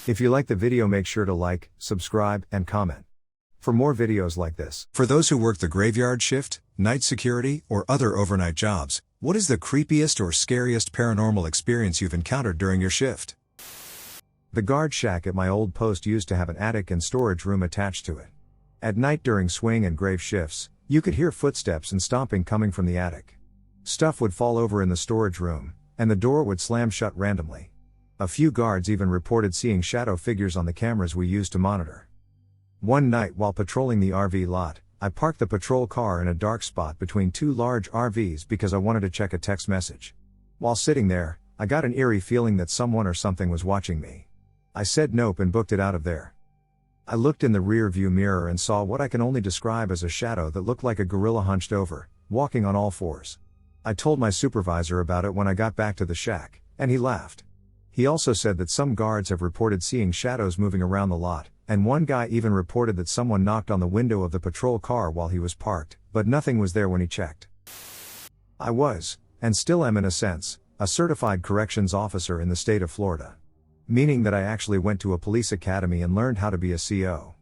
If you like the video, make sure to like, subscribe, and comment for more videos like this. For those who work the graveyard shift, night security, or other overnight jobs, what is the creepiest or scariest paranormal experience you've encountered during your shift? The guard shack at my old post used to have an attic and storage room attached to it. At night during swing and grave shifts, you could hear footsteps and stomping coming from the attic. Stuff would fall over in the storage room, and the door would slam shut randomly. A few guards even reported seeing shadow figures on the cameras we used to monitor. One night while patrolling the RV lot, I parked the patrol car in a dark spot between two large RVs because I wanted to check a text message. While sitting there, I got an eerie feeling that someone or something was watching me. I said nope and booked it out of there. I looked in the rear view mirror and saw what I can only describe as a shadow that looked like a gorilla hunched over, walking on all fours. I told my supervisor about it when I got back to the shack, and he laughed. He also said that some guards have reported seeing shadows moving around the lot, and one guy even reported that someone knocked on the window of the patrol car while he was parked, but nothing was there when he checked. I was, and still am in a sense, a certified corrections officer in the state of Florida. Meaning that I actually went to a police academy and learned how to be a CO.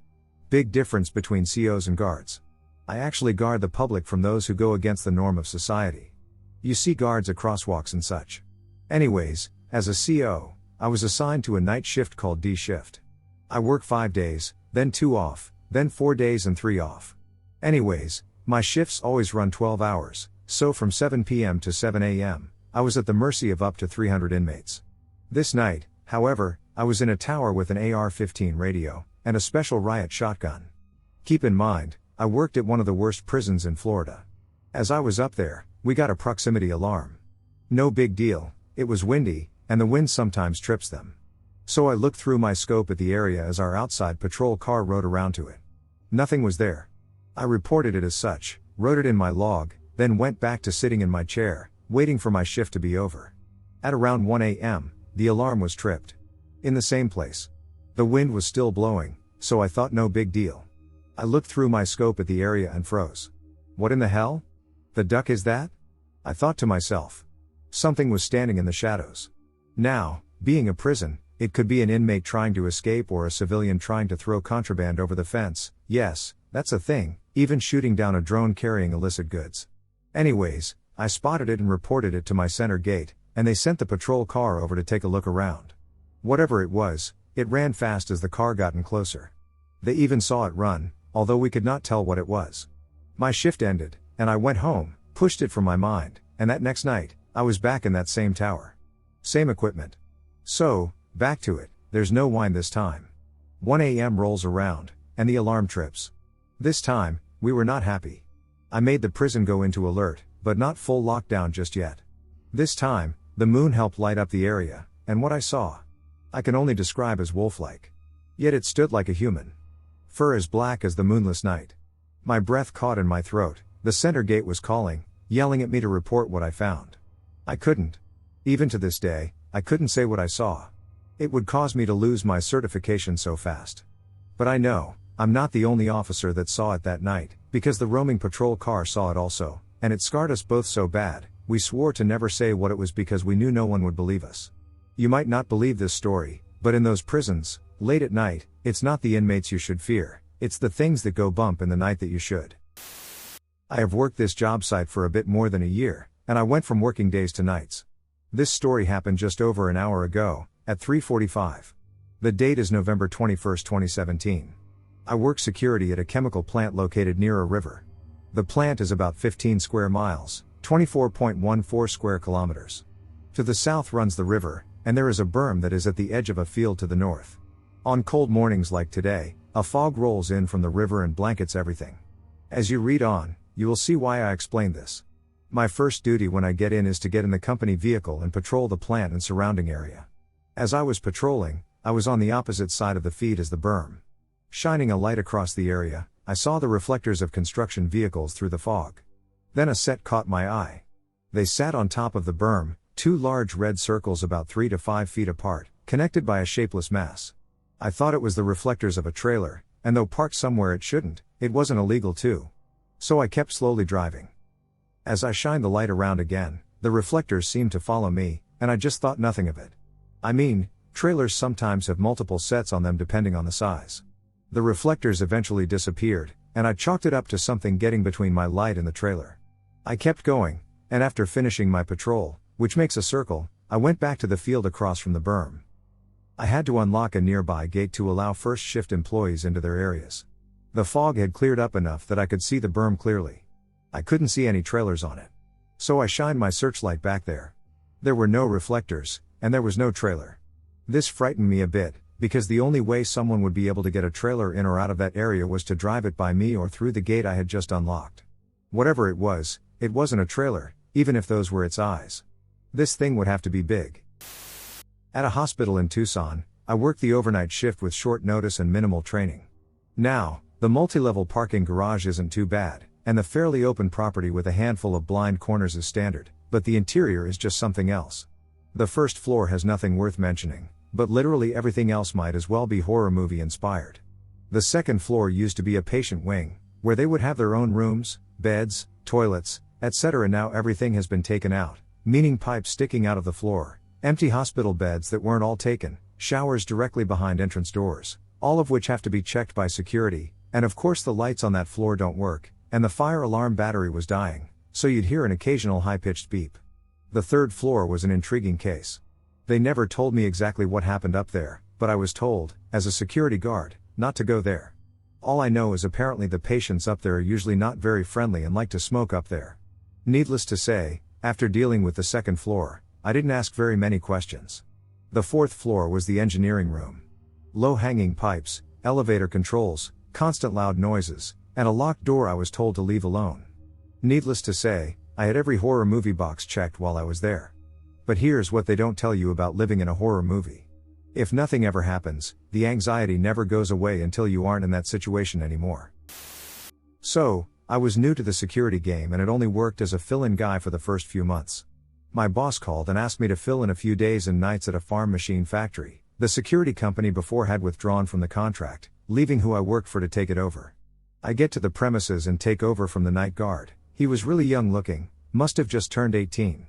Big difference between COs and guards. I actually guard the public from those who go against the norm of society. You see guards at crosswalks and such. Anyways, as a CO, I was assigned to a night shift called D shift. I work 5 days, then 2 off, then 4 days and 3 off. Anyways, my shifts always run 12 hours, so from 7 p.m. to 7 a.m., I was at the mercy of up to 300 inmates. This night, however, I was in a tower with an AR-15 radio, and a special riot shotgun. Keep in mind, I worked at one of the worst prisons in Florida. As I was up there, we got a proximity alarm. No big deal, it was windy, and the wind sometimes trips them. So I looked through my scope at the area as our outside patrol car rode around to it. Nothing was there. I reported it as such, wrote it in my log, then went back to sitting in my chair, waiting for my shift to be over. At around 1 a.m., the alarm was tripped. In the same place. The wind was still blowing, so I thought no big deal. I looked through my scope at the area and froze. What in the hell? The duck is that? I thought to myself. Something was standing in the shadows. Now, being a prison, it could be an inmate trying to escape or a civilian trying to throw contraband over the fence. Yes, that's a thing, even shooting down a drone carrying illicit goods. Anyways, I spotted it and reported it to my center gate, and they sent the patrol car over to take a look around. Whatever it was, it ran fast as the car gotten closer. They even saw it run, although we could not tell what it was. My shift ended, and I went home, pushed it from my mind, and that next night, I was back in that same tower. Same equipment. So, back to it, there's no wine this time. 1 a.m. rolls around, and the alarm trips. This time, we were not happy. I made the prison go into alert, but not full lockdown just yet. This time, the moon helped light up the area, and what I saw, I can only describe as wolf-like. Yet it stood like a human. Fur as black as the moonless night. My breath caught in my throat, the center gate was calling, yelling at me to report what I found. I couldn't. Even to this day, I couldn't say what I saw. It would cause me to lose my certification so fast. But I know, I'm not the only officer that saw it that night, because the roaming patrol car saw it also, and it scarred us both so bad, we swore to never say what it was because we knew no one would believe us. You might not believe this story, but in those prisons, late at night, it's not the inmates you should fear, it's the things that go bump in the night that you should. I have worked this job site for a bit more than a year, and I went from working days to nights. This story happened just over an hour ago, at 3:45. The date is November 21, 2017. I work security at a chemical plant located near a river. The plant is about 15 square miles, 24.14 square kilometers. To the south runs the river, and there is a berm that is at the edge of a field to the north. On cold mornings like today, a fog rolls in from the river and blankets everything. As you read on, you will see why I explain this. My first duty when I get in is to get in the company vehicle and patrol the plant and surrounding area. As I was patrolling, I was on the opposite side of the feed as the berm. Shining a light across the area, I saw the reflectors of construction vehicles through the fog. Then a set caught my eye. They sat on top of the berm, two large red circles about 3 to 5 feet apart, connected by a shapeless mass. I thought it was the reflectors of a trailer, and though parked somewhere it shouldn't, it wasn't illegal too. So I kept slowly driving. As I shined the light around again, the reflectors seemed to follow me, and I just thought nothing of it. I mean, Trailers sometimes have multiple sets on them depending on the size. The reflectors eventually disappeared, and I chalked it up to something getting between my light and the trailer. I kept going, and after finishing my patrol, which makes a circle, I went back to the field across from the berm. I had to unlock a nearby gate to allow first shift employees into their areas. The fog had cleared up enough that I could see the berm clearly. I couldn't see any trailers on it. So I shined my searchlight back there. There were no reflectors, and there was no trailer. This frightened me a bit, because the only way someone would be able to get a trailer in or out of that area was to drive it by me or through the gate I had just unlocked. Whatever it wasn't a trailer, even if those were its eyes. This thing would have to be big. At a hospital in Tucson, I worked the overnight shift with short notice and minimal training. Now, the multi-level parking garage isn't too bad, and the fairly open property with a handful of blind corners is standard, but the interior is just something else. The first floor has nothing worth mentioning, but literally everything else might as well be horror movie inspired. The second floor used to be a patient wing, where they would have their own rooms, beds, toilets, etc. Now everything has been taken out, meaning pipes sticking out of the floor, empty hospital beds that weren't all taken, showers directly behind entrance doors, all of which have to be checked by security, and of course the lights on that floor don't work, and the fire alarm battery was dying, so you'd hear an occasional high-pitched beep. The third floor was an intriguing case. They never told me exactly what happened up there, but I was told, as a security guard, not to go there. All I know is apparently the patients up there are usually not very friendly and like to smoke up there. Needless to say, after dealing with the second floor, I didn't ask very many questions. The fourth floor was the engineering room. Low-hanging pipes, elevator controls, constant loud noises, and a locked door I was told to leave alone. Needless to say, I had every horror movie box checked while I was there. But here's what they don't tell you about living in a horror movie. If nothing ever happens, the anxiety never goes away until you aren't in that situation anymore. So, I was new to the security game and had only worked as a fill-in guy for the first few months. My boss called and asked me to fill in a few days and nights at a farm machine factory. The security company before had withdrawn from the contract, leaving who I worked for to take it over. I get to the premises and take over from the night guard. He was really young looking, must have just turned 18.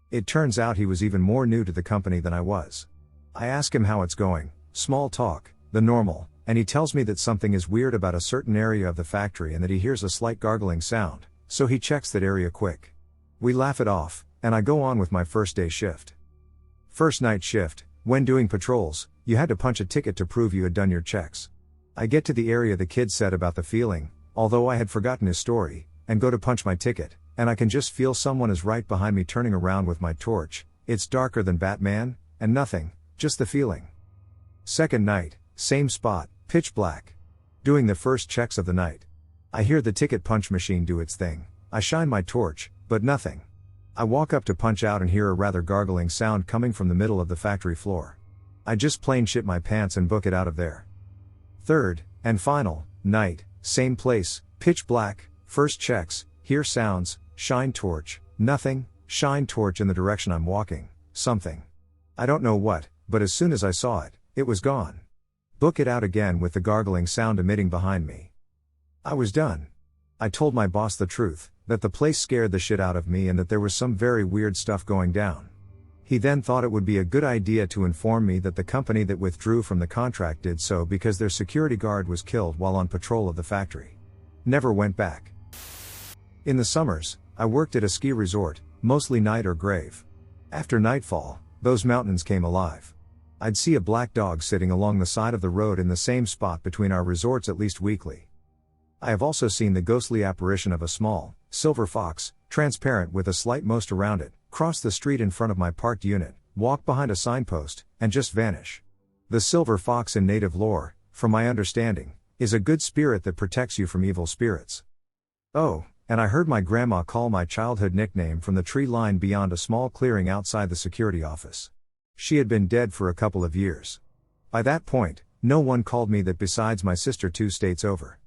It turns out he was even more new to the company than I was. I ask him how it's going, small talk, the normal, and he tells me that something is weird about a certain area of the factory and that he hears a slight gargling sound, so he checks that area quick. We laugh it off, and I go on with my first day shift. First night shift, when doing patrols, you had to punch a ticket to prove you had done your checks. I get to the area the kid said about the feeling, although I had forgotten his story, and go to punch my ticket, and I can just feel someone is right behind me turning around with my torch. It's darker than Batman, and nothing, just the feeling. Second night, same spot, pitch black. Doing the first checks of the night. I hear the ticket punch machine do its thing. I shine my torch, but nothing. I walk up to punch out and hear a rather gargling sound coming from the middle of the factory floor. I just plain shit my pants and book it out of there. Third, and final, night, same place, pitch black, first checks, hear sounds, shine torch, nothing, shine torch in the direction I'm walking, something. I don't know what, but as soon as I saw it, it was gone. Book it out again with the gargling sound emitting behind me. I was done. I told my boss the truth, that the place scared the shit out of me and that there was some very weird stuff going down. He then thought it would be a good idea to inform me that the company that withdrew from the contract did so because their security guard was killed while on patrol of the factory. Never went back. In the summers, I worked at a ski resort, mostly night or grave. After nightfall, those mountains came alive. I'd see a black dog sitting along the side of the road in the same spot between our resorts at least weekly. I have also seen the ghostly apparition of a small, silver fox, transparent with a slight moast around it, cross the street in front of my parked unit, walk behind a signpost, and just vanish. The silver fox in native lore, from my understanding, is a good spirit that protects you from evil spirits. Oh, and I heard my grandma call my childhood nickname from the tree line beyond a small clearing outside the security office. She had been dead for a couple of years. By that point, no one called me that besides my sister 2 states over.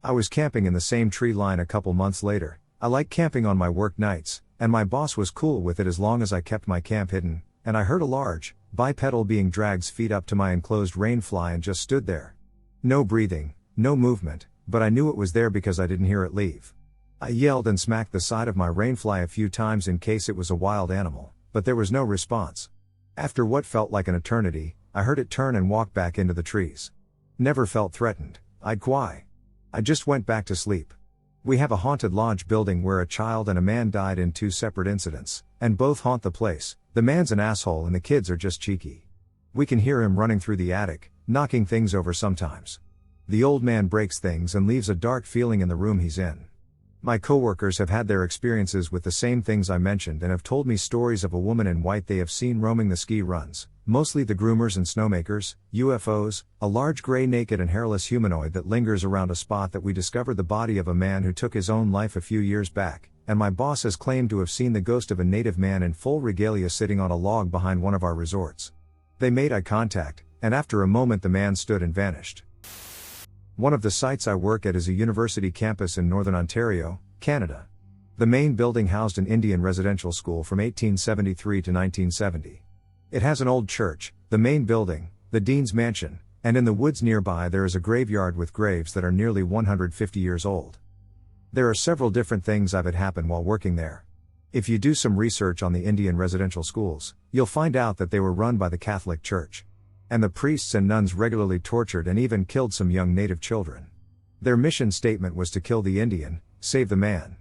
I was camping in the same tree line a couple months later. I like camping on my work nights, and my boss was cool with it as long as I kept my camp hidden, and I heard a large, bipedal being dragged feet up to my enclosed rainfly and just stood there. No breathing, no movement, but I knew it was there because I didn't hear it leave. I yelled and smacked the side of my rainfly a few times in case it was a wild animal, but there was no response. After what felt like an eternity, I heard it turn and walk back into the trees. Never felt threatened, I'd cry. I just went back to sleep. We have a haunted lodge building where a child and a man died in 2 separate incidents, and both haunt the place. The man's an asshole and the kids are just cheeky. We can hear him running through the attic, knocking things over sometimes. The old man breaks things and leaves a dark feeling in the room he's in. My coworkers have had their experiences with the same things I mentioned and have told me stories of a woman in white they have seen roaming the ski runs, mostly the groomers and snowmakers, UFOs, a large gray naked and hairless humanoid that lingers around a spot that we discovered the body of a man who took his own life a few years back, and my boss has claimed to have seen the ghost of a native man in full regalia sitting on a log behind one of our resorts. They made eye contact, and after a moment the man stood and vanished. One of the sites I work at is a university campus in Northern Ontario, Canada. The main building housed an Indian residential school from 1873 to 1970. It has an old church, the main building, the dean's mansion, and in the woods nearby there is a graveyard with graves that are nearly 150 years old. There are several different things I've had happen while working there. If you do some research on the Indian residential schools, you'll find out that they were run by the Catholic Church. And the priests and nuns regularly tortured and even killed some young native children. Their mission statement was to kill the Indian, save the man.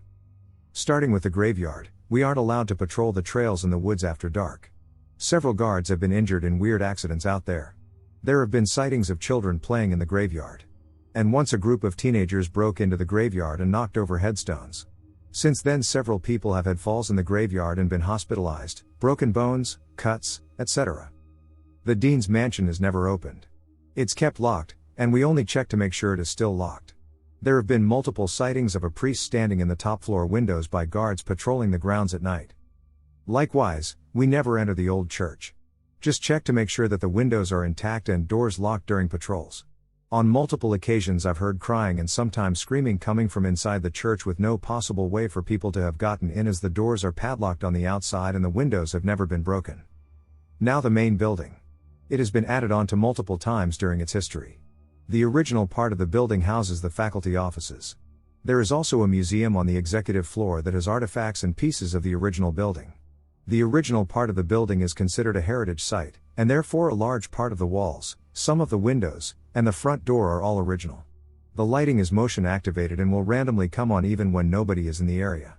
Starting with the graveyard, we aren't allowed to patrol the trails in the woods after dark. Several guards have been injured in weird accidents out there. There have been sightings of children playing in the graveyard. And once a group of teenagers broke into the graveyard and knocked over headstones. Since then several people have had falls in the graveyard and been hospitalized, broken bones, cuts, etc. The dean's mansion is never opened. It's kept locked, and we only check to make sure it is still locked. There have been multiple sightings of a priest standing in the top floor windows by guards patrolling the grounds at night. Likewise, we never enter the old church. Just check to make sure that the windows are intact and doors locked during patrols. On multiple occasions I've heard crying and sometimes screaming coming from inside the church with no possible way for people to have gotten in as the doors are padlocked on the outside and the windows have never been broken. Now the main building. It has been added on to multiple times during its history. The original part of the building houses the faculty offices. There is also a museum on the executive floor that has artifacts and pieces of the original building. The original part of the building is considered a heritage site, and therefore a large part of the walls, some of the windows, and the front door are all original. The lighting is motion activated and will randomly come on even when nobody is in the area.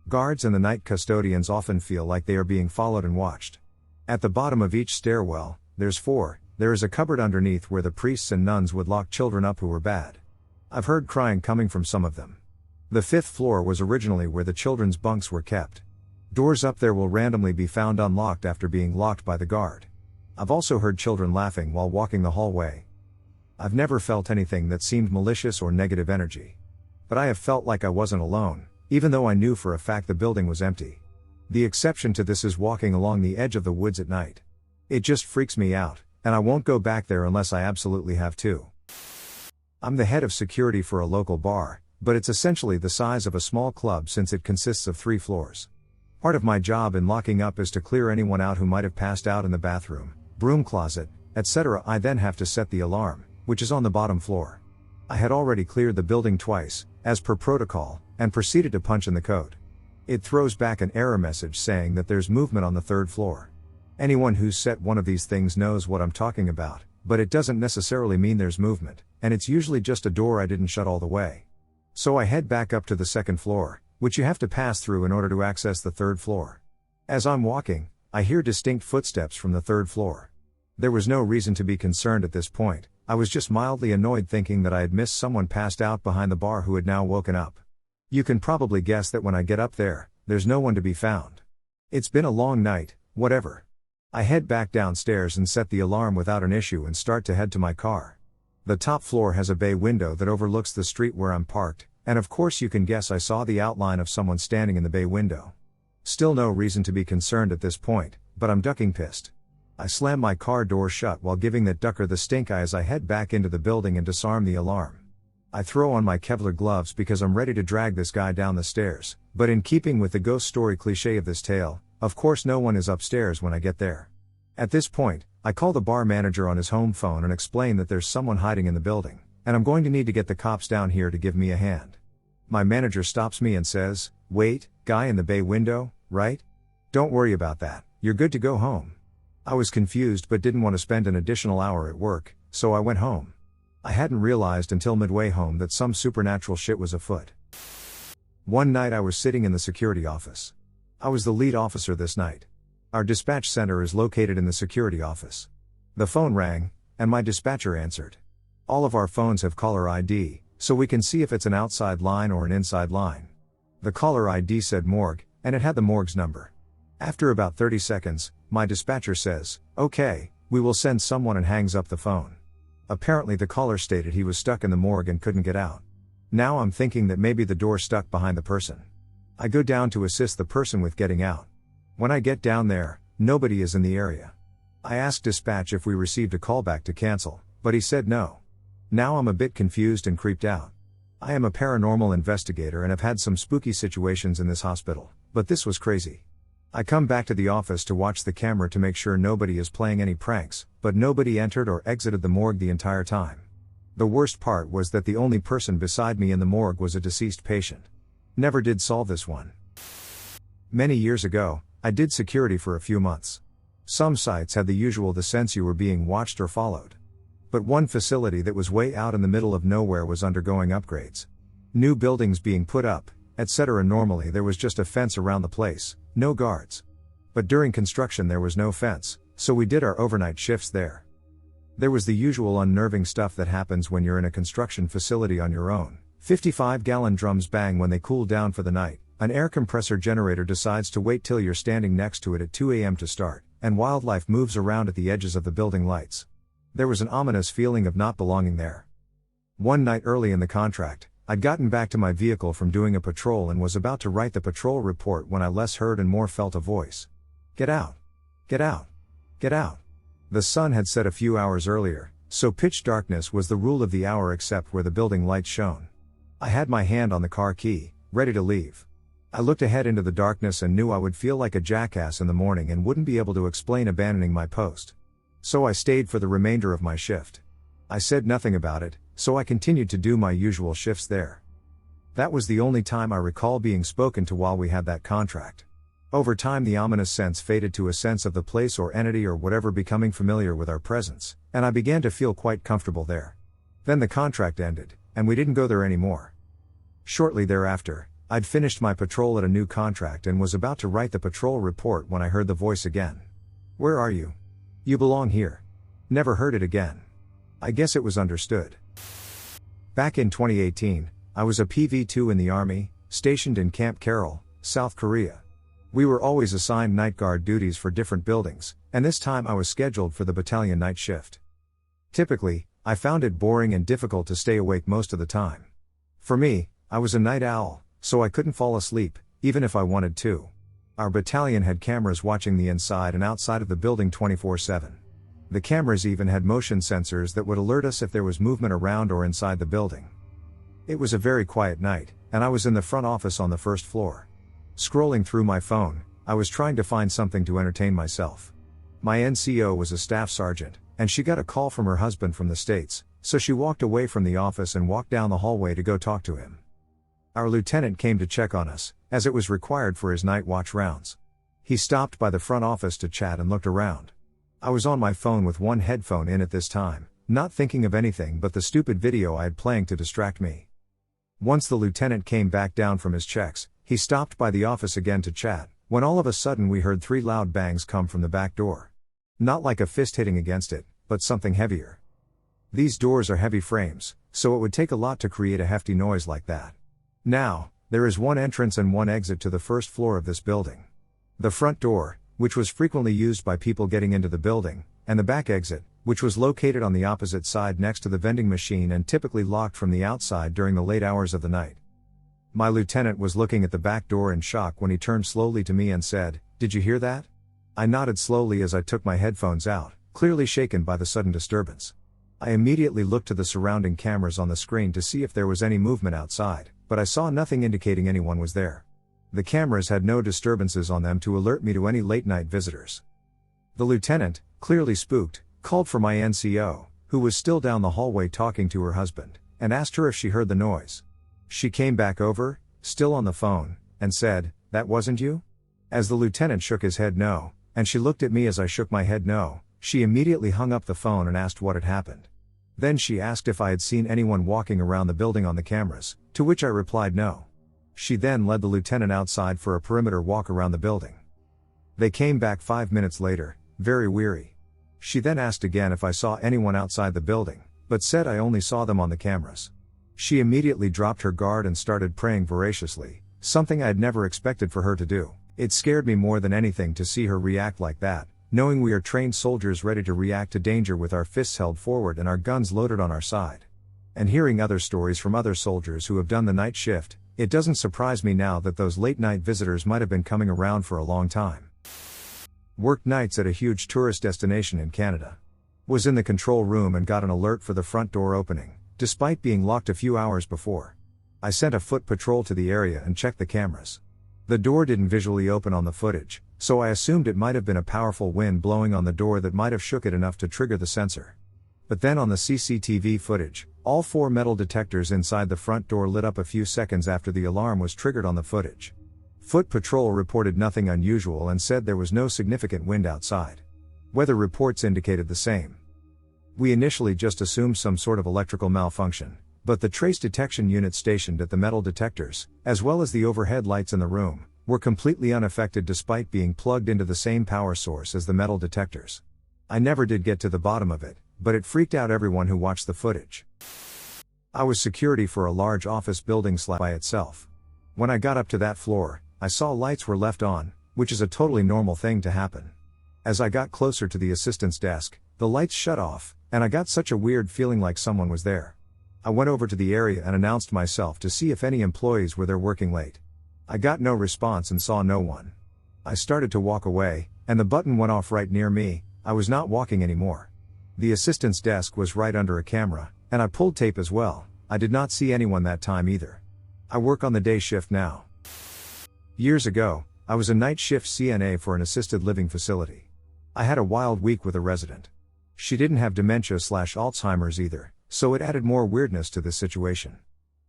Guards and the night custodians often feel like they are being followed and watched. At the bottom of each stairwell, there is a cupboard underneath where the priests and nuns would lock children up who were bad. I've heard crying coming from some of them. The 5th floor was originally where the children's bunks were kept. Doors up there will randomly be found unlocked after being locked by the guard. I've also heard children laughing while walking the hallway. I've never felt anything that seemed malicious or negative energy. But I have felt like I wasn't alone, even though I knew for a fact the building was empty. The exception to this is walking along the edge of the woods at night. It just freaks me out, and I won't go back there unless I absolutely have to. I'm the head of security for a local bar, but it's essentially the size of a small club since it consists of 3 floors. Part of my job in locking up is to clear anyone out who might have passed out in the bathroom, broom closet, etc. I then have to set the alarm, which is on the bottom floor. I had already cleared the building twice, as per protocol, and proceeded to punch in the code. It throws back an error message saying that there's movement on the 3rd floor. Anyone who's set one of these things knows what I'm talking about, but it doesn't necessarily mean there's movement, and it's usually just a door I didn't shut all the way. So I head back up to the 2nd floor, which you have to pass through in order to access the 3rd floor. As I'm walking, I hear distinct footsteps from the 3rd floor. There was no reason to be concerned at this point, I was just mildly annoyed thinking that I had missed someone passed out behind the bar who had now woken up. You can probably guess that when I get up there, there's no one to be found. It's been a long night, whatever. I head back downstairs and set the alarm without an issue and start to head to my car. The top floor has a bay window that overlooks the street where I'm parked, and of course you can guess I saw the outline of someone standing in the bay window. Still no reason to be concerned at this point, but I'm ducking pissed. I slam my car door shut while giving that ducker the stink eye as I head back into the building and disarm the alarm. I throw on my Kevlar gloves because I'm ready to drag this guy down the stairs, but in keeping with the ghost story cliché of this tale, of course no one is upstairs when I get there. At this point, I call the bar manager on his home phone and explain that there's someone hiding in the building, and I'm going to need to get the cops down here to give me a hand. My manager stops me and says, "Wait, guy in the bay window, right? Don't worry about that, you're good to go home." I was confused but didn't want to spend an additional hour at work, so I went home. I hadn't realized until midway home that some supernatural shit was afoot. One night I was sitting in the security office. I was the lead officer this night. Our dispatch center is located in the security office. The phone rang, and my dispatcher answered. All of our phones have caller ID, so we can see if it's an outside line or an inside line. The caller ID said morgue, and it had the morgue's number. After about 30 seconds, my dispatcher says, "Okay, we will send someone," and hangs up the phone. Apparently the caller stated he was stuck in the morgue and couldn't get out. Now I'm thinking that maybe the door stuck behind the person. I go down to assist the person with getting out. When I get down there, nobody is in the area. I asked dispatch if we received a callback to cancel, but he said no. Now I'm a bit confused and creeped out. I am a paranormal investigator and have had some spooky situations in this hospital, but this was crazy. I come back to the office to watch the camera to make sure nobody is playing any pranks, but nobody entered or exited the morgue the entire time. The worst part was that the only person beside me in the morgue was a deceased patient. Never did solve this one. Many years ago, I did security for a few months. Some sites had the usual the sense you were being watched or followed. But one facility that was way out in the middle of nowhere was undergoing upgrades. New buildings being put up, etc. Normally there was just a fence around the place, no guards. But during construction there was no fence, so we did our overnight shifts there. There was the usual unnerving stuff that happens when you're in a construction facility on your own. 55-gallon drums bang when they cool down for the night, an air compressor generator decides to wait till you're standing next to it at 2 a.m. to start, and wildlife moves around at the edges of the building lights. There was an ominous feeling of not belonging there. One night early in the contract, I'd gotten back to my vehicle from doing a patrol and was about to write the patrol report when I less heard and more felt a voice. "Get out! Get out! Get out!" The sun had set a few hours earlier, so pitch darkness was the rule of the hour except where the building lights shone. I had my hand on the car key, ready to leave. I looked ahead into the darkness and knew I would feel like a jackass in the morning and wouldn't be able to explain abandoning my post. So I stayed for the remainder of my shift. I said nothing about it, so I continued to do my usual shifts there. That was the only time I recall being spoken to while we had that contract. Over time the ominous sense faded to a sense of the place or entity or whatever becoming familiar with our presence, and I began to feel quite comfortable there. Then the contract ended, and we didn't go there anymore. Shortly thereafter, I'd finished my patrol at a new contract and was about to write the patrol report when I heard the voice again. "Where are you? You belong here." Never heard it again. I guess it was understood. Back in 2018, I was a PV2 in the Army, stationed in Camp Carroll, South Korea. We were always assigned night guard duties for different buildings, and this time I was scheduled for the battalion night shift. Typically, I found it boring and difficult to stay awake most of the time. For me, I was a night owl, so I couldn't fall asleep, even if I wanted to. Our battalion had cameras watching the inside and outside of the building 24/7. The cameras even had motion sensors that would alert us if there was movement around or inside the building. It was a very quiet night, and I was in the front office on the first floor. Scrolling through my phone, I was trying to find something to entertain myself. My NCO was a staff sergeant, and she got a call from her husband from the States, so she walked away from the office and walked down the hallway to go talk to him. Our lieutenant came to check on us, as it was required for his night watch rounds. He stopped by the front office to chat and looked around. I was on my phone with one headphone in at this time, not thinking of anything but the stupid video I had playing to distract me. Once the lieutenant came back down from his checks, he stopped by the office again to chat, when all of a sudden we heard 3 loud bangs come from the back door. Not like a fist hitting against it, but something heavier. These doors are heavy frames, so it would take a lot to create a hefty noise like that. Now, there is one entrance and one exit to the first floor of this building. The front door, which was frequently used by people getting into the building, and the back exit, which was located on the opposite side next to the vending machine and typically locked from the outside during the late hours of the night. My lieutenant was looking at the back door in shock when he turned slowly to me and said, "Did you hear that?" I nodded slowly as I took my headphones out, clearly shaken by the sudden disturbance. I immediately looked to the surrounding cameras on the screen to see if there was any movement outside, but I saw nothing indicating anyone was there. The cameras had no disturbances on them to alert me to any late-night visitors. The lieutenant, clearly spooked, called for my NCO, who was still down the hallway talking to her husband, and asked her if she heard the noise. She came back over, still on the phone, and said, "That wasn't you?" As the lieutenant shook his head no, and she looked at me as I shook my head no. She immediately hung up the phone and asked what had happened. Then she asked if I had seen anyone walking around the building on the cameras, to which I replied no. She then led the lieutenant outside for a perimeter walk around the building. They came back 5 minutes later, very weary. She then asked again if I saw anyone outside the building, but said I only saw them on the cameras. She immediately dropped her guard and started praying voraciously, something I had never expected for her to do. It scared me more than anything to see her react like that, knowing we are trained soldiers ready to react to danger with our fists held forward and our guns loaded on our side. And hearing other stories from other soldiers who have done the night shift, it doesn't surprise me now that those late night visitors might have been coming around for a long time. Worked nights at a huge tourist destination in Canada. Was in the control room and got an alert for the front door opening, despite being locked a few hours before. I sent a foot patrol to the area and checked the cameras. The door didn't visually open on the footage, so I assumed it might have been a powerful wind blowing on the door that might have shook it enough to trigger the sensor. But then on the CCTV footage, all 4 metal detectors inside the front door lit up a few seconds after the alarm was triggered on the footage. Foot Patrol reported nothing unusual and said there was no significant wind outside. Weather reports indicated the same. We initially just assumed some sort of electrical malfunction, but the trace detection unit stationed at the metal detectors, as well as the overhead lights in the room, were completely unaffected despite being plugged into the same power source as the metal detectors. I never did get to the bottom of it, but it freaked out everyone who watched the footage. I was security for a large office building by itself. When I got up to that floor, I saw lights were left on, which is a totally normal thing to happen. As I got closer to the assistant's desk, the lights shut off, and I got such a weird feeling like someone was there. I went over to the area and announced myself to see if any employees were there working late. I got no response and saw no one. I started to walk away, and the button went off right near me. I was not walking anymore. The assistant's desk was right under a camera, and I pulled tape as well. I did not see anyone that time either. I work on the day shift now. Years ago, I was a night shift CNA for an assisted living facility. I had a wild week with a resident. She didn't have dementia/Alzheimer's either, so it added more weirdness to this situation.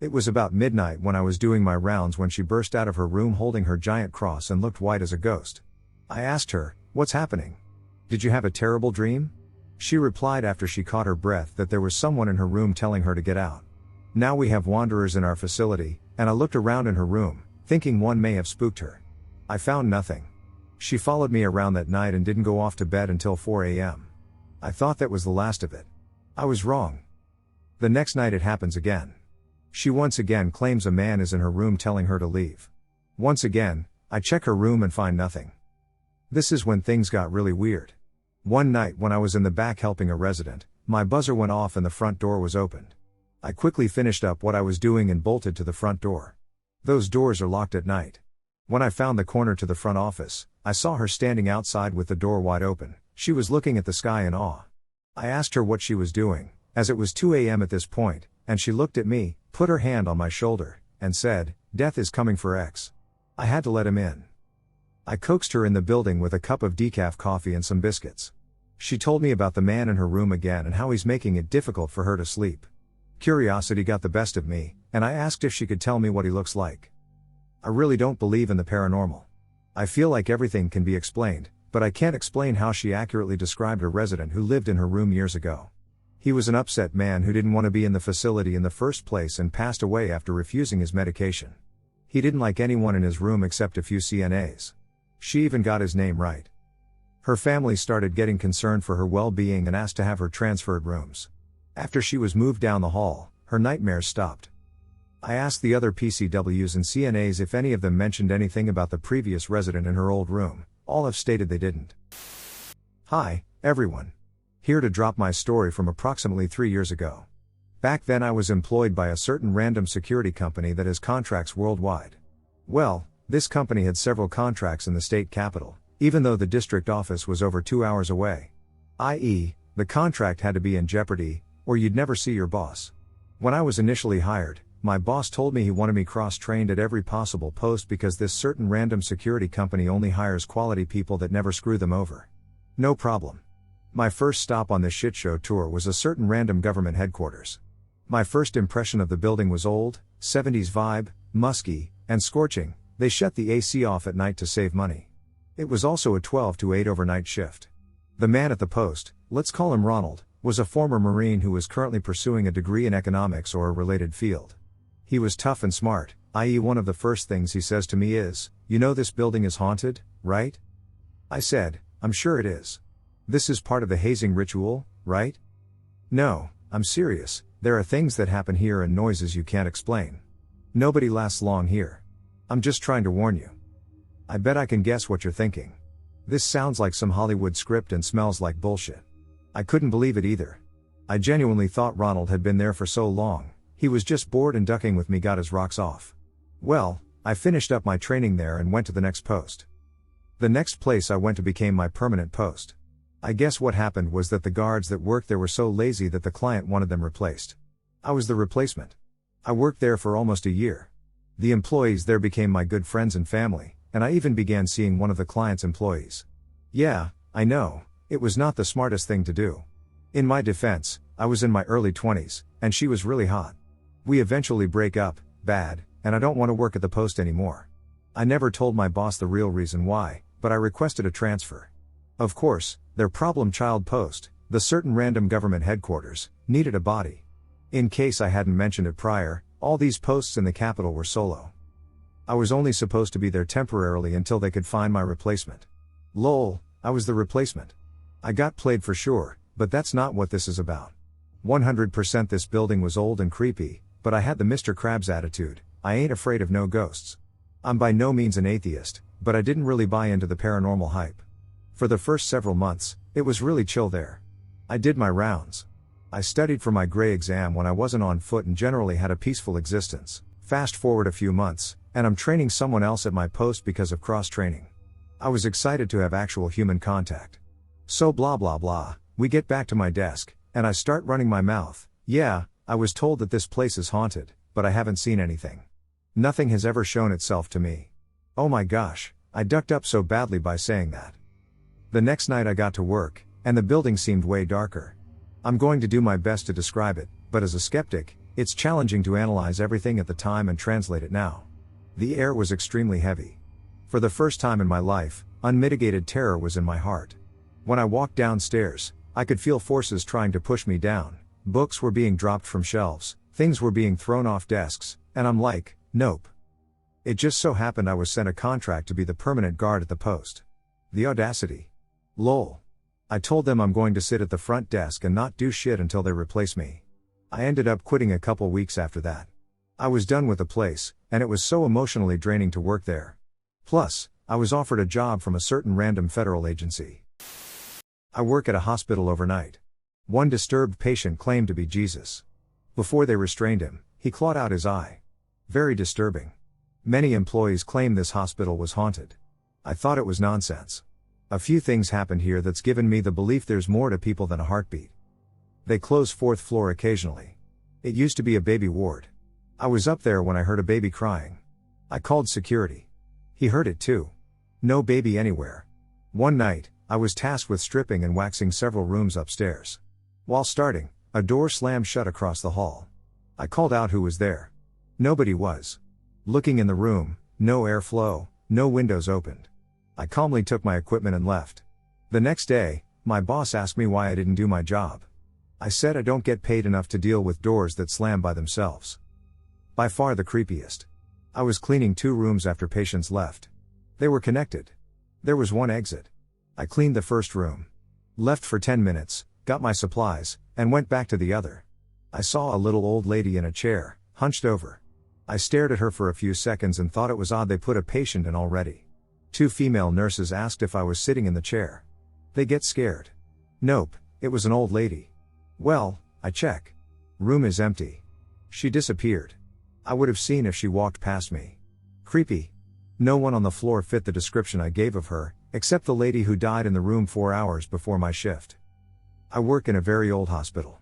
It was about midnight when I was doing my rounds when she burst out of her room holding her giant cross and looked white as a ghost. I asked her, "What's happening? Did you have a terrible dream?" She replied after she caught her breath that there was someone in her room telling her to get out. Now we have wanderers in our facility, and I looked around in her room, thinking one may have spooked her. I found nothing. She followed me around that night and didn't go off to bed until 4 a.m. I thought that was the last of it. I was wrong. The next night it happens again. She once again claims a man is in her room telling her to leave. Once again, I check her room and find nothing. This is when things got really weird. One night when I was in the back helping a resident, my buzzer went off and the front door was opened. I quickly finished up what I was doing and bolted to the front door. Those doors are locked at night. When I found the corner to the front office, I saw her standing outside with the door wide open. She was looking at the sky in awe. I asked her what she was doing, as it was 2 a.m. at this point, and she looked at me, put her hand on my shoulder, and said, "Death is coming for X." I had to let him in. I coaxed her in the building with a cup of decaf coffee and some biscuits. She told me about the man in her room again and how he's making it difficult for her to sleep. Curiosity got the best of me, and I asked if she could tell me what he looks like. I really don't believe in the paranormal. I feel like everything can be explained, but I can't explain how she accurately described a resident who lived in her room years ago. He was an upset man who didn't want to be in the facility in the first place and passed away after refusing his medication. He didn't like anyone in his room except a few CNAs. She even got his name right. Her family started getting concerned for her well-being and asked to have her transferred rooms. After she was moved down the hall, her nightmares stopped. I asked the other PCWs and CNAs if any of them mentioned anything about the previous resident in her old room. All have stated they didn't. Hi, everyone. Here to drop my story from approximately 3 years ago. Back then I was employed by a certain random security company that has contracts worldwide. Well, this company had several contracts in the state capital, even though the district office was over 2 hours away. I.e., the contract had to be in jeopardy, or you'd never see your boss. When I was initially hired, my boss told me he wanted me cross-trained at every possible post because this certain random security company only hires quality people that never screw them over. No problem. My first stop on this shitshow tour was a certain random government headquarters. My first impression of the building was old, 70s vibe, musky, and scorching. They shut the AC off at night to save money. It was also a 12 to 8 overnight shift. The man at the post, let's call him Ronald, was a former Marine who was currently pursuing a degree in economics or a related field. He was tough and smart, i.e. one of the first things he says to me is, "You know this building is haunted, right?" I said, "I'm sure it is. This is part of the hazing ritual, right?" "No, I'm serious, there are things that happen here and noises you can't explain. Nobody lasts long here. I'm just trying to warn you." I bet I can guess what you're thinking. This sounds like some Hollywood script and smells like bullshit. I couldn't believe it either. I genuinely thought Ronald had been there for so long, he was just bored and ducking with me got his rocks off. Well, I finished up my training there and went to the next post. The next place I went to became my permanent post. I guess what happened was that the guards that worked there were so lazy that the client wanted them replaced. I was the replacement. I worked there for almost a year. The employees there became my good friends and family, and I even began seeing one of the client's employees. Yeah, I know, it was not the smartest thing to do. In my defense, I was in my early 20s, and she was really hot. We eventually break up, bad, and I don't want to work at the post anymore. I never told my boss the real reason why, but I requested a transfer. Of course, their problem child post, the certain random government headquarters, needed a body. In case I hadn't mentioned it prior, all these posts in the capital were solo. I was only supposed to be there temporarily until they could find my replacement. Lol, I was the replacement. I got played for sure, but that's not what this is about. 100% this building was old and creepy, but I had the Mr. Krabs attitude, I ain't afraid of no ghosts. I'm by no means an atheist, but I didn't really buy into the paranormal hype. For the first several months, it was really chill there. I did my rounds. I studied for my Gray exam when I wasn't on foot and generally had a peaceful existence. Fast forward a few months, and I'm training someone else at my post because of cross-training. I was excited to have actual human contact. So blah blah blah, we get back to my desk, and I start running my mouth. Yeah, I was told that this place is haunted, but I haven't seen anything. Nothing has ever shown itself to me. Oh my gosh, I ducked up so badly by saying that. The next night I got to work, and the building seemed way darker. I'm going to do my best to describe it, but as a skeptic, it's challenging to analyze everything at the time and translate it now. The air was extremely heavy. For the first time in my life, unmitigated terror was in my heart. When I walked downstairs, I could feel forces trying to push me down. Books were being dropped from shelves, things were being thrown off desks, and I'm like, nope. It just so happened I was sent a contract to be the permanent guard at the post. The audacity. Lol. I told them I'm going to sit at the front desk and not do shit until they replace me. I ended up quitting a couple weeks after that. I was done with the place, and it was so emotionally draining to work there. Plus, I was offered a job from a certain random federal agency. I work at a hospital overnight. One disturbed patient claimed to be Jesus. Before they restrained him, he clawed out his eye. Very disturbing. Many employees claim this hospital was haunted. I thought it was nonsense. A few things happened here that's given me the belief there's more to people than a heartbeat. They close fourth floor occasionally. It used to be a baby ward. I was up there when I heard a baby crying. I called security. He heard it too. No baby anywhere. One night, I was tasked with stripping and waxing several rooms upstairs. While starting, a door slammed shut across the hall. I called out who was there. Nobody was. Looking in the room, no airflow, no windows opened. I calmly took my equipment and left. The next day, my boss asked me why I didn't do my job. I said I don't get paid enough to deal with doors that slam by themselves. By far the creepiest. I was cleaning 2 rooms after patients left. They were connected. There was one exit. I cleaned the first room. Left for 10 minutes, got my supplies, and went back to the other. I saw a little old lady in a chair, hunched over. I stared at her for a few seconds and thought it was odd they put a patient in already. 2 female nurses asked if I was sitting in the chair. They get scared. Nope, it was an old lady. Well, I check. Room is empty. She disappeared. I would have seen if she walked past me. Creepy. No one on the floor fit the description I gave of her, except the lady who died in the room 4 hours before my shift. I work in a very old hospital.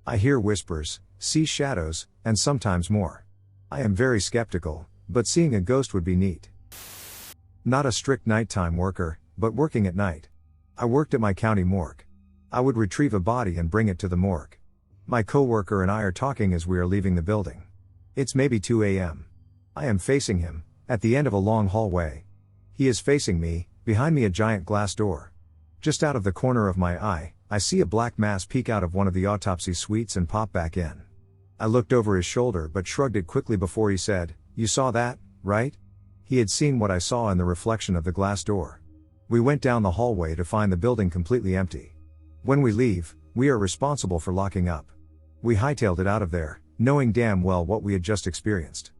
I hear whispers, see shadows, and sometimes more. I am very skeptical, but seeing a ghost would be neat. Not a strict nighttime worker, but working at night. I worked at my county morgue. I would retrieve a body and bring it to the morgue. My coworker and I are talking as we are leaving the building. It's maybe 2 a.m. I am facing him, at the end of a long hallway. He is facing me, behind me a giant glass door. Just out of the corner of my eye, I see a black mass peek out of one of the autopsy suites and pop back in. I looked over his shoulder but shrugged it quickly before he said, "You saw that, right?" He had seen what I saw in the reflection of the glass door. We went down the hallway to find the building completely empty. When we leave, we are responsible for locking up. We hightailed it out of there, knowing damn well what we had just experienced.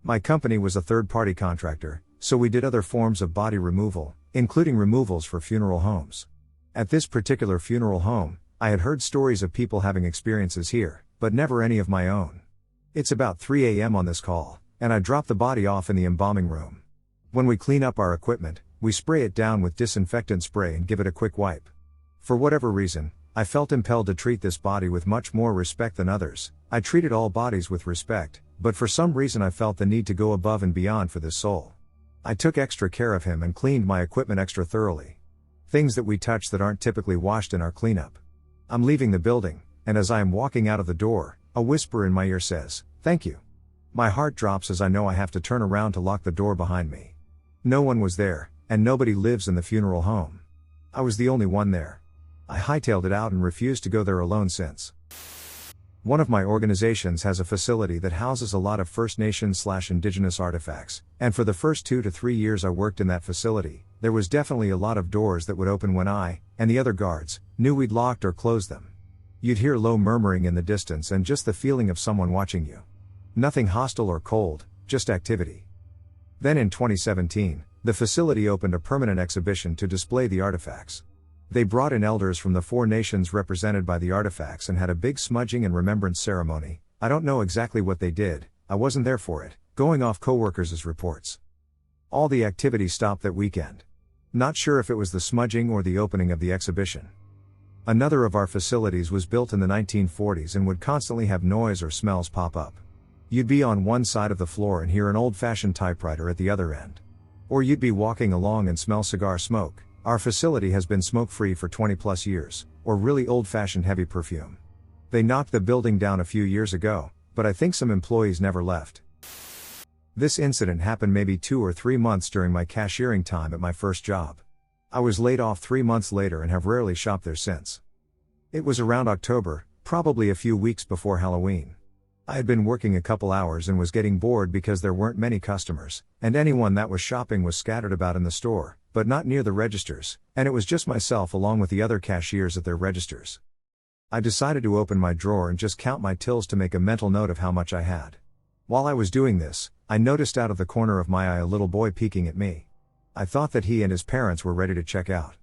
My company was a third-party contractor, so we did other forms of body removal, including removals for funeral homes. At this particular funeral home, I had heard stories of people having experiences here, but never any of my own. It's about 3 a.m. on this call, and I drop the body off in the embalming room. When we clean up our equipment, we spray it down with disinfectant spray and give it a quick wipe. For whatever reason, I felt impelled to treat this body with much more respect than others. I treated all bodies with respect, but for some reason I felt the need to go above and beyond for this soul. I took extra care of him and cleaned my equipment extra thoroughly. Things that we touch that aren't typically washed in our cleanup. I'm leaving the building, and as I am walking out of the door, a whisper in my ear says, "Thank you." My heart drops as I know I have to turn around to lock the door behind me. No one was there, and nobody lives in the funeral home. I was the only one there. I hightailed it out and refused to go there alone since. One of my organizations has a facility that houses a lot of First Nations/Indigenous artifacts, and for the first 2 to 3 years I worked in that facility, there was definitely a lot of doors that would open when I, and the other guards, knew we'd locked or closed them. You'd hear low murmuring in the distance and just the feeling of someone watching you. Nothing hostile or cold, just activity. Then in 2017, the facility opened a permanent exhibition to display the artifacts. They brought in elders from the 4 nations represented by the artifacts and had a big smudging and remembrance ceremony. I don't know exactly what they did, I wasn't there for it, going off coworkers' reports. All the activity stopped that weekend. Not sure if it was the smudging or the opening of the exhibition. Another of our facilities was built in the 1940s and would constantly have noise or smells pop up. You'd be on one side of the floor and hear an old-fashioned typewriter at the other end. Or you'd be walking along and smell cigar smoke. Our facility has been smoke-free for 20 plus years, or really old-fashioned heavy perfume. They knocked the building down a few years ago, but I think some employees never left. This incident happened maybe 2 or 3 months during my cashiering time at my first job. I was laid off 3 months later and have rarely shopped there since. It was around October, probably a few weeks before Halloween. I had been working a couple hours and was getting bored because there weren't many customers, and anyone that was shopping was scattered about in the store, but not near the registers, and it was just myself along with the other cashiers at their registers. I decided to open my drawer and just count my tills to make a mental note of how much I had. While I was doing this, I noticed out of the corner of my eye a little boy peeking at me. I thought that he and his parents were ready to check out.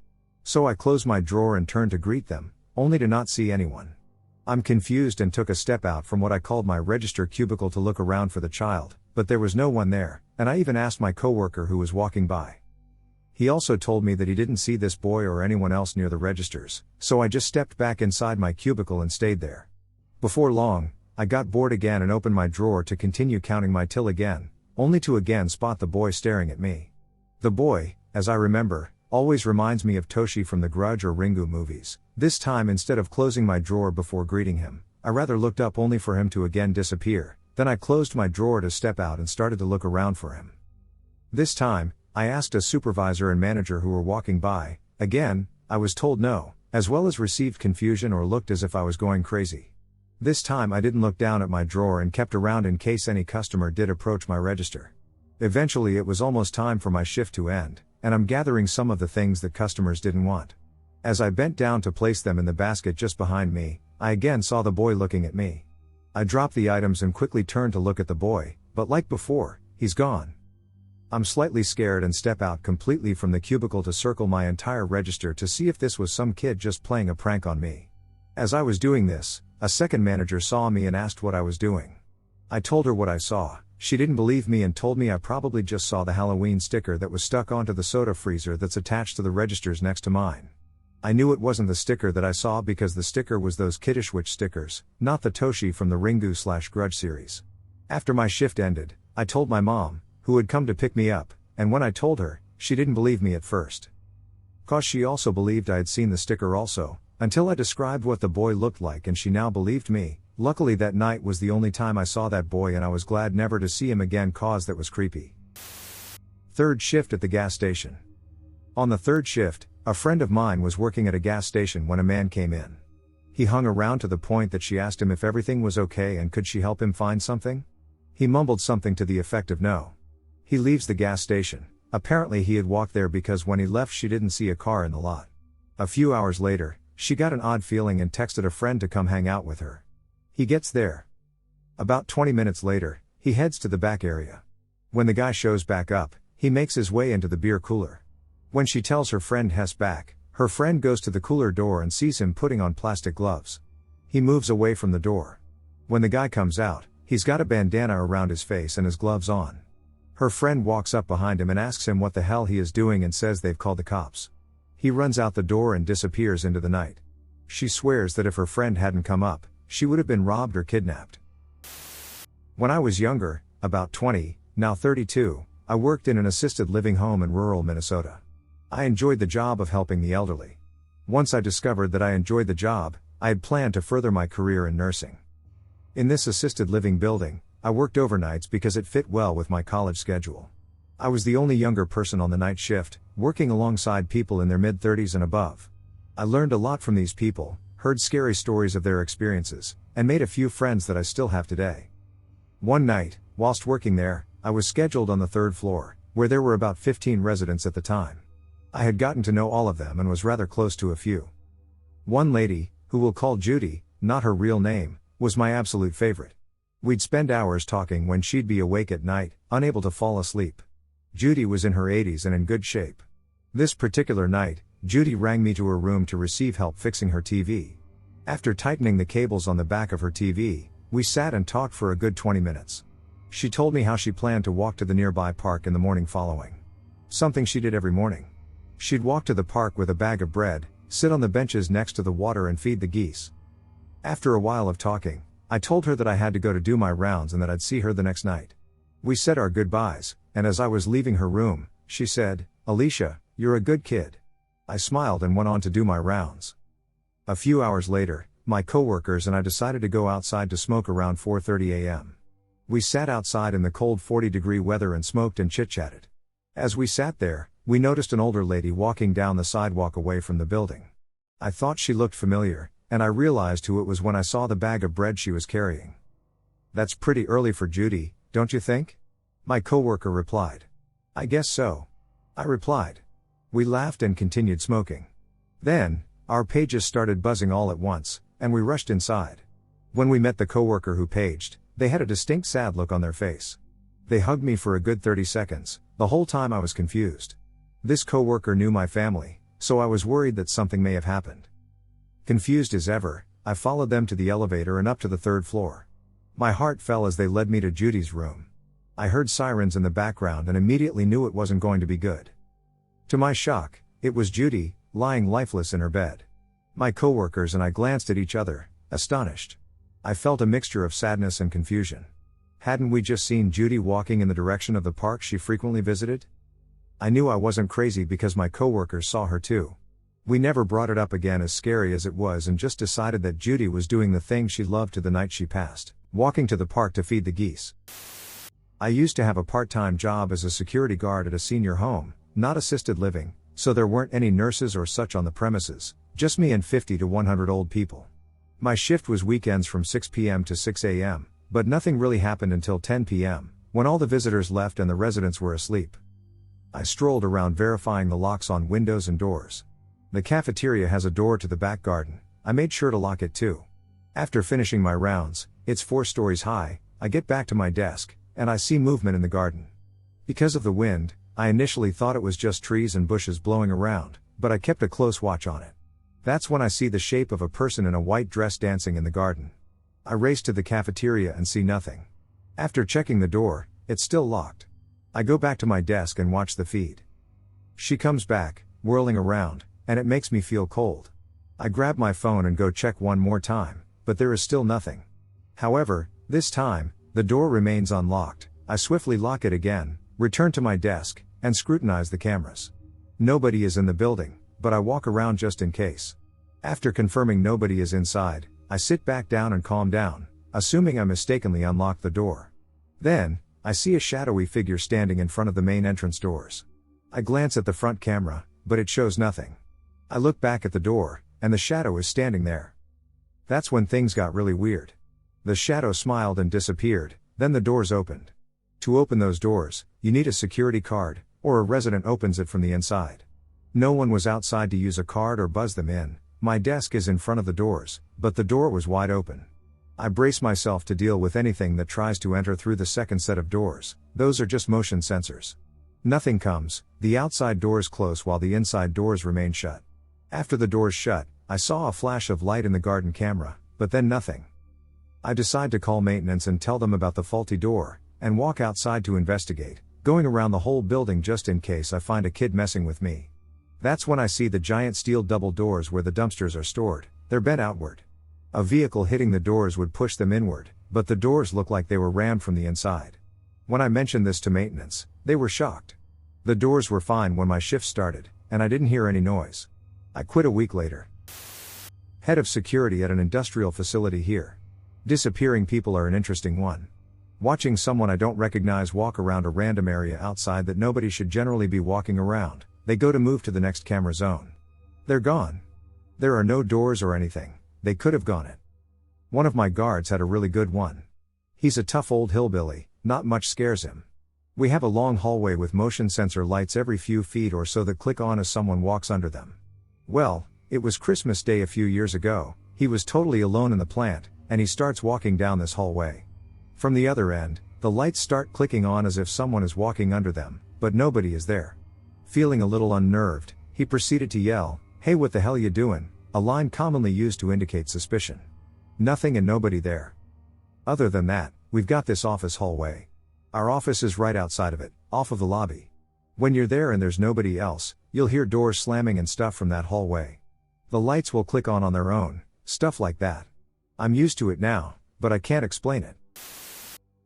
So I closed my drawer and turned to greet them, only to not see anyone. I'm confused and took a step out from what I called my register cubicle to look around for the child, but there was no one there, and I even asked my coworker who was walking by. He also told me that he didn't see this boy or anyone else near the registers, so I just stepped back inside my cubicle and stayed there. Before long, I got bored again and opened my drawer to continue counting my till again, only to again spot the boy staring at me. The boy, as I remember, always reminds me of Toshi from the Grudge or Ringu movies. This time instead of closing my drawer before greeting him, I rather looked up only for him to again disappear, then I closed my drawer to step out and started to look around for him. This time, I asked a supervisor and manager who were walking by. Again, I was told no, as well as received confusion or looked as if I was going crazy. This time I didn't look down at my drawer and kept around in case any customer did approach my register. Eventually it was almost time for my shift to end, and I'm gathering some of the things that customers didn't want. As I bent down to place them in the basket just behind me, I again saw the boy looking at me. I dropped the items and quickly turned to look at the boy, but like before, he's gone. I'm slightly scared and step out completely from the cubicle to circle my entire register to see if this was some kid just playing a prank on me. As I was doing this, a second manager saw me and asked what I was doing. I told her what I saw. She didn't believe me and told me I probably just saw the Halloween sticker that was stuck onto the soda freezer that's attached to the registers next to mine. I knew it wasn't the sticker that I saw because the sticker was those Kiddish Witch stickers, not the Toshi from the Ringu/Grudge series. After my shift ended, I told my mom, who had come to pick me up, and when I told her, she didn't believe me at first. 'Cause she also believed I had seen the sticker also, until I described what the boy looked like and she now believed me. Luckily that night was the only time I saw that boy and I was glad never to see him again 'cause that was creepy. Third shift at the gas station. On the third shift, a friend of mine was working at a gas station when a man came in. He hung around to the point that she asked him if everything was okay and could she help him find something? He mumbled something to the effect of no. He leaves the gas station. Apparently he had walked there because when he left she didn't see a car in the lot. A few hours later, she got an odd feeling and texted a friend to come hang out with her. He gets there. About 20 minutes later, he heads to the back area. When the guy shows back up, he makes his way into the beer cooler. When she tells her friend Hess back, her friend goes to the cooler door and sees him putting on plastic gloves. He moves away from the door. When the guy comes out, he's got a bandana around his face and his gloves on. Her friend walks up behind him and asks him what the hell he is doing and says they've called the cops. He runs out the door and disappears into the night. She swears that if her friend hadn't come up, she would have been robbed or kidnapped. When I was younger, about 20, now 32, I worked in an assisted living home in rural Minnesota. I enjoyed the job of helping the elderly. Once I discovered that I enjoyed the job, I had planned to further my career in nursing. In this assisted living building, I worked overnights because it fit well with my college schedule. I was the only younger person on the night shift, working alongside people in their mid-30s and above. I learned a lot from these people, heard scary stories of their experiences, and made a few friends that I still have today. One night, whilst working there, I was scheduled on the third floor, where there were about 15 residents at the time. I had gotten to know all of them and was rather close to a few. One lady, who we'll call Judy, not her real name, was my absolute favorite. We'd spend hours talking when she'd be awake at night, unable to fall asleep. Judy was in her 80s and in good shape. This particular night, Judy rang me to her room to receive help fixing her TV. After tightening the cables on the back of her TV, we sat and talked for a good 20 minutes. She told me how she planned to walk to the nearby park in the morning following. Something she did every morning. She'd walk to the park with a bag of bread, sit on the benches next to the water and feed the geese. After a while of talking, I told her that I had to go to do my rounds and that I'd see her the next night. We said our goodbyes, and as I was leaving her room, she said, "Alicia, you're a good kid." I smiled and went on to do my rounds. A few hours later, my coworkers and I decided to go outside to smoke around 4:30 a.m. We sat outside in the cold 40-degree weather and smoked and chit-chatted. As we sat there, we noticed an older lady walking down the sidewalk away from the building. I thought she looked familiar, and I realized who it was when I saw the bag of bread she was carrying. "That's pretty early for Judy, don't you think?" My coworker replied. "I guess so," I replied. We laughed and continued smoking. Then, our pages started buzzing all at once, and we rushed inside. When we met the coworker who paged, they had a distinct sad look on their face. They hugged me for a good 30 seconds, the whole time I was confused. This coworker knew my family, so I was worried that something may have happened. Confused as ever, I followed them to the elevator and up to the third floor. My heart fell as they led me to Judy's room. I heard sirens in the background and immediately knew it wasn't going to be good. To my shock, it was Judy, lying lifeless in her bed. My coworkers and I glanced at each other, astonished. I felt a mixture of sadness and confusion. Hadn't we just seen Judy walking in the direction of the park she frequently visited? I knew I wasn't crazy because my coworkers saw her too. We never brought it up again, as scary as it was, and just decided that Judy was doing the thing she loved to the night she passed, walking to the park to feed the geese. I used to have a part-time job as a security guard at a senior home, not assisted living, so there weren't any nurses or such on the premises, just me and 50 to 100 old people. My shift was weekends from 6 p.m. to 6 a.m., but nothing really happened until 10 p.m., when all the visitors left and the residents were asleep. I strolled around verifying the locks on windows and doors. The cafeteria has a door to the back garden. I made sure to lock it too. After finishing my rounds, it's 4 stories high, I get back to my desk, and I see movement in the garden. Because of the wind, I initially thought it was just trees and bushes blowing around, but I kept a close watch on it. That's when I see the shape of a person in a white dress dancing in the garden. I race to the cafeteria and see nothing. After checking the door, it's still locked. I go back to my desk and watch the feed. She comes back, whirling around, and it makes me feel cold. I grab my phone and go check one more time, but there is still nothing. However, this time, the door remains unlocked. I swiftly lock it again, return to my desk, and scrutinize the cameras. Nobody is in the building, but I walk around just in case. After confirming nobody is inside, I sit back down and calm down, assuming I mistakenly unlocked the door. Then, I see a shadowy figure standing in front of the main entrance doors. I glance at the front camera, but it shows nothing. I look back at the door, and the shadow is standing there. That's when things got really weird. The shadow smiled and disappeared, then the doors opened. To open those doors, you need a security card, or a resident opens it from the inside. No one was outside to use a card or buzz them in. My desk is in front of the doors, but the door was wide open. I brace myself to deal with anything that tries to enter through the second set of doors. Those are just motion sensors. Nothing comes, the outside doors close while the inside doors remain shut. After the doors shut, I saw a flash of light in the garden camera, but then nothing. I decide to call maintenance and tell them about the faulty door, and walk outside to investigate, going around the whole building just in case I find a kid messing with me. That's when I see the giant steel double doors where the dumpsters are stored. They're bent outward. A vehicle hitting the doors would push them inward, but the doors look like they were rammed from the inside. When I mentioned this to maintenance, they were shocked. The doors were fine when my shift started, and I didn't hear any noise. I quit a week later. Head of security at an industrial facility here. Disappearing people are an interesting one. Watching someone I don't recognize walk around a random area outside that nobody should generally be walking around, they go to move to the next camera zone. They're gone. There are no doors or anything. They could have gone it. One of my guards had a really good one. He's a tough old hillbilly, not much scares him. We have a long hallway with motion sensor lights every few feet or so that click on as someone walks under them. Well, it was Christmas Day a few years ago. He was totally alone in the plant, and he starts walking down this hallway. From the other end, the lights start clicking on as if someone is walking under them, but nobody is there. Feeling a little unnerved, he proceeded to yell, "Hey, what the hell you doing?" A line commonly used to indicate suspicion. Nothing and nobody there. Other than that, we've got this office hallway. Our office is right outside of it, off of the lobby. When you're there and there's nobody else, you'll hear doors slamming and stuff from that hallway. The lights will click on their own, stuff like that. I'm used to it now, but I can't explain it.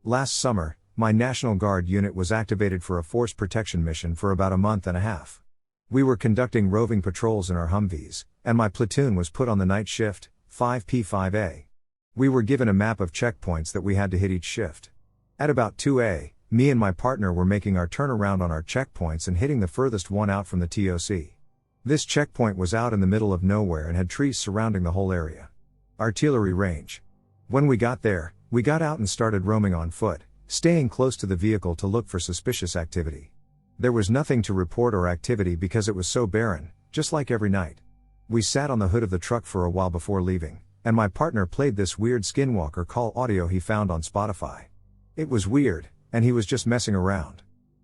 Last summer, my National Guard unit was activated for a force protection mission for about a month and a half. We were conducting roving patrols in our Humvees, and my platoon was put on the night shift, 5P5A. We were given a map of checkpoints that we had to hit each shift. At about 2A, me and my partner were making our turnaround on our checkpoints and hitting the furthest one out from the TOC. This checkpoint was out in the middle of nowhere and had trees surrounding the whole area. Artillery range. When we got there, we got out and started roaming on foot, staying close to the vehicle to look for suspicious activity. There was nothing to report or activity because it was so barren, just like every night. We sat on the hood of the truck for a while before leaving, and my partner played this weird Skinwalker call audio he found on Spotify. It was weird, and he was just messing around.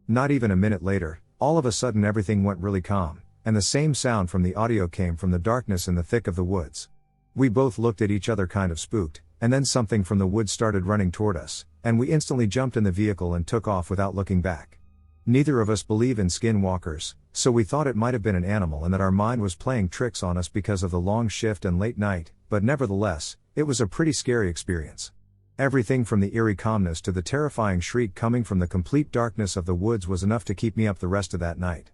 Not even a minute later, all of a sudden everything went really calm, and the same sound from the audio came from the darkness in the thick of the woods. We both looked at each other kind of spooked, and then something from the woods started running toward us, and we instantly jumped in the vehicle and took off without looking back. Neither of us believe in skinwalkers, so we thought it might have been an animal and that our mind was playing tricks on us because of the long shift and late night, but nevertheless, it was a pretty scary experience. Everything from the eerie calmness to the terrifying shriek coming from the complete darkness of the woods was enough to keep me up the rest of that night.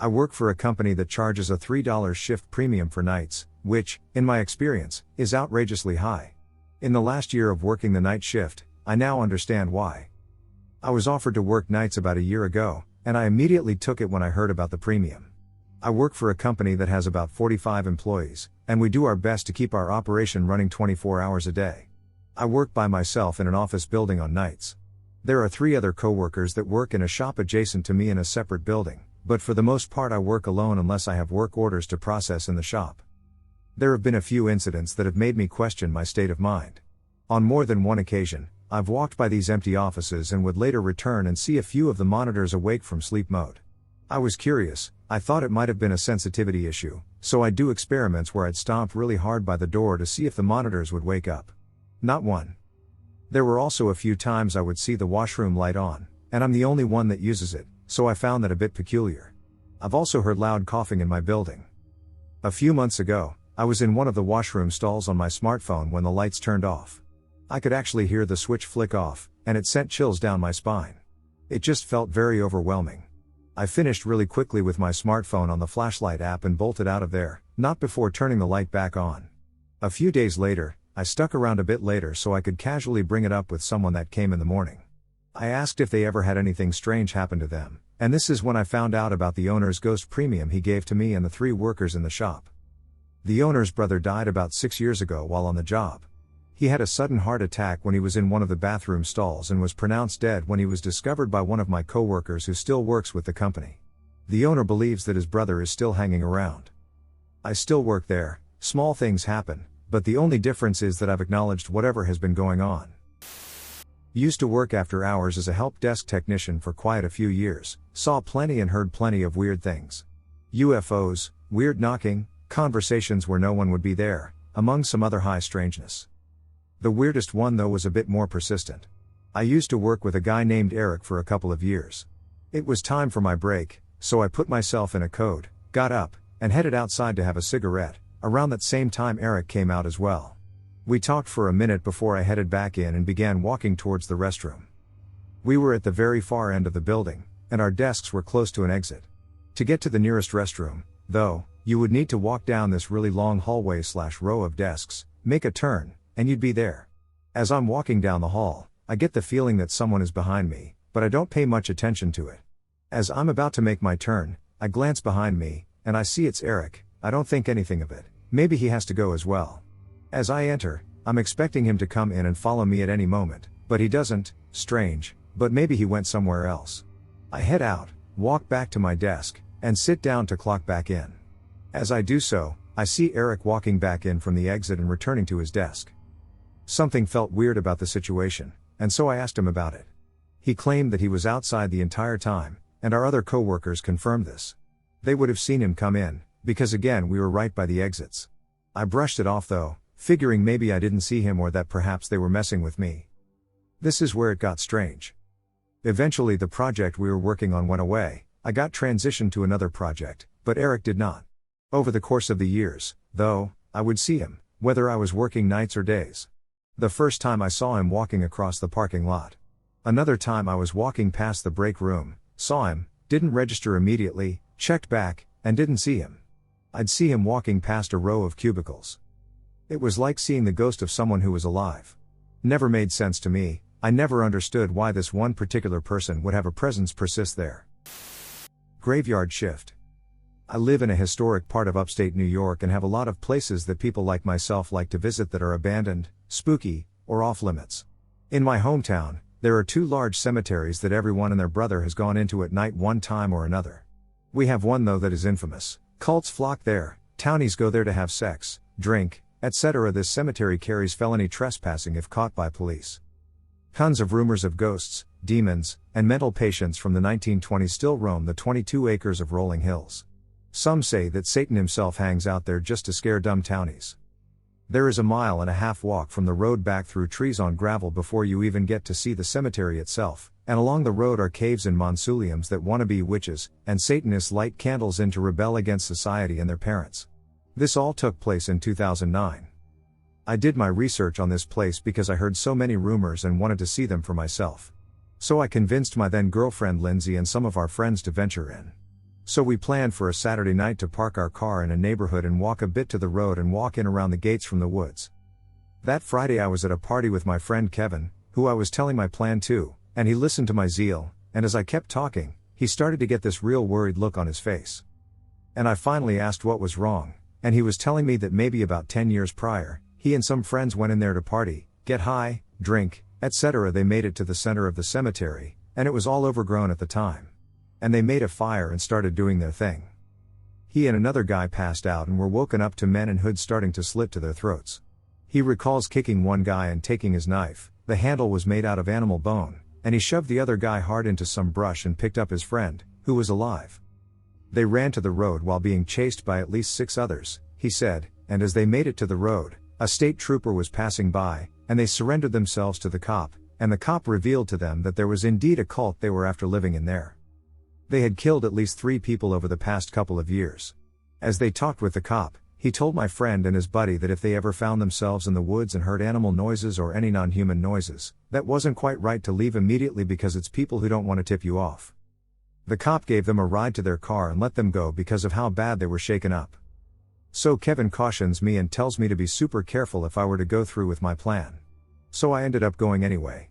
I work for a company that charges a $3 shift premium for nights, which, in my experience, is outrageously high. In the last year of working the night shift, I now understand why. I was offered to work nights about a year ago, and I immediately took it when I heard about the premium. I work for a company that has about 45 employees, and we do our best to keep our operation running 24 hours a day. I work by myself in an office building on nights. There are 3 other coworkers that work in a shop adjacent to me in a separate building, but for the most part I work alone unless I have work orders to process in the shop. There have been a few incidents that have made me question my state of mind. On more than one occasion, I've walked by these empty offices and would later return and see a few of the monitors awake from sleep mode. I was curious, I thought it might have been a sensitivity issue, so I'd do experiments where I'd stomp really hard by the door to see if the monitors would wake up. Not one. There were also a few times I would see the washroom light on, and I'm the only one that uses it, so I found that a bit peculiar. I've also heard loud coughing in my building. A few months ago, I was in one of the washroom stalls on my smartphone when the lights turned off. I could actually hear the switch flick off, and it sent chills down my spine. It just felt very overwhelming. I finished really quickly with my smartphone on the flashlight app and bolted out of there, not before turning the light back on. A few days later, I stuck around a bit later so I could casually bring it up with someone that came in the morning. I asked if they ever had anything strange happen to them, and this is when I found out about the owner's ghost premium he gave to me and the 3 workers in the shop. The owner's brother died about 6 years ago while on the job. He had a sudden heart attack when he was in one of the bathroom stalls and was pronounced dead when he was discovered by one of my co-workers who still works with the company. The owner believes that his brother is still hanging around. I still work there, small things happen, but the only difference is that I've acknowledged whatever has been going on. Used to work after hours as a help desk technician for quite a few years, saw plenty and heard plenty of weird things. UFOs, weird knocking, conversations where no one would be there, among some other high strangeness. The weirdest one though was a bit more persistent. I used to work with a guy named Eric for a couple of years. It was time for my break, so I put myself in a code, got up, and headed outside to have a cigarette. Around that same time Eric came out as well. We talked for a minute before I headed back in and began walking towards the restroom. We were at the very far end of the building, and our desks were close to an exit. To get to the nearest restroom, though, you would need to walk down this really long hallway/row of desks, make a turn, and you'd be there. As I'm walking down the hall, I get the feeling that someone is behind me, but I don't pay much attention to it. As I'm about to make my turn, I glance behind me, and I see it's Eric. I don't think anything of it. Maybe he has to go as well. As I enter, I'm expecting him to come in and follow me at any moment, but he doesn't. Strange, but maybe he went somewhere else. I head out, walk back to my desk, and sit down to clock back in. As I do so, I see Eric walking back in from the exit and returning to his desk. Something felt weird about the situation, and so I asked him about it. He claimed that he was outside the entire time, and our other co-workers confirmed this. They would have seen him come in, because again we were right by the exits. I brushed it off though, figuring maybe I didn't see him or that perhaps they were messing with me. This is where it got strange. Eventually the project we were working on went away. I got transitioned to another project, but Eric did not. Over the course of the years, though, I would see him, whether I was working nights or days. The first time I saw him walking across the parking lot. Another time I was walking past the break room, saw him, didn't register immediately, checked back, and didn't see him. I'd see him walking past a row of cubicles. It was like seeing the ghost of someone who was alive. Never made sense to me. I never understood why this one particular person would have a presence persist there. Graveyard shift. I live in a historic part of upstate New York and have a lot of places that people like myself like to visit that are abandoned, spooky, or off limits. In my hometown, there are 2 large cemeteries that everyone and their brother has gone into at night one time or another. We have one though that is infamous. Cults flock there, townies go there to have sex, drink, etc. This cemetery carries felony trespassing if caught by police. Tons of rumors of ghosts, demons, and mental patients from the 1920s still roam the 22 acres of rolling hills. Some say that Satan himself hangs out there just to scare dumb townies. There is a 1.5 mile walk from the road back through trees on gravel before you even get to see the cemetery itself, and along the road are caves and mausoleums that wannabe witches and Satanists light candles in to rebel against society and their parents. This all took place in 2009. I did my research on this place because I heard so many rumors and wanted to see them for myself. So I convinced my then girlfriend Lindsay and some of our friends to venture in. So we planned for a Saturday night to park our car in a neighborhood and walk a bit to the road and walk in around the gates from the woods. That Friday I was at a party with my friend Kevin, who I was telling my plan to, and he listened to my zeal, and as I kept talking, he started to get this real worried look on his face. And I finally asked what was wrong, and he was telling me that maybe about 10 years prior, he and some friends went in there to party, get high, drink, etc. They made it to the center of the cemetery, and it was all overgrown at the time. And they made a fire and started doing their thing. He and another guy passed out and were woken up to men in hoods starting to slit to their throats. He recalls kicking one guy and taking his knife, the handle was made out of animal bone, and he shoved the other guy hard into some brush and picked up his friend, who was alive. They ran to the road while being chased by at least 6 others, he said, and as they made it to the road, a state trooper was passing by, and they surrendered themselves to the cop, and the cop revealed to them that there was indeed a cult they were after living in there. They had killed at least 3 people over the past couple of years. As they talked with the cop, he told my friend and his buddy that if they ever found themselves in the woods and heard animal noises or any non-human noises, that wasn't quite right to leave immediately because it's people who don't want to tip you off. The cop gave them a ride to their car and let them go because of how bad they were shaken up. So Kevin cautions me and tells me to be super careful if I were to go through with my plan. So I ended up going anyway.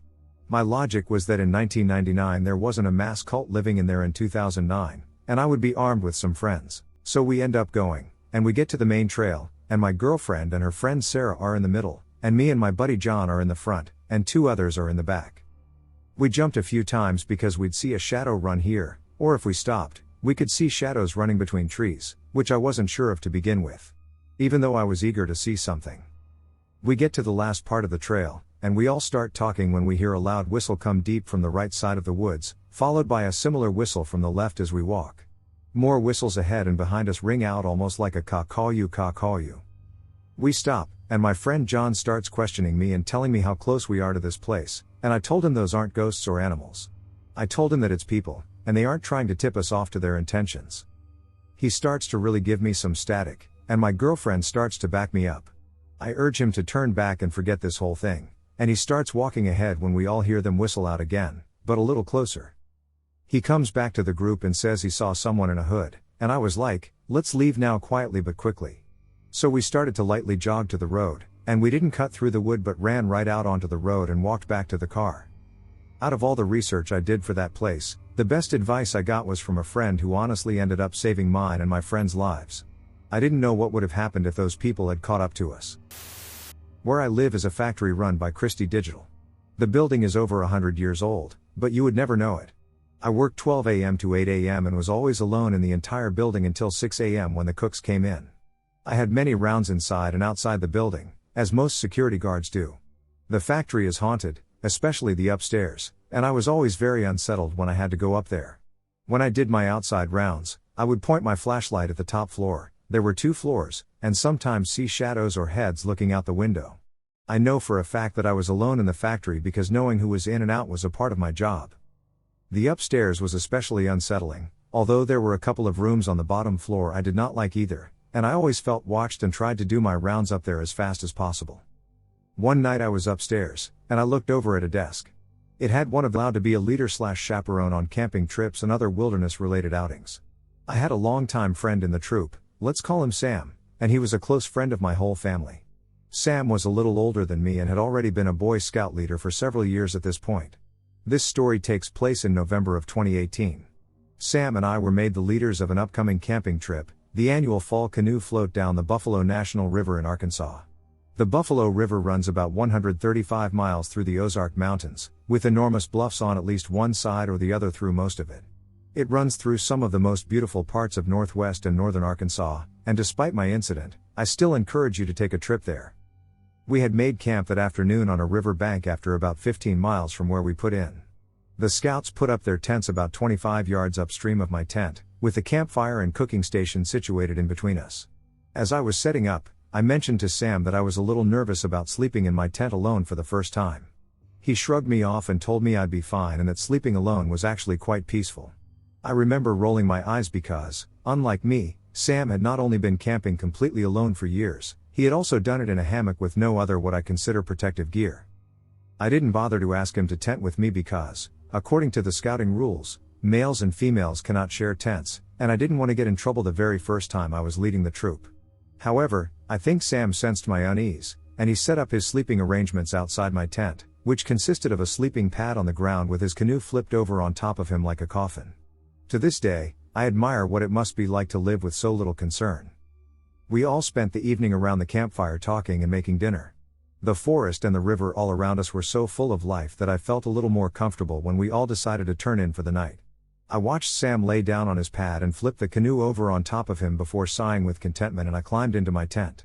My logic was that in 1999 there wasn't a mass cult living in there in 2009, and I would be armed with some friends. So we end up going, and we get to the main trail, and my girlfriend and her friend Sarah are in the middle, and me and my buddy John are in the front, and 2 others are in the back. We jumped a few times because we'd see a shadow run here, or if we stopped, we could see shadows running between trees, which I wasn't sure of to begin with. Even though I was eager to see something. We get to the last part of the trail, and we all start talking when we hear a loud whistle come deep from the right side of the woods, followed by a similar whistle from the left as we walk. More whistles ahead and behind us ring out almost like a caw-caw-you caw-caw-you. We stop, and my friend John starts questioning me and telling me how close we are to this place, and I told him those aren't ghosts or animals. I told him that it's people, and they aren't trying to tip us off to their intentions. He starts to really give me some static, and my girlfriend starts to back me up. I urge him to turn back and forget this whole thing, and he starts walking ahead when we all hear them whistle out again, but a little closer. He comes back to the group and says he saw someone in a hood, and I was like, let's leave now quietly but quickly. So we started to lightly jog to the road, and we didn't cut through the wood but ran right out onto the road and walked back to the car. Out of all the research I did for that place, the best advice I got was from a friend who honestly ended up saving mine and my friends' lives. I didn't know what would have happened if those people had caught up to us. Where I live is a factory run by Christie Digital. The building is over 100 years old, but you would never know it. I worked 12 a.m. to 8 a.m. and was always alone in the entire building until 6 a.m. when the cooks came in. I had many rounds inside and outside the building, as most security guards do. The factory is haunted, especially the upstairs, and I was always very unsettled when I had to go up there. When I did my outside rounds, I would point my flashlight at the top floor. There were 2 floors, and sometimes see shadows or heads looking out the window. I know for a fact that I was alone in the factory because knowing who was in and out was a part of my job. The upstairs was especially unsettling, although there were a couple of rooms on the bottom floor I did not like either, and I always felt watched and tried to do my rounds up there as fast as possible. One night I was upstairs, and I looked over at a desk. It had one of allowed to be a leader/chaperone on camping trips and other wilderness-related outings. I had a longtime friend in the troop, let's call him Sam, and he was a close friend of my whole family. Sam was a little older than me and had already been a Boy Scout leader for several years at this point. This story takes place in November of 2018. Sam and I were made the leaders of an upcoming camping trip, the annual fall canoe float down the Buffalo National River in Arkansas. The Buffalo River runs about 135 miles through the Ozark Mountains, with enormous bluffs on at least one side or the other through most of it. It runs through some of the most beautiful parts of northwest and northern Arkansas, and despite my incident, I still encourage you to take a trip there. We had made camp that afternoon on a river bank after about 15 miles from where we put in. The scouts put up their tents about 25 yards upstream of my tent, with the campfire and cooking station situated in between us. As I was setting up, I mentioned to Sam that I was a little nervous about sleeping in my tent alone for the first time. He shrugged me off and told me I'd be fine and that sleeping alone was actually quite peaceful. I remember rolling my eyes because, unlike me, Sam had not only been camping completely alone for years, he had also done it in a hammock with no other what I consider protective gear. I didn't bother to ask him to tent with me because, according to the scouting rules, males and females cannot share tents, and I didn't want to get in trouble the very first time I was leading the troop. However, I think Sam sensed my unease, and he set up his sleeping arrangements outside my tent, which consisted of a sleeping pad on the ground with his canoe flipped over on top of him like a coffin. To this day, I admire what it must be like to live with so little concern. We all spent the evening around the campfire talking and making dinner. The forest and the river all around us were so full of life that I felt a little more comfortable when we all decided to turn in for the night. I watched Sam lay down on his pad and flip the canoe over on top of him before sighing with contentment, and I climbed into my tent.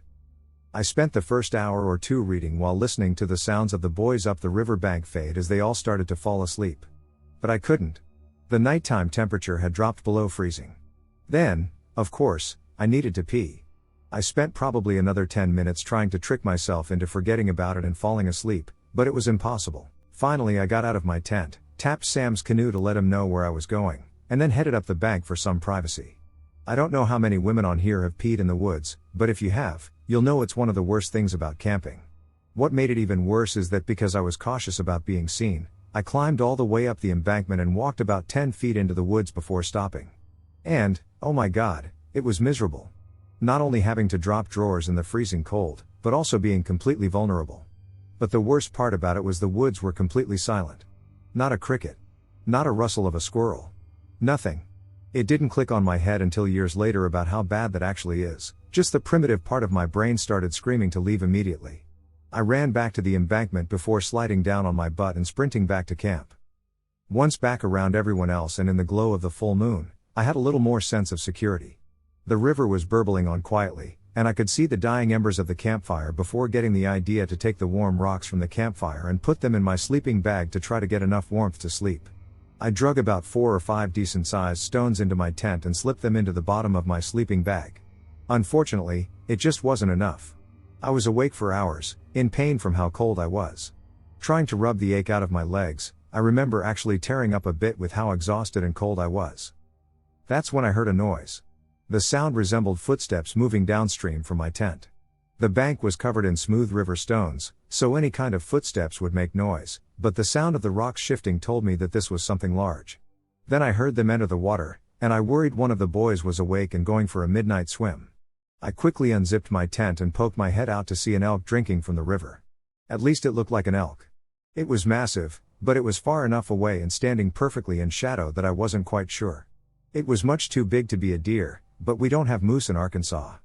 I spent the first hour or two reading while listening to the sounds of the boys up the river bank fade as they all started to fall asleep. But I couldn't. The nighttime temperature had dropped below freezing. Then, of course, I needed to pee. I spent probably another 10 minutes trying to trick myself into forgetting about it and falling asleep, but it was impossible. Finally I got out of my tent, tapped Sam's canoe to let him know where I was going, and then headed up the bank for some privacy. I don't know how many women on here have peed in the woods, but if you have, you'll know it's one of the worst things about camping. What made it even worse is that because I was cautious about being seen, I climbed all the way up the embankment and walked about 10 feet into the woods before stopping. And, oh my God, it was miserable. Not only having to drop drawers in the freezing cold, but also being completely vulnerable. But the worst part about it was the woods were completely silent. Not a cricket. Not a rustle of a squirrel. Nothing. It didn't click on my head until years later about how bad that actually is. Just the primitive part of my brain started screaming to leave immediately. I ran back to the embankment before sliding down on my butt and sprinting back to camp. Once back around everyone else and in the glow of the full moon, I had a little more sense of security. The river was burbling on quietly, and I could see the dying embers of the campfire before getting the idea to take the warm rocks from the campfire and put them in my sleeping bag to try to get enough warmth to sleep. I drug about 4 or 5 decent-sized stones into my tent and slipped them into the bottom of my sleeping bag. Unfortunately, it just wasn't enough. I was awake for hours, in pain from how cold I was. Trying to rub the ache out of my legs, I remember actually tearing up a bit with how exhausted and cold I was. That's when I heard a noise. The sound resembled footsteps moving downstream from my tent. The bank was covered in smooth river stones, so any kind of footsteps would make noise, but the sound of the rocks shifting told me that this was something large. Then I heard them enter the water, and I worried one of the boys was awake and going for a midnight swim. I quickly unzipped my tent and poked my head out to see an elk drinking from the river. At least it looked like an elk. It was massive, but it was far enough away and standing perfectly in shadow that I wasn't quite sure. It was much too big to be a deer, but we don't have moose in Arkansas.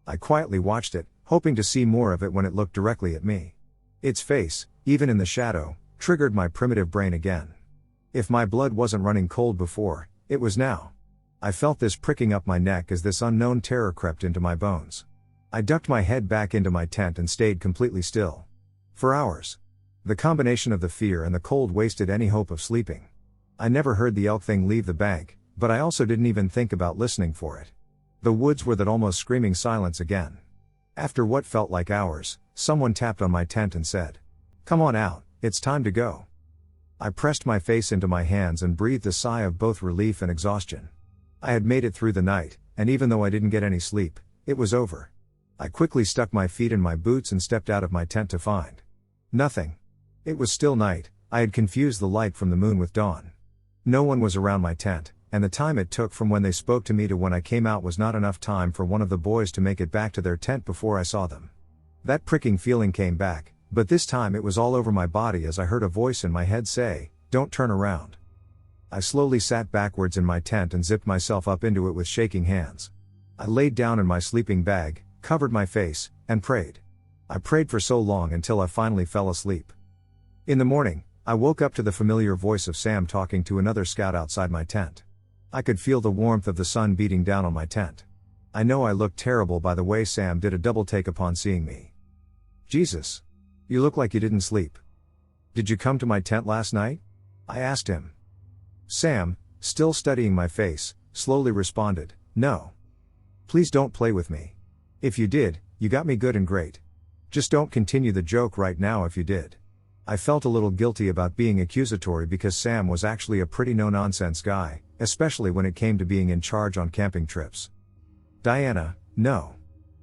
I quietly watched it, hoping to see more of it when it looked directly at me. Its face, even in the shadow, triggered my primitive brain again. If my blood wasn't running cold before, it was now. I felt this pricking up my neck as this unknown terror crept into my bones. I ducked my head back into my tent and stayed completely still. For hours. The combination of the fear and the cold wasted any hope of sleeping. I never heard the elk thing leave the bank, but I also didn't even think about listening for it. The woods were that almost screaming silence again. After what felt like hours, someone tapped on my tent and said, "Come on out, it's time to go." I pressed my face into my hands and breathed a sigh of both relief and exhaustion. I had made it through the night, and even though I didn't get any sleep, it was over. I quickly stuck my feet in my boots and stepped out of my tent to find nothing. It was still night. I had confused the light from the moon with dawn. No one was around my tent, and the time it took from when they spoke to me to when I came out was not enough time for one of the boys to make it back to their tent before I saw them. That pricking feeling came back, but this time it was all over my body as I heard a voice in my head say, "Don't turn around." I slowly sat backwards in my tent and zipped myself up into it with shaking hands. I laid down in my sleeping bag, covered my face, and prayed. I prayed for so long until I finally fell asleep. In the morning, I woke up to the familiar voice of Sam talking to another scout outside my tent. I could feel the warmth of the sun beating down on my tent. I know I looked terrible by the way Sam did a double take upon seeing me. "Jesus. You look like you didn't sleep. Did you come to my tent last night?" I asked him. Sam, still studying my face, slowly responded, "No. Please don't play with me. If you did, you got me good and great. Just don't continue the joke right now if you did." I felt a little guilty about being accusatory because Sam was actually a pretty no-nonsense guy, especially when it came to being in charge on camping trips. "Diana, no.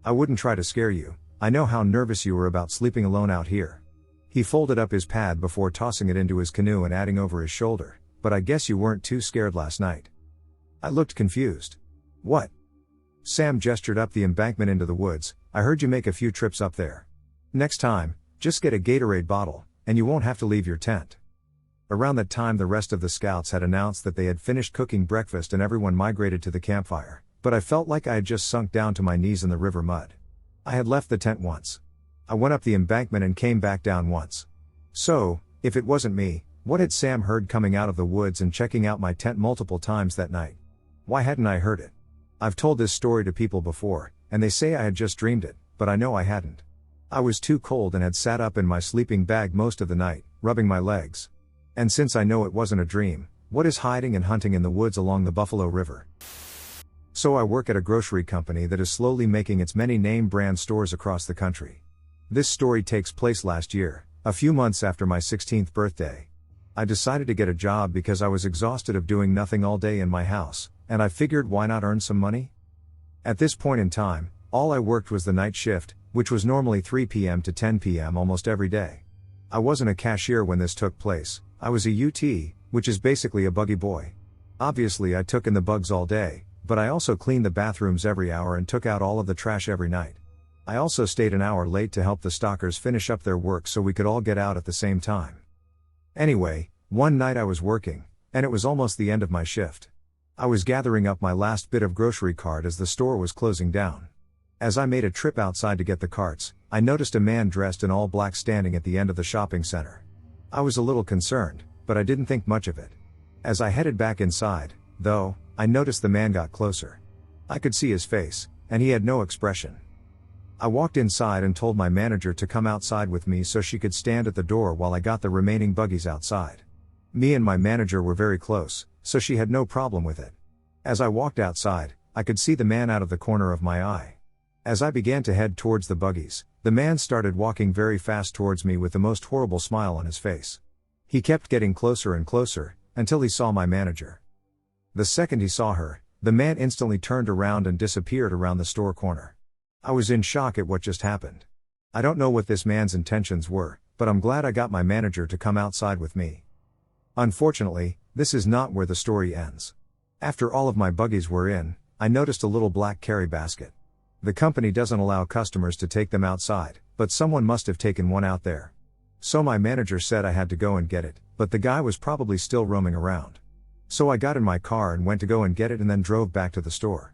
I wouldn't try to scare you. I know how nervous you were about sleeping alone out here." He folded up his pad before tossing it into his canoe and adding over his shoulder, "But I guess you weren't too scared last night." I looked confused. "What?" Sam gestured up the embankment into the woods. "I heard you make a few trips up there. Next time, just get a Gatorade bottle, and you won't have to leave your tent." Around that time the rest of the scouts had announced that they had finished cooking breakfast and everyone migrated to the campfire, but I felt like I had just sunk down to my knees in the river mud. I had left the tent once. I went up the embankment and came back down once. So, if it wasn't me, what had Sam heard coming out of the woods and checking out my tent multiple times that night? Why hadn't I heard it? I've told this story to people before, and they say I had just dreamed it, but I know I hadn't. I was too cold and had sat up in my sleeping bag most of the night, rubbing my legs. And since I know it wasn't a dream, what is hiding and hunting in the woods along the Buffalo River? So I work at a grocery company that is slowly making its many name brand stores across the country. This story takes place last year, a few months after my 16th birthday. I decided to get a job because I was exhausted of doing nothing all day in my house, and I figured why not earn some money? At this point in time, all I worked was the night shift, which was normally 3 p.m. to 10 p.m. almost every day. I wasn't a cashier when this took place, I was a UT, which is basically a buggy boy. Obviously I took in the bugs all day, but I also cleaned the bathrooms every hour and took out all of the trash every night. I also stayed an hour late to help the stockers finish up their work so we could all get out at the same time. Anyway, One night I was working, and it was almost the end of my shift. I was gathering up my last bit of grocery cart as the store was closing down. As I made a trip outside to get the carts, I noticed a man dressed in all black standing at the end of the shopping center. I was a little concerned, but I didn't think much of it. As I headed back inside, though, I noticed the man got closer. I could see his face, and he had no expression. I walked inside and told my manager to come outside with me so she could stand at the door while I got the remaining buggies outside. Me and my manager were very close, so she had no problem with it. As I walked outside, I could see the man out of the corner of my eye. As I began to head towards the buggies, the man started walking very fast towards me with the most horrible smile on his face. He kept getting closer and closer, until he saw my manager. The second he saw her, the man instantly turned around and disappeared around the store corner. I was in shock at what just happened. I don't know what this man's intentions were, but I'm glad I got my manager to come outside with me. Unfortunately, this is not where the story ends. After all of my buggies were in, I noticed a little black carry basket. The company doesn't allow customers to take them outside, but someone must have taken one out there. So my manager said I had to go and get it, but the guy was probably still roaming around. So I got in my car and went to go and get it and then drove back to the store.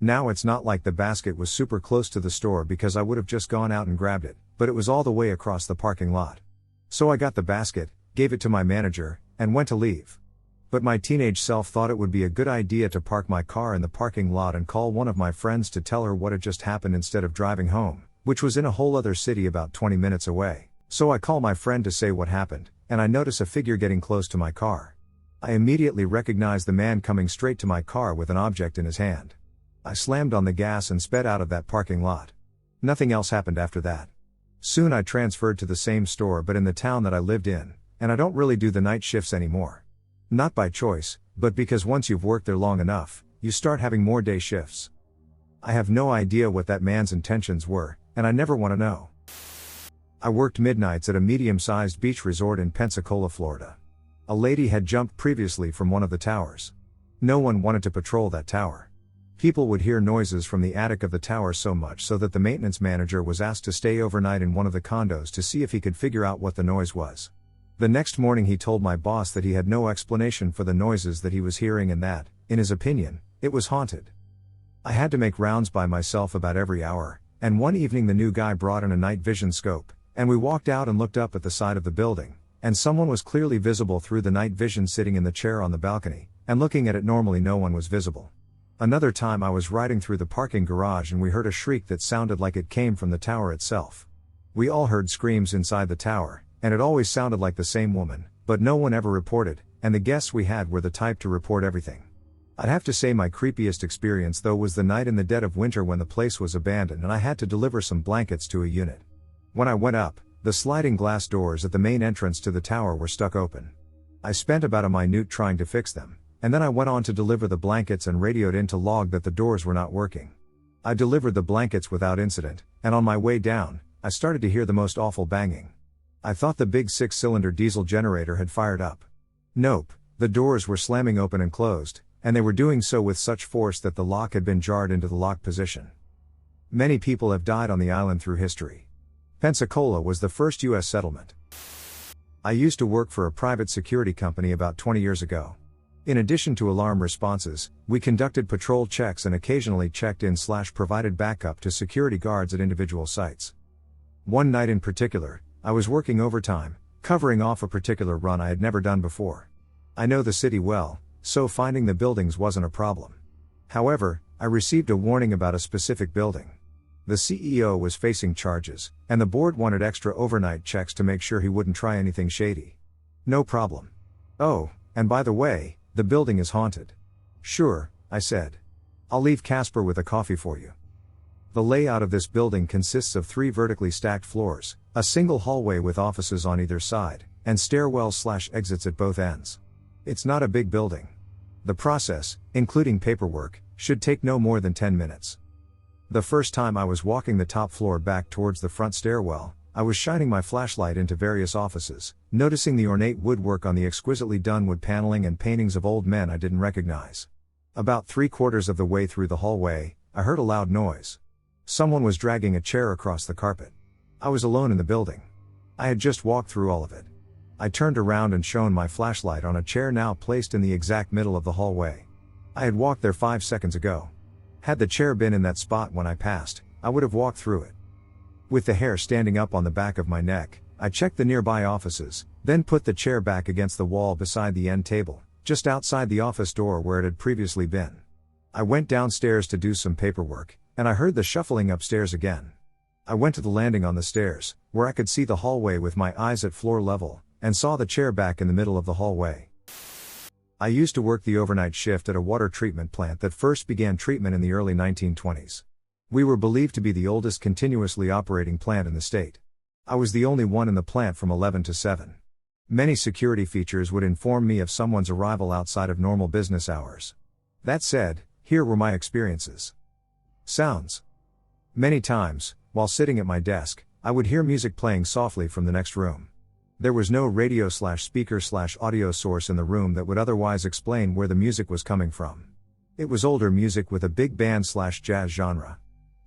Now it's not like the basket was super close to the store because I would have just gone out and grabbed it, but it was all the way across the parking lot. So I got the basket, gave it to my manager, and went to leave. But my teenage self thought it would be a good idea to park my car in the parking lot and call one of my friends to tell her what had just happened instead of driving home, which was in a whole other city about 20 minutes away. So I call my friend to say what happened, and I notice a figure getting close to my car. I immediately recognize the man coming straight to my car with an object in his hand. I slammed on the gas and sped out of that parking lot. Nothing else happened after that. Soon I transferred to the same store but in the town that I lived in, and I don't really do the night shifts anymore. Not by choice, but because once you've worked there long enough, you start having more day shifts. I have no idea what that man's intentions were, and I never want to know. I worked midnights at a medium-sized beach resort in Pensacola, Florida. A lady had jumped previously from one of the towers. No one wanted to patrol that tower. People would hear noises from the attic of the tower so much so that the maintenance manager was asked to stay overnight in one of the condos to see if he could figure out what the noise was. The next morning he told my boss that he had no explanation for the noises that he was hearing and that, in his opinion, it was haunted. I had to make rounds by myself about every hour, and one evening the new guy brought in a night vision scope, and we walked out and looked up at the side of the building, and someone was clearly visible through the night vision sitting in the chair on the balcony, and looking at it normally no one was visible. Another time I was riding through the parking garage and we heard a shriek that sounded like it came from the tower itself. We all heard screams inside the tower, and it always sounded like the same woman, but no one ever reported, and the guests we had were the type to report everything. I'd have to say my creepiest experience though was the night in the dead of winter when the place was abandoned and I had to deliver some blankets to a unit. When I went up, the sliding glass doors at the main entrance to the tower were stuck open. I spent about a minute trying to fix them, and then I went on to deliver the blankets and radioed in to log that the doors were not working. I delivered the blankets without incident, and on my way down, I started to hear the most awful banging. I thought the big 6-cylinder diesel generator had fired up. Nope, the doors were slamming open and closed, and they were doing so with such force that the lock had been jarred into the lock position. Many people have died on the island through history. Pensacola was the first U.S. settlement. I used to work for a private security company about 20 years ago. In addition to alarm responses, we conducted patrol checks and occasionally checked in/provided backup to security guards at individual sites. One night in particular, I was working overtime, covering off a particular run I had never done before. I know the city well, so finding the buildings wasn't a problem. However, I received a warning about a specific building. The CEO was facing charges, and the board wanted extra overnight checks to make sure he wouldn't try anything shady. No problem. Oh, and by the way, the building is haunted. Sure, I said. I'll leave Casper with a coffee for you. The layout of this building consists of 3 vertically stacked floors, a single hallway with offices on either side, and stairwells/exits at both ends. It's not a big building. The process, including paperwork, should take no more than 10 minutes. The first time I was walking the top floor back towards the front stairwell, I was shining my flashlight into various offices, noticing the ornate woodwork on the exquisitely done wood paneling and paintings of old men I didn't recognize. About 3/4 of the way through the hallway, I heard a loud noise. Someone was dragging a chair across the carpet. I was alone in the building. I had just walked through all of it. I turned around and shone my flashlight on a chair now placed in the exact middle of the hallway. I had walked there 5 seconds ago. Had the chair been in that spot when I passed, I would have walked through it. With the hair standing up on the back of my neck, I checked the nearby offices, then put the chair back against the wall beside the end table, just outside the office door where it had previously been. I went downstairs to do some paperwork, and I heard the shuffling upstairs again. I went to the landing on the stairs, where I could see the hallway with my eyes at floor level, and saw the chair back in the middle of the hallway. I used to work the overnight shift at a water treatment plant that first began treatment in the early 1920s. We were believed to be the oldest continuously operating plant in the state. I was the only one in the plant from 11 to 7. Many security features would inform me of someone's arrival outside of normal business hours. That said, here were my experiences. Sounds. Many times, while sitting at my desk, I would hear music playing softly from the next room. There was no radio/speaker/audio source in the room that would otherwise explain where the music was coming from. It was older music with a big band/jazz genre.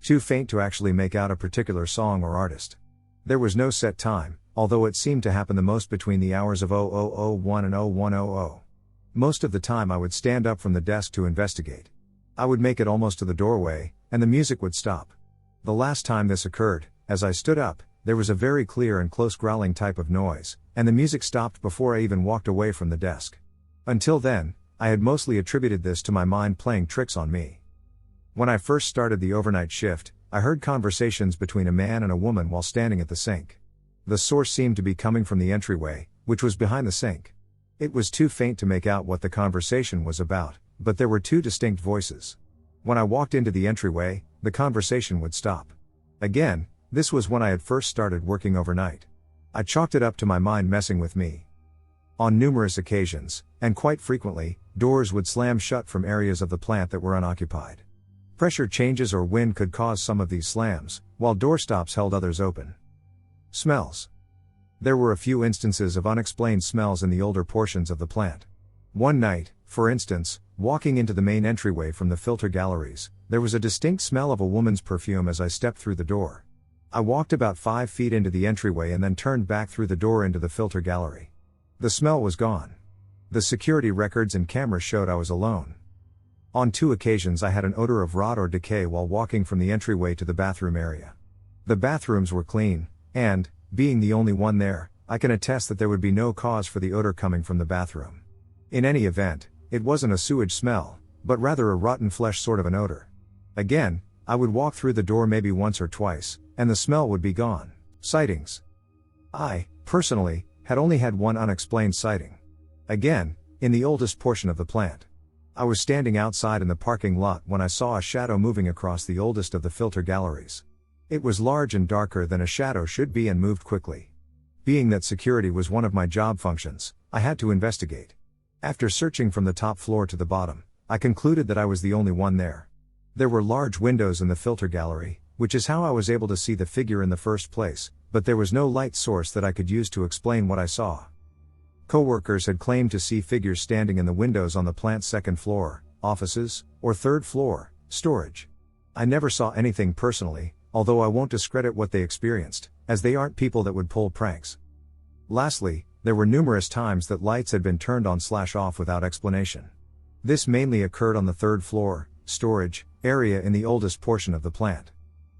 Too faint to actually make out a particular song or artist. There was no set time, although it seemed to happen the most between the hours of 0001 and 0100. Most of the time I would stand up from the desk to investigate. I would make it almost to the doorway, and the music would stop. The last time this occurred, as I stood up, there was a very clear and close growling type of noise, and the music stopped before I even walked away from the desk. Until then, I had mostly attributed this to my mind playing tricks on me. When I first started the overnight shift, I heard conversations between a man and a woman while standing at the sink. The source seemed to be coming from the entryway, which was behind the sink. It was too faint to make out what the conversation was about, but there were two distinct voices. When I walked into the entryway, the conversation would stop. Again, this was when I had first started working overnight. I chalked it up to my mind messing with me. On numerous occasions, and quite frequently, doors would slam shut from areas of the plant that were unoccupied. Pressure changes or wind could cause some of these slams, while doorstops held others open. Smells. There were a few instances of unexplained smells in the older portions of the plant. One night, for instance, walking into the main entryway from the filter galleries, there was a distinct smell of a woman's perfume as I stepped through the door. I walked about 5 feet into the entryway and then turned back through the door into the filter gallery. The smell was gone. The security records and cameras showed I was alone. On 2 occasions I had an odor of rot or decay while walking from the entryway to the bathroom area. The bathrooms were clean, and, being the only one there, I can attest that there would be no cause for the odor coming from the bathroom. In any event, it wasn't a sewage smell, but rather a rotten flesh sort of an odor. Again, I would walk through the door maybe once or twice, and the smell would be gone. Sightings. I, personally, had only had one unexplained sighting. Again, in the oldest portion of the plant. I was standing outside in the parking lot when I saw a shadow moving across the oldest of the filter galleries. It was large and darker than a shadow should be and moved quickly. Being that security was one of my job functions, I had to investigate. After searching from the top floor to the bottom, I concluded that I was the only one there. There were large windows in the filter gallery, which is how I was able to see the figure in the first place, but there was no light source that I could use to explain what I saw. Coworkers had claimed to see figures standing in the windows on the plant's second floor, offices, or third floor, storage. I never saw anything personally, although I won't discredit what they experienced, as they aren't people that would pull pranks. Lastly, there were numerous times that lights had been turned on/off without explanation. This mainly occurred on the third floor, storage, area in the oldest portion of the plant.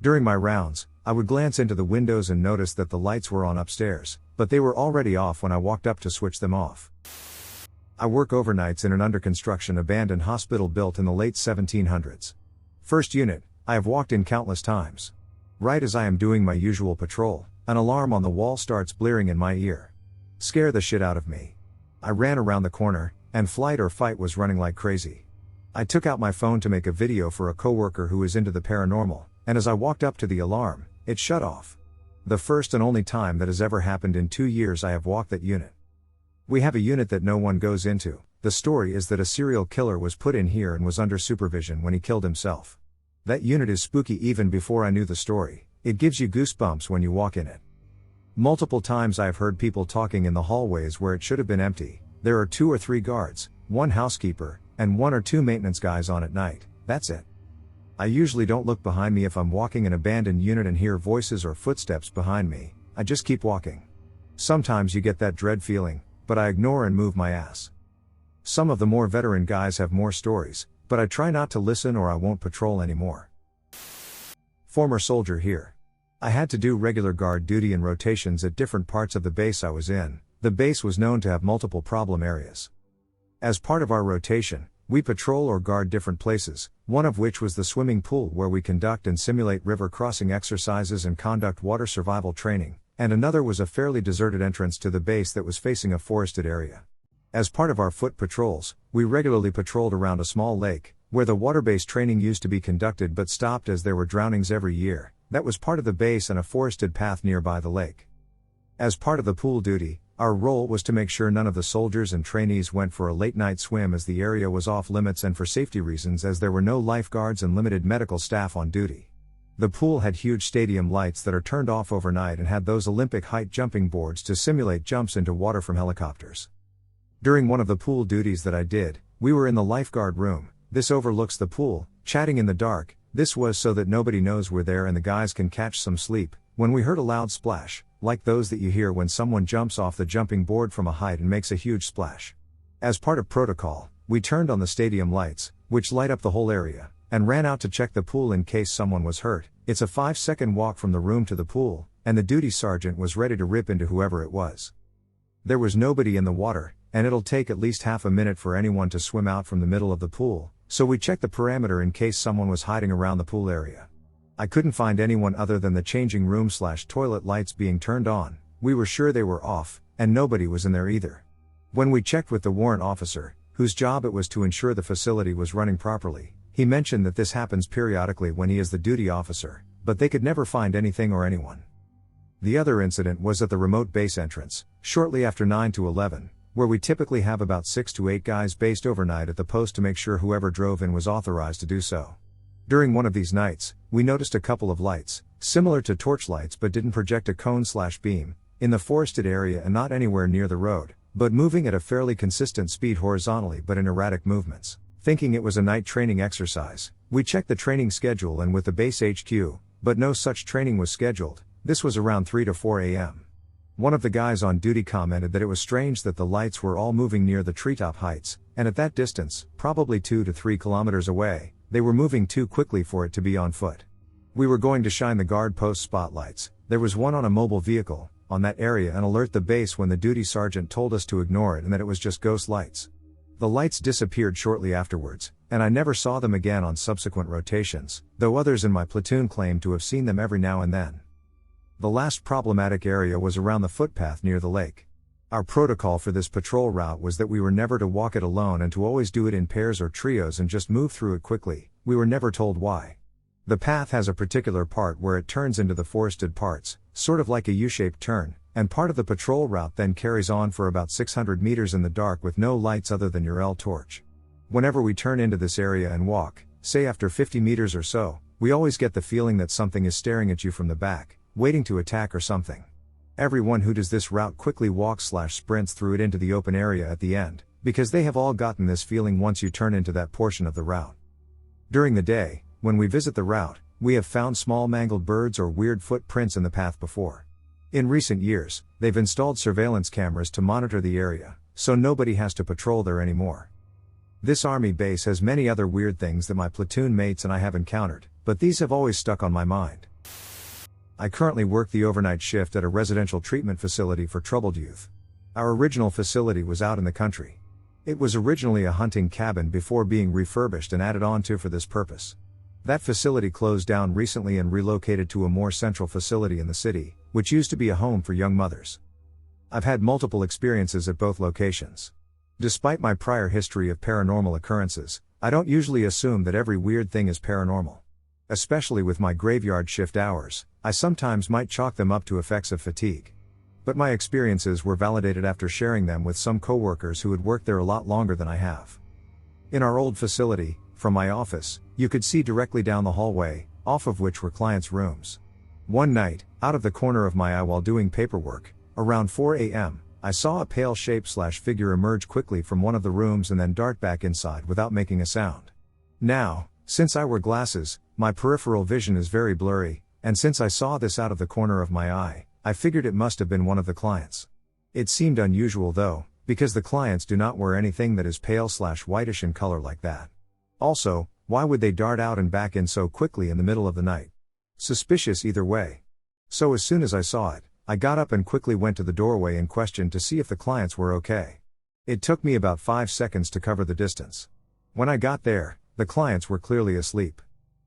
During my rounds, I would glance into the windows and notice that the lights were on upstairs, but they were already off when I walked up to switch them off. I work overnights in an under-construction abandoned hospital built in the late 1700s. First unit, I have walked in countless times. Right as I am doing my usual patrol, an alarm on the wall starts blaring in my ear. Scare the shit out of me. I ran around the corner, and flight or fight was running like crazy. I took out my phone to make a video for a coworker who is into the paranormal, and as I walked up to the alarm, it shut off. The first and only time that has ever happened in 2 years I have walked that unit. We have a unit that no one goes into. The story is that a serial killer was put in here and was under supervision when he killed himself. That unit is spooky even before I knew the story. It gives you goosebumps when you walk in it. Multiple times I have heard people talking in the hallways where it should have been empty. There are 2 or 3 guards, 1 housekeeper, and 1 or 2 maintenance guys on at night. That's it. I usually don't look behind me if I'm walking an abandoned unit and hear voices or footsteps behind me. I just keep walking. Sometimes you get that dread feeling, but I ignore and move my ass. Some of the more veteran guys have more stories, but I try not to listen or I won't patrol anymore. Former soldier here. I had to do regular guard duty and rotations at different parts of the base I was in. The base was known to have multiple problem areas. As part of our rotation, we patrol or guard different places, one of which was the swimming pool where we conduct and simulate river crossing exercises and conduct water survival training, and another was a fairly deserted entrance to the base that was facing a forested area. As part of our foot patrols, we regularly patrolled around a small lake, where the water-based training used to be conducted but stopped as there were drownings every year. That was part of the base and a forested path nearby the lake. As part of the pool duty, our role was to make sure none of the soldiers and trainees went for a late-night swim as the area was off limits and for safety reasons as there were no lifeguards and limited medical staff on duty. The pool had huge stadium lights that are turned off overnight and had those Olympic height jumping boards to simulate jumps into water from helicopters. During one of the pool duties that I did, we were in the lifeguard room. This overlooks the pool, chatting in the dark. This was so that nobody knows we're there and the guys can catch some sleep, when we heard a loud splash, like those that you hear when someone jumps off the jumping board from a height and makes a huge splash. As part of protocol, we turned on the stadium lights, which light up the whole area, and ran out to check the pool in case someone was hurt. It's a 5-second walk from the room to the pool, and the duty sergeant was ready to rip into whoever it was. There was nobody in the water, and it'll take at least half a minute for anyone to swim out from the middle of the pool, so we checked the perimeter in case someone was hiding around the pool area. I couldn't find anyone other than the changing room/toilet lights being turned on. We were sure they were off, and nobody was in there either. When we checked with the warrant officer, whose job it was to ensure the facility was running properly, he mentioned that this happens periodically when he is the duty officer, but they could never find anything or anyone. The other incident was at the remote base entrance, shortly after 9 to 11, where we typically have about 6 to 8 guys based overnight at the post to make sure whoever drove in was authorized to do so. During one of these nights, we noticed a couple of lights, similar to torchlights but didn't project a cone/beam, in the forested area and not anywhere near the road, but moving at a fairly consistent speed horizontally but in erratic movements. Thinking it was a night training exercise, we checked the training schedule and with the base HQ, but no such training was scheduled. This was around 3 to 4 a.m. One of the guys on duty commented that it was strange that the lights were all moving near the treetop heights, and at that distance, probably 2 to 3 kilometers away, they were moving too quickly for it to be on foot. We were going to shine the guard post spotlights. There was one on a mobile vehicle, on that area and alert the base when the duty sergeant told us to ignore it and that it was just ghost lights. The lights disappeared shortly afterwards, and I never saw them again on subsequent rotations, though others in my platoon claimed to have seen them every now and then. The last problematic area was around the footpath near the lake. Our protocol for this patrol route was that we were never to walk it alone and to always do it in pairs or trios and just move through it quickly. We were never told why. The path has a particular part where it turns into the forested parts, sort of like a U-shaped turn, and part of the patrol route then carries on for about 600 meters in the dark with no lights other than your L torch. Whenever we turn into this area and walk, say after 50 meters or so, we always get the feeling that something is staring at you from the back, waiting to attack or something. Everyone who does this route quickly walks/sprints through it into the open area at the end, because they have all gotten this feeling once you turn into that portion of the route. During the day, when we visit the route, we have found small mangled birds or weird footprints in the path before. In recent years, they've installed surveillance cameras to monitor the area, so nobody has to patrol there anymore. This army base has many other weird things that my platoon mates and I have encountered, but these have always stuck on my mind. I currently work the overnight shift at a residential treatment facility for troubled youth. Our original facility was out in the country. It was originally a hunting cabin before being refurbished and added on to for this purpose. That facility closed down recently and relocated to a more central facility in the city, which used to be a home for young mothers. I've had multiple experiences at both locations. Despite my prior history of paranormal occurrences, I don't usually assume that every weird thing is paranormal. Especially with my graveyard shift hours, I sometimes might chalk them up to effects of fatigue. But my experiences were validated after sharing them with some coworkers who had worked there a lot longer than I have. In our old facility, from my office, you could see directly down the hallway, off of which were clients' rooms. One night, out of the corner of my eye while doing paperwork, around 4 a.m., I saw a pale shape/figure emerge quickly from one of the rooms and then dart back inside without making a sound. Now, since I wear glasses, my peripheral vision is very blurry, and since I saw this out of the corner of my eye, I figured it must have been one of the clients. It seemed unusual though, because the clients do not wear anything that is pale/whitish in color like that. Also, why would they dart out and back in so quickly in the middle of the night? Suspicious either way. So as soon as I saw it, I got up and quickly went to the doorway in question to see if the clients were okay. It took me about 5 seconds to cover the distance. When I got there, the clients were clearly asleep.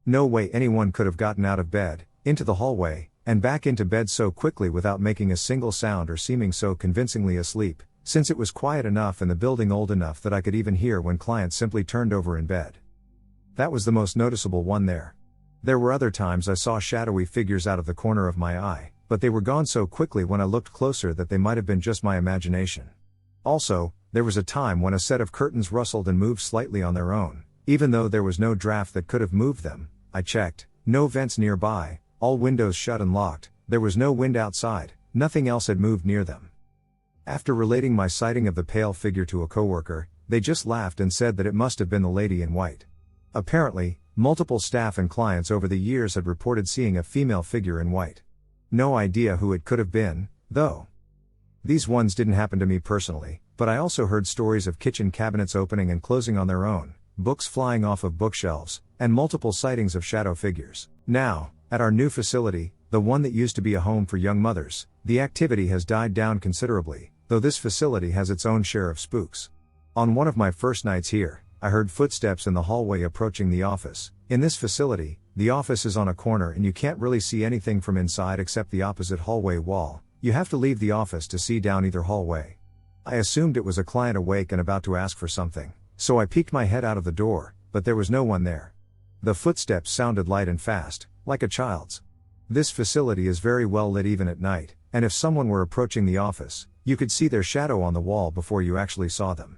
No way anyone could have gotten out of bed, into the hallway, and back into bed so quickly without making a single sound or seeming so convincingly asleep, since it was quiet enough and the building old enough that I could even hear when clients simply turned over in bed. That was the most noticeable one there. There were other times I saw shadowy figures out of the corner of my eye, but they were gone so quickly when I looked closer that they might have been just my imagination. Also, there was a time when a set of curtains rustled and moved slightly on their own, even though there was no draft that could have moved them. I checked, no vents nearby, all windows shut and locked, there was no wind outside, nothing else had moved near them. After relating my sighting of the pale figure to a coworker, they just laughed and said that it must have been the lady in white. Apparently, multiple staff and clients over the years had reported seeing a female figure in white. No idea who it could have been, though. These ones didn't happen to me personally, but I also heard stories of kitchen cabinets opening and closing on their own, books flying off of bookshelves, and multiple sightings of shadow figures. Now, at our new facility, the one that used to be a home for young mothers, the activity has died down considerably, though this facility has its own share of spooks. On one of my first nights here, I heard footsteps in the hallway approaching the office. In this facility, the office is on a corner and you can't really see anything from inside except the opposite hallway wall. You have to leave the office to see down either hallway. I assumed it was a client awake and about to ask for something, so I peeked my head out of the door, but there was no one there. The footsteps sounded light and fast, like a child's. This facility is very well lit even at night, and if someone were approaching the office, you could see their shadow on the wall before you actually saw them.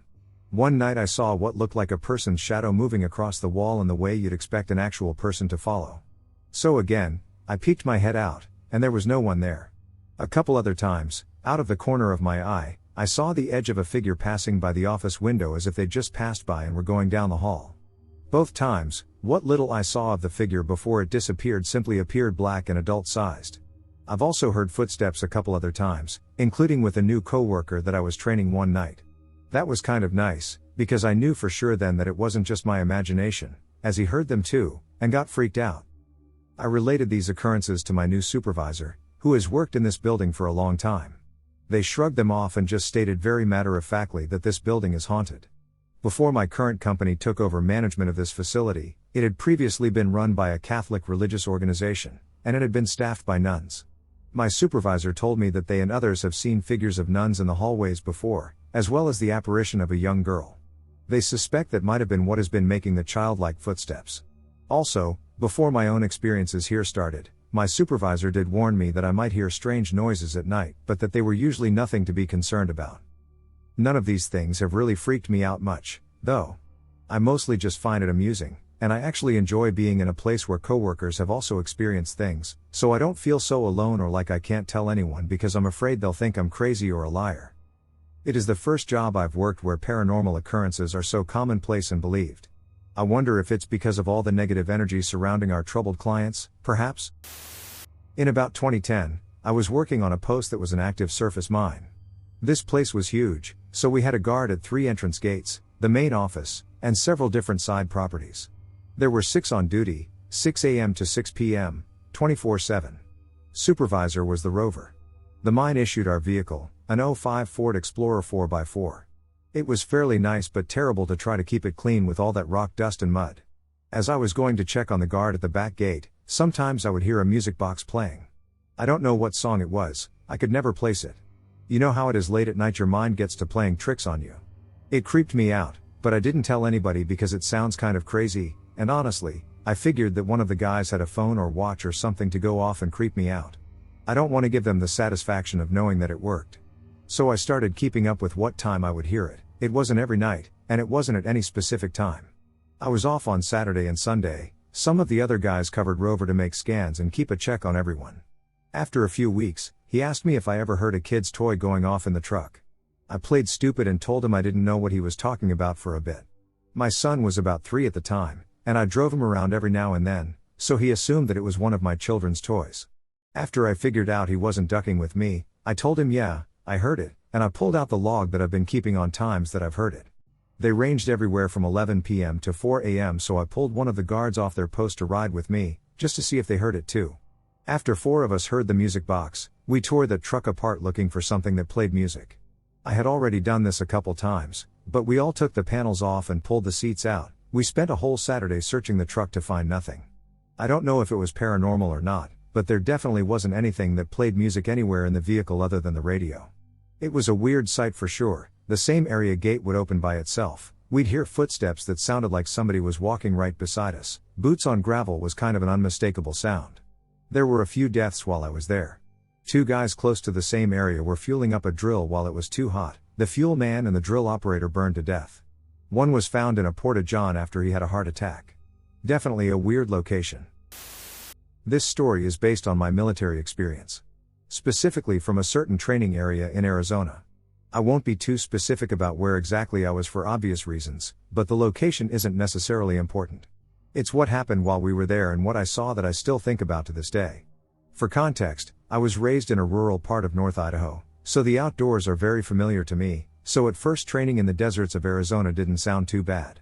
One night I saw what looked like a person's shadow moving across the wall in the way you'd expect an actual person to follow. So again, I peeked my head out, and there was no one there. A couple other times, out of the corner of my eye, I saw the edge of a figure passing by the office window as if they'd just passed by and were going down the hall. Both times, what little I saw of the figure before it disappeared simply appeared black and adult-sized. I've also heard footsteps a couple other times, including with a new coworker that I was training one night. That was kind of nice, because I knew for sure then that it wasn't just my imagination, as he heard them too, and got freaked out. I related these occurrences to my new supervisor, who has worked in this building for a long time. They shrugged them off and just stated very matter-of-factly that this building is haunted. Before my current company took over management of this facility, it had previously been run by a Catholic religious organization, and it had been staffed by nuns. My supervisor told me that they and others have seen figures of nuns in the hallways before, as well as the apparition of a young girl. They suspect that might have been what has been making the childlike footsteps. Also, before my own experiences here started, my supervisor did warn me that I might hear strange noises at night, but that they were usually nothing to be concerned about. None of these things have really freaked me out much, though. I mostly just find it amusing, and I actually enjoy being in a place where coworkers have also experienced things, so I don't feel so alone or like I can't tell anyone because I'm afraid they'll think I'm crazy or a liar. It is the first job I've worked where paranormal occurrences are so commonplace and believed. I wonder if it's because of all the negative energy surrounding our troubled clients, perhaps? In about 2010, I was working on a post that was an active surface mine. This place was huge, so we had a guard at 3 entrance gates, the main office, and several different side properties. There were 6 on duty, 6 a.m. to 6 p.m., 24/7. Supervisor was the rover. The mine issued our vehicle, an '05 Ford Explorer 4x4. It was fairly nice but terrible to try to keep it clean with all that rock dust and mud. As I was going to check on the guard at the back gate, sometimes I would hear a music box playing. I don't know what song it was, I could never place it. You know how it is late at night your mind gets to playing tricks on you. It creeped me out, but I didn't tell anybody because it sounds kind of crazy, and honestly, I figured that one of the guys had a phone or watch or something to go off and creep me out. I don't want to give them the satisfaction of knowing that it worked. So I started keeping up with what time I would hear it. It wasn't every night, and it wasn't at any specific time. I was off on Saturday and Sunday. Some of the other guys covered Rover to make scans and keep a check on everyone. After a few weeks, he asked me if I ever heard a kid's toy going off in the truck. I played stupid and told him I didn't know what he was talking about for a bit. My son was about 3 at the time, and I drove him around every now and then, so he assumed that it was one of my children's toys. After I figured out he wasn't ducking with me, I told him yeah, I heard it, and I pulled out the log that I've been keeping on times that I've heard it. They ranged everywhere from 11 p.m. to 4 a.m., so I pulled one of the guards off their post to ride with me, just to see if they heard it too. After 4 of us heard the music box, we tore that truck apart looking for something that played music. I had already done this a couple times, but we all took the panels off and pulled the seats out. We spent a whole Saturday searching the truck to find nothing. I don't know if it was paranormal or not, but there definitely wasn't anything that played music anywhere in the vehicle other than the radio. It was a weird sight for sure. The same area gate would open by itself. We'd hear footsteps that sounded like somebody was walking right beside us. Boots on gravel was kind of an unmistakable sound. There were a few deaths while I was there. 2 guys close to the same area were fueling up a drill while it was too hot. The fuel man and the drill operator burned to death. One was found in a porta-john after he had a heart attack. Definitely a weird location. This story is based on my military experience. Specifically from a certain training area in Arizona. I won't be too specific about where exactly I was for obvious reasons, but the location isn't necessarily important. It's what happened while we were there and what I saw that I still think about to this day. For context, I was raised in a rural part of North Idaho, so the outdoors are very familiar to me, so at first training in the deserts of Arizona didn't sound too bad.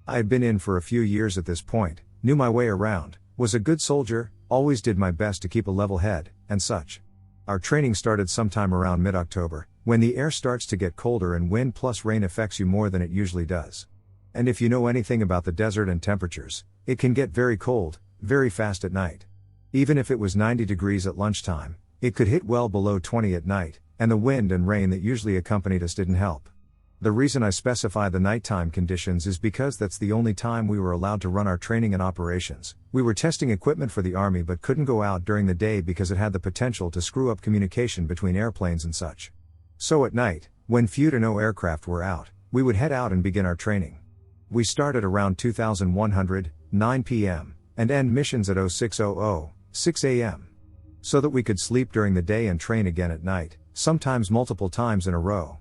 I had been in for a few years at this point, knew my way around, was a good soldier, always did my best to keep a level head, and such. Our training started sometime around mid-October, when the air starts to get colder and wind plus rain affects you more than it usually does. And if you know anything about the desert and temperatures, it can get very cold, very fast at night. Even if it was 90 degrees at lunchtime, it could hit well below 20 at night, and the wind and rain that usually accompanied us didn't help. The reason I specify the nighttime conditions is because that's the only time we were allowed to run our training and operations. We were testing equipment for the Army but couldn't go out during the day because it had the potential to screw up communication between airplanes and such. So at night, when few to no aircraft were out, we would head out and begin our training. We started around 2100, 9 p.m., and end missions at 0600, 6 a.m. So that we could sleep during the day and train again at night, sometimes multiple times in a row.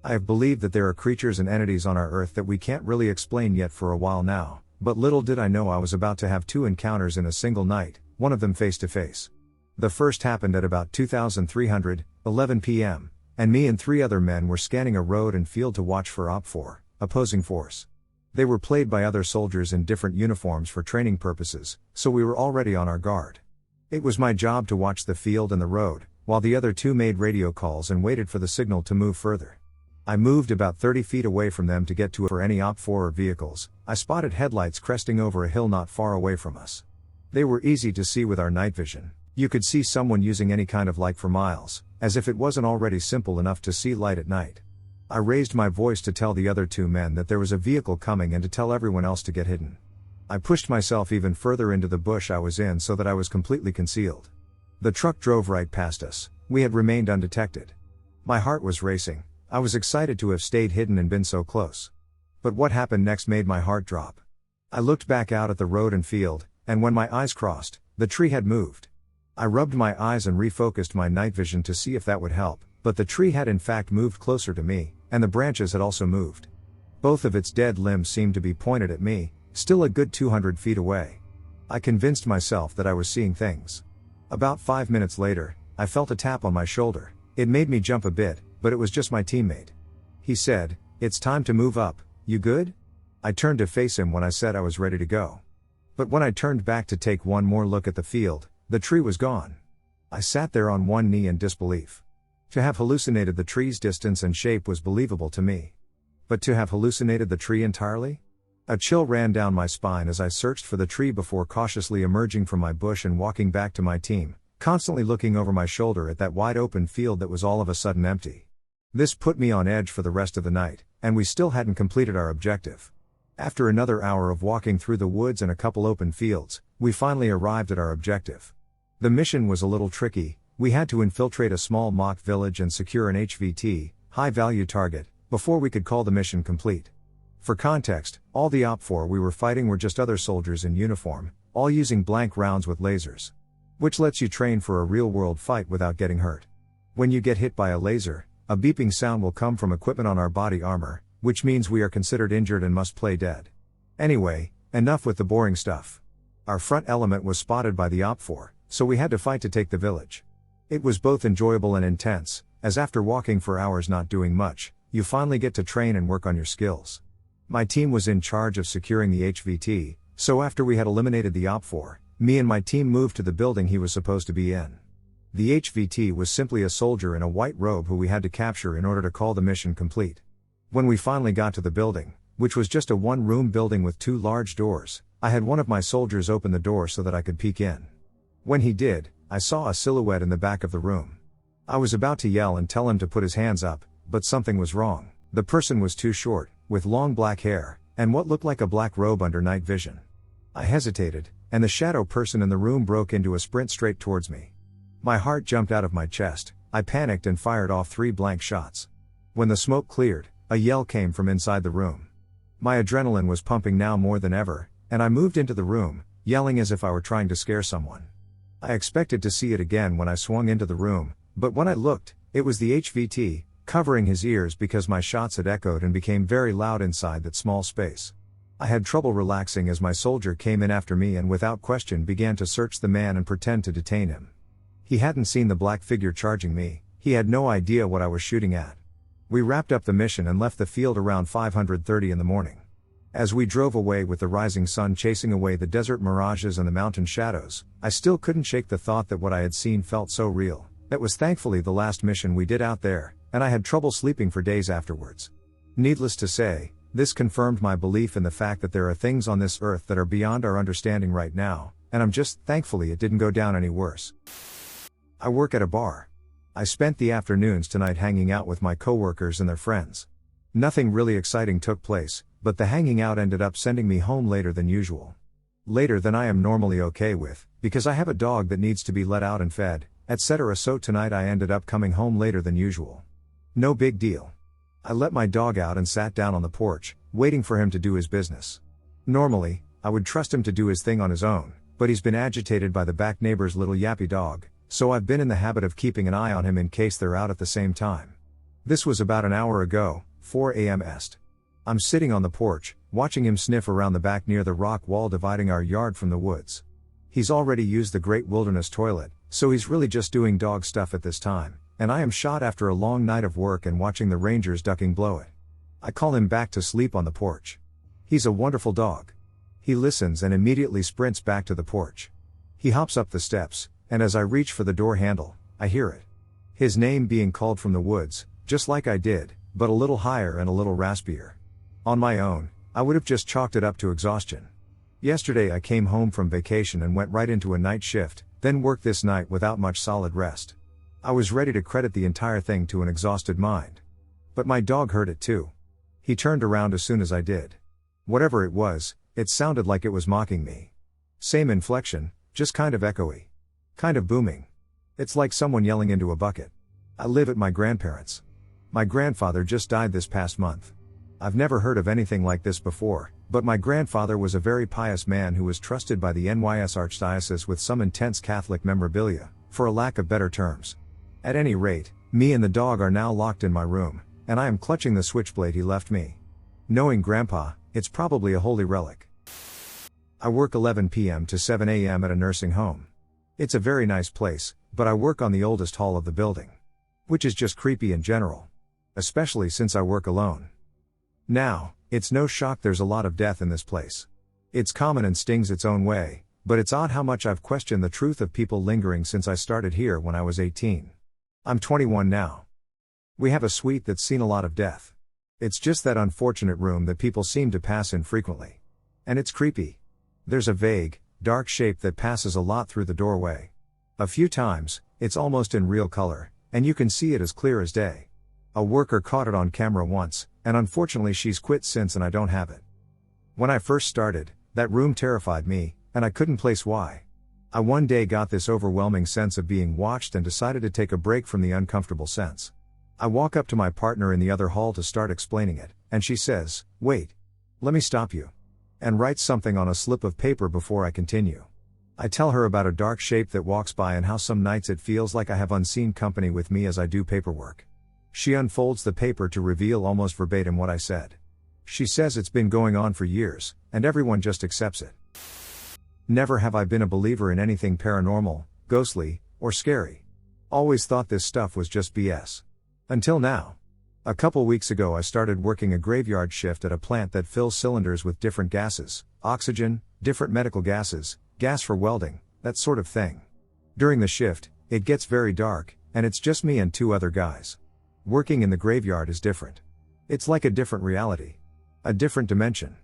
I have believed that there are creatures and entities on our Earth that we can't really explain yet for a while now, but little did I know I was about to have 2 encounters in a single night, one of them face to face. The first happened at about 2300, 11 p.m., and me and 3 other men were scanning a road and field to watch for OPFOR, opposing force. They were played by other soldiers in different uniforms for training purposes, so we were already on our guard. It was my job to watch the field and the road, while the other 2 made radio calls and waited for the signal to move further. I moved about 30 feet away from them to get to for any OPFOR or vehicles. I spotted headlights cresting over a hill not far away from us. They were easy to see with our night vision. You could see someone using any kind of light for miles, as if it wasn't already simple enough to see light at night. I raised my voice to tell the other 2 men that there was a vehicle coming and to tell everyone else to get hidden. I pushed myself even further into the bush I was in so that I was completely concealed. The truck drove right past us. We had remained undetected. My heart was racing. I was excited to have stayed hidden and been so close. But what happened next made my heart drop. I looked back out at the road and field, and when my eyes crossed, the tree had moved. I rubbed my eyes and refocused my night vision to see if that would help, but the tree had in fact moved closer to me, and the branches had also moved. Both of its dead limbs seemed to be pointed at me, still a good 200 feet away. I convinced myself that I was seeing things. About 5 minutes later, I felt a tap on my shoulder. It made me jump a bit, but it was just my teammate. He said, "It's time to move up, you good?" I turned to face him when I said I was ready to go. But when I turned back to take one more look at the field, the tree was gone. I sat there on one knee in disbelief. To have hallucinated the tree's distance and shape was believable to me. But to have hallucinated the tree entirely? A chill ran down my spine as I searched for the tree before cautiously emerging from my bush and walking back to my team, constantly looking over my shoulder at that wide open field that was all of a sudden empty. This put me on edge for the rest of the night, and we still hadn't completed our objective. After another hour of walking through the woods and a couple open fields, we finally arrived at our objective. The mission was a little tricky. We had to infiltrate a small mock village and secure an HVT, high-value target, before we could call the mission complete. For context, all the OPFOR we were fighting were just other soldiers in uniform, all using blank rounds with lasers. Which lets you train for a real-world fight without getting hurt. When you get hit by a laser, a beeping sound will come from equipment on our body armor, which means we are considered injured and must play dead. Anyway, enough with the boring stuff. Our front element was spotted by the OPFOR, so we had to fight to take the village. It was both enjoyable and intense, as after walking for hours not doing much, you finally get to train and work on your skills. My team was in charge of securing the HVT, so after we had eliminated the OP4, me and my team moved to the building he was supposed to be in. The HVT was simply a soldier in a white robe who we had to capture in order to call the mission complete. When we finally got to the building, which was just a one-room building with 2 large doors, I had one of my soldiers open the door so that I could peek in. When he did, I saw a silhouette in the back of the room. I was about to yell and tell him to put his hands up, but something was wrong. The person was too short, with long black hair, and what looked like a black robe under night vision. I hesitated, and the shadow person in the room broke into a sprint straight towards me. My heart jumped out of my chest, I panicked and fired off 3 blank shots. When the smoke cleared, a yell came from inside the room. My adrenaline was pumping now more than ever, and I moved into the room, yelling as if I were trying to scare someone. I expected to see it again when I swung into the room, but when I looked, it was the HVT, covering his ears because my shots had echoed and became very loud inside that small space. I had trouble relaxing as my soldier came in after me and without question began to search the man and pretend to detain him. He hadn't seen the black figure charging me, he had no idea what I was shooting at. We wrapped up the mission and left the field around 5:30 in the morning. As we drove away with the rising sun chasing away the desert mirages and the mountain shadows, I still couldn't shake the thought that what I had seen felt so real. That was thankfully the last mission we did out there, and I had trouble sleeping for days afterwards. Needless to say, this confirmed my belief in the fact that there are things on this earth that are beyond our understanding right now, and I'm just thankfully it didn't go down any worse. I work at a bar. I spent the afternoons tonight hanging out with my coworkers and their friends. Nothing really exciting took place, but the hanging out ended up sending me home later than usual. Later than I am normally okay with, because I have a dog that needs to be let out and fed, etc. So tonight I ended up coming home later than usual. No big deal. I let my dog out and sat down on the porch, waiting for him to do his business. Normally, I would trust him to do his thing on his own, but he's been agitated by the back neighbor's little yappy dog, so I've been in the habit of keeping an eye on him in case they're out at the same time. This was about an hour ago, 4 a.m. Est. I'm sitting on the porch, watching him sniff around the back near the rock wall dividing our yard from the woods. He's already used the Great Wilderness toilet, so he's really just doing dog stuff at this time, and I am shot after a long night of work and watching the rangers ducking blow it. I call him back to sleep on the porch. He's a wonderful dog. He listens and immediately sprints back to the porch. He hops up the steps, and as I reach for the door handle, I hear it. His name being called from the woods, just like I did, but a little higher and a little raspier. On my own, I would have just chalked it up to exhaustion. Yesterday I came home from vacation and went right into a night shift, then worked this night without much solid rest. I was ready to credit the entire thing to an exhausted mind. But my dog heard it too. He turned around as soon as I did. Whatever it was, it sounded like it was mocking me. Same inflection, just kind of echoey. Kind of booming. It's like someone yelling into a bucket. I live at my grandparents'. My grandfather just died this past month. I've never heard of anything like this before, but my grandfather was a very pious man who was trusted by the NYS Archdiocese with some intense Catholic memorabilia, for a lack of better terms. At any rate, me and the dog are now locked in my room, and I am clutching the switchblade he left me. Knowing Grandpa, it's probably a holy relic. I work 11 p.m. to 7 a.m. at a nursing home. It's a very nice place, but I work on the oldest hall of the building. Which is just creepy in general. Especially since I work alone. Now, it's no shock there's a lot of death in this place. It's common and stings its own way, but it's odd how much I've questioned the truth of people lingering since I started here when I was 18. I'm 21 now. We have a suite that's seen a lot of death. It's just that unfortunate room that people seem to pass in frequently. And it's creepy. There's a vague, dark shape that passes a lot through the doorway. A few times, it's almost in real color, and you can see it as clear as day. A worker caught it on camera once, and unfortunately she's quit since and I don't have it. When I first started, that room terrified me, and I couldn't place why. I one day got this overwhelming sense of being watched and decided to take a break from the uncomfortable sense. I walk up to my partner in the other hall to start explaining it, and she says, "Wait. Let me stop you." And writes something on a slip of paper before I continue. I tell her about a dark shape that walks by and how some nights it feels like I have unseen company with me as I do paperwork. She unfolds the paper to reveal almost verbatim what I said. She says it's been going on for years, and everyone just accepts it. Never have I been a believer in anything paranormal, ghostly, or scary. Always thought this stuff was just BS. Until now. A couple weeks ago I started working a graveyard shift at a plant that fills cylinders with different gases, oxygen, different medical gases, gas for welding, that sort of thing. During the shift, it gets very dark, and it's just me and 2 other guys. Working in the graveyard is different. It's like a different reality. A different dimension.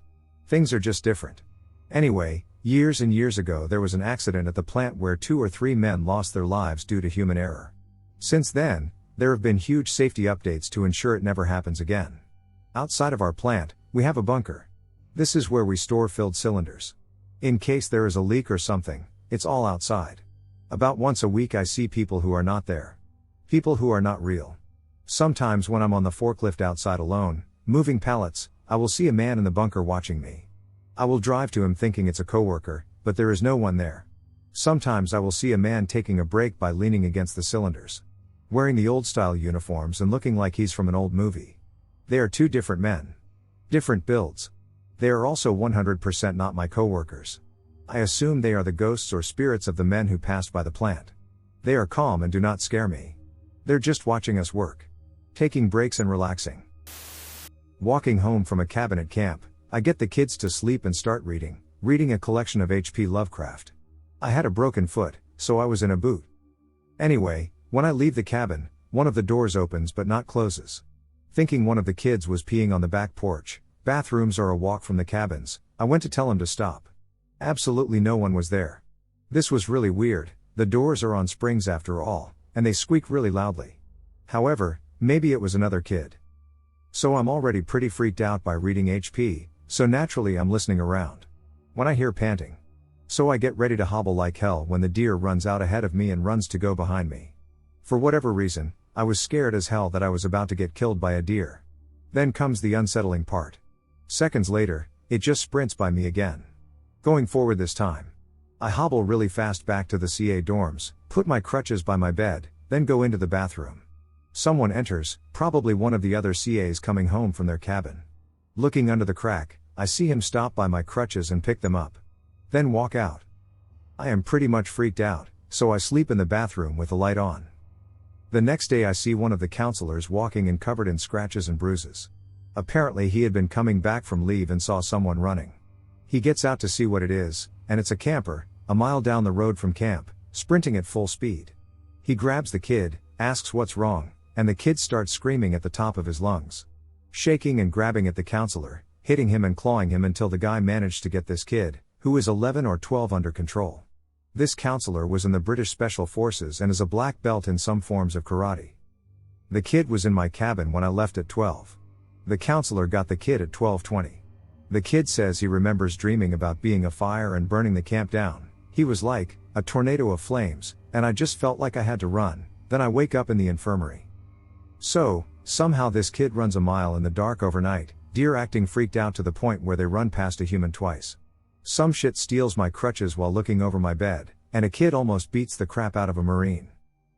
Things are just different. Anyway, years and years ago there was an accident at the plant where 2 or 3 men lost their lives due to human error. Since then, there have been huge safety updates to ensure it never happens again. Outside of our plant, we have a bunker. This is where we store filled cylinders. In case there is a leak or something, it's all outside. About once a week I see people who are not there. People who are not real. Sometimes when I'm on the forklift outside alone, moving pallets, I will see a man in the bunker watching me. I will drive to him thinking it's a coworker, but there is no one there. Sometimes I will see a man taking a break by leaning against the cylinders. Wearing the old-style uniforms and looking like he's from an old movie. They are 2 different men. Different builds. They are also 100% not my coworkers. I assume they are the ghosts or spirits of the men who passed by the plant. They are calm and do not scare me. They're just watching us work. Taking breaks and relaxing. Walking home from a cabin at camp, I get the kids to sleep and start reading a collection of H.P. Lovecraft. I had a broken foot, so I was in a boot. Anyway, when I leave the cabin, one of the doors opens but not closes. Thinking one of the kids was peeing on the back porch, bathrooms are a walk from the cabins, I went to tell him to stop. Absolutely no one was there. This was really weird, the doors are on springs after all, and they squeak really loudly. However, maybe it was another kid. So I'm already pretty freaked out by reading HP, so naturally I'm listening around. When I hear panting. So I get ready to hobble like hell when the deer runs out ahead of me and runs to go behind me. For whatever reason, I was scared as hell that I was about to get killed by a deer. Then comes the unsettling part. Seconds later, it just sprints by me again. Going forward this time. I hobble really fast back to the CA dorms, put my crutches by my bed, then go into the bathroom. Someone enters, probably one of the other CAs coming home from their cabin. Looking under the crack, I see him stop by my crutches and pick them up. Then walk out. I am pretty much freaked out, so I sleep in the bathroom with the light on. The next day I see one of the counselors walking and covered in scratches and bruises. Apparently he had been coming back from leave and saw someone running. He gets out to see what it is, and it's a camper, a mile down the road from camp, sprinting at full speed. He grabs the kid, asks what's wrong, and the kid starts screaming at the top of his lungs. Shaking and grabbing at the counselor, hitting him and clawing him until the guy managed to get this kid, who is 11 or 12, under control. This counselor was in the British Special Forces and is a black belt in some forms of karate. The kid was in my cabin when I left at 12. The counselor got the kid at 12:20. The kid says he remembers dreaming about being a fire and burning the camp down. He was like a tornado of flames, and I just felt like I had to run. Then I wake up in the infirmary. So, somehow this kid runs a mile in the dark overnight, deer acting freaked out to the point where they run past a human twice. Some shit steals my crutches while looking over my bed, and a kid almost beats the crap out of a Marine.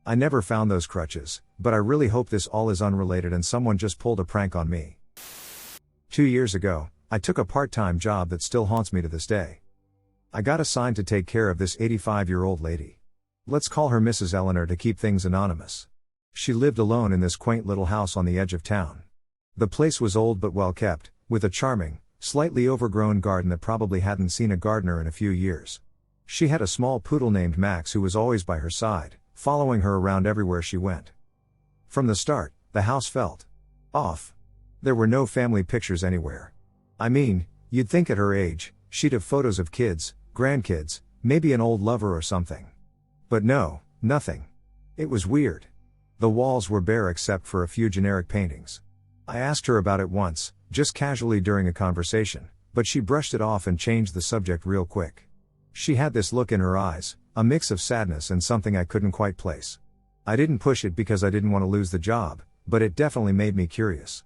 I never found those crutches, but I really hope this all is unrelated and someone just pulled a prank on me. 2 years ago, I took a part-time job that still haunts me to this day. I got assigned to take care of this 85-year-old lady. Let's call her Mrs. Eleanor to keep things anonymous. She lived alone in this quaint little house on the edge of town. The place was old but well kept, with a charming, slightly overgrown garden that probably hadn't seen a gardener in a few years. She had a small poodle named Max who was always by her side, following her around everywhere she went. From the start, the house felt off. There were no family pictures anywhere. I mean, you'd think at her age, she'd have photos of kids, grandkids, maybe an old lover or something. But no, nothing. It was weird. The walls were bare except for a few generic paintings. I asked her about it once, just casually during a conversation, but she brushed it off and changed the subject real quick. She had this look in her eyes, a mix of sadness and something I couldn't quite place. I didn't push it because I didn't want to lose the job, but it definitely made me curious.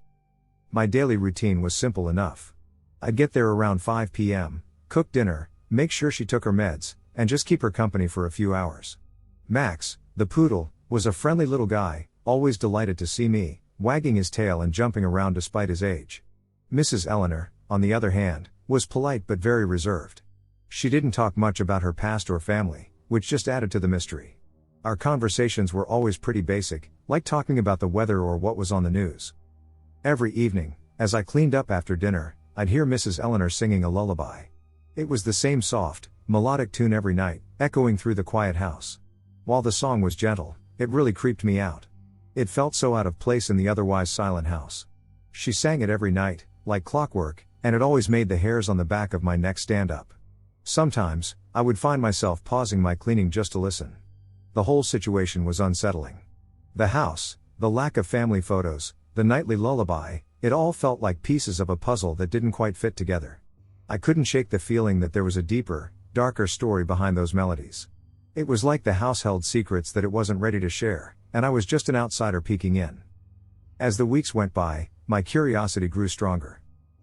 My daily routine was simple enough. I'd get there around 5 p.m., cook dinner, make sure she took her meds, and just keep her company for a few hours. Max, the poodle, was a friendly little guy, always delighted to see me, wagging his tail and jumping around despite his age. Mrs. Eleanor, on the other hand, was polite but very reserved. She didn't talk much about her past or family, which just added to the mystery. Our conversations were always pretty basic, like talking about the weather or what was on the news. Every evening, as I cleaned up after dinner, I'd hear Mrs. Eleanor singing a lullaby. It was the same soft, melodic tune every night, echoing through the quiet house. While the song was gentle, it really creeped me out. It felt so out of place in the otherwise silent house. She sang it every night, like clockwork, and it always made the hairs on the back of my neck stand up. Sometimes, I would find myself pausing my cleaning just to listen. The whole situation was unsettling. The house, the lack of family photos, the nightly lullaby, it all felt like pieces of a puzzle that didn't quite fit together. I couldn't shake the feeling that there was a deeper, darker story behind those melodies. It was like the house held secrets that it wasn't ready to share, and I was just an outsider peeking in. As the weeks went by, my curiosity grew stronger.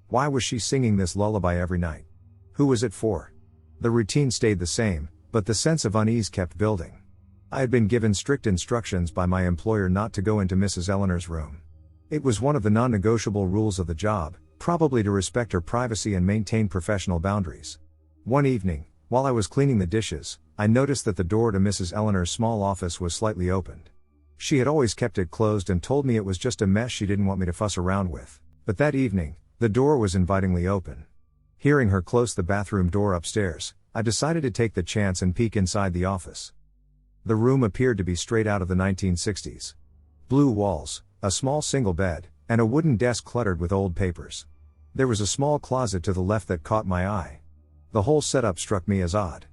Why was she singing this lullaby every night? Who was it for? The routine stayed the same, but the sense of unease kept building. I had been given strict instructions by my employer not to go into Mrs. Eleanor's room. It was one of the non-negotiable rules of the job, probably to respect her privacy and maintain professional boundaries. One evening, while I was cleaning the dishes, I noticed that the door to Mrs. Eleanor's small office was slightly opened. She had always kept it closed and told me it was just a mess she didn't want me to fuss around with. But that evening, the door was invitingly open. Hearing her close the bathroom door upstairs, I decided to take the chance and peek inside the office. The room appeared to be straight out of the 1960s. Blue walls, a small single bed, and a wooden desk cluttered with old papers. There was a small closet to the left that caught my eye. The whole setup struck me as odd.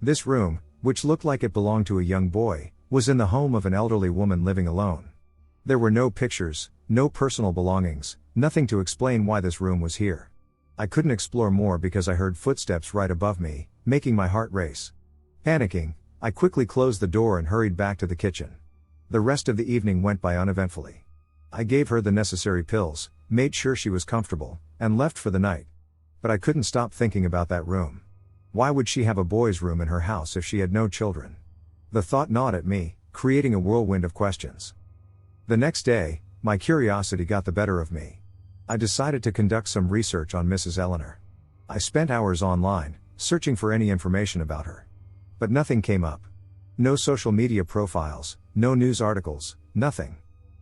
This room, which looked like it belonged to a young boy, was in the home of an elderly woman living alone. There were no pictures, no personal belongings, nothing to explain why this room was here. I couldn't explore more because I heard footsteps right above me, making my heart race. Panicking, I quickly closed the door and hurried back to the kitchen. The rest of the evening went by uneventfully. I gave her the necessary pills, made sure she was comfortable, and left for the night. But I couldn't stop thinking about that room. Why would she have a boy's room in her house if she had no children? The thought gnawed at me, creating a whirlwind of questions. The next day, my curiosity got the better of me. I decided to conduct some research on Mrs. Eleanor. I spent hours online, searching for any information about her. But nothing came up. No social media profiles, no news articles, nothing.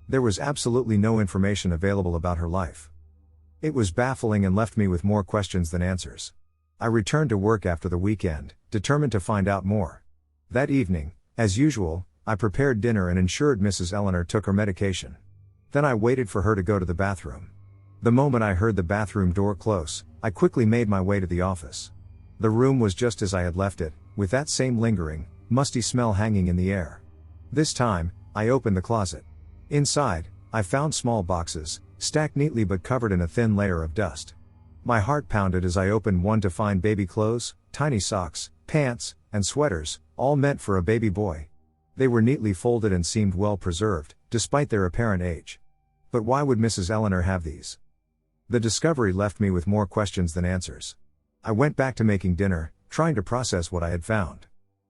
There was absolutely no information available about her life. It was baffling and left me with more questions than answers. I returned to work after the weekend, determined to find out more. That evening, as usual, I prepared dinner and ensured Mrs. Eleanor took her medication. Then I waited for her to go to the bathroom. The moment I heard the bathroom door close, I quickly made my way to the office. The room was just as I had left it, with that same lingering, musty smell hanging in the air. This time, I opened the closet. Inside, I found small boxes, stacked neatly but covered in a thin layer of dust. My heart pounded as I opened one to find baby clothes, tiny socks, pants, and sweaters, all meant for a baby boy. They were neatly folded and seemed well preserved, despite their apparent age. But why would Mrs. Eleanor have these? The discovery left me with more questions than answers. I went back to making dinner, trying to process what I had found.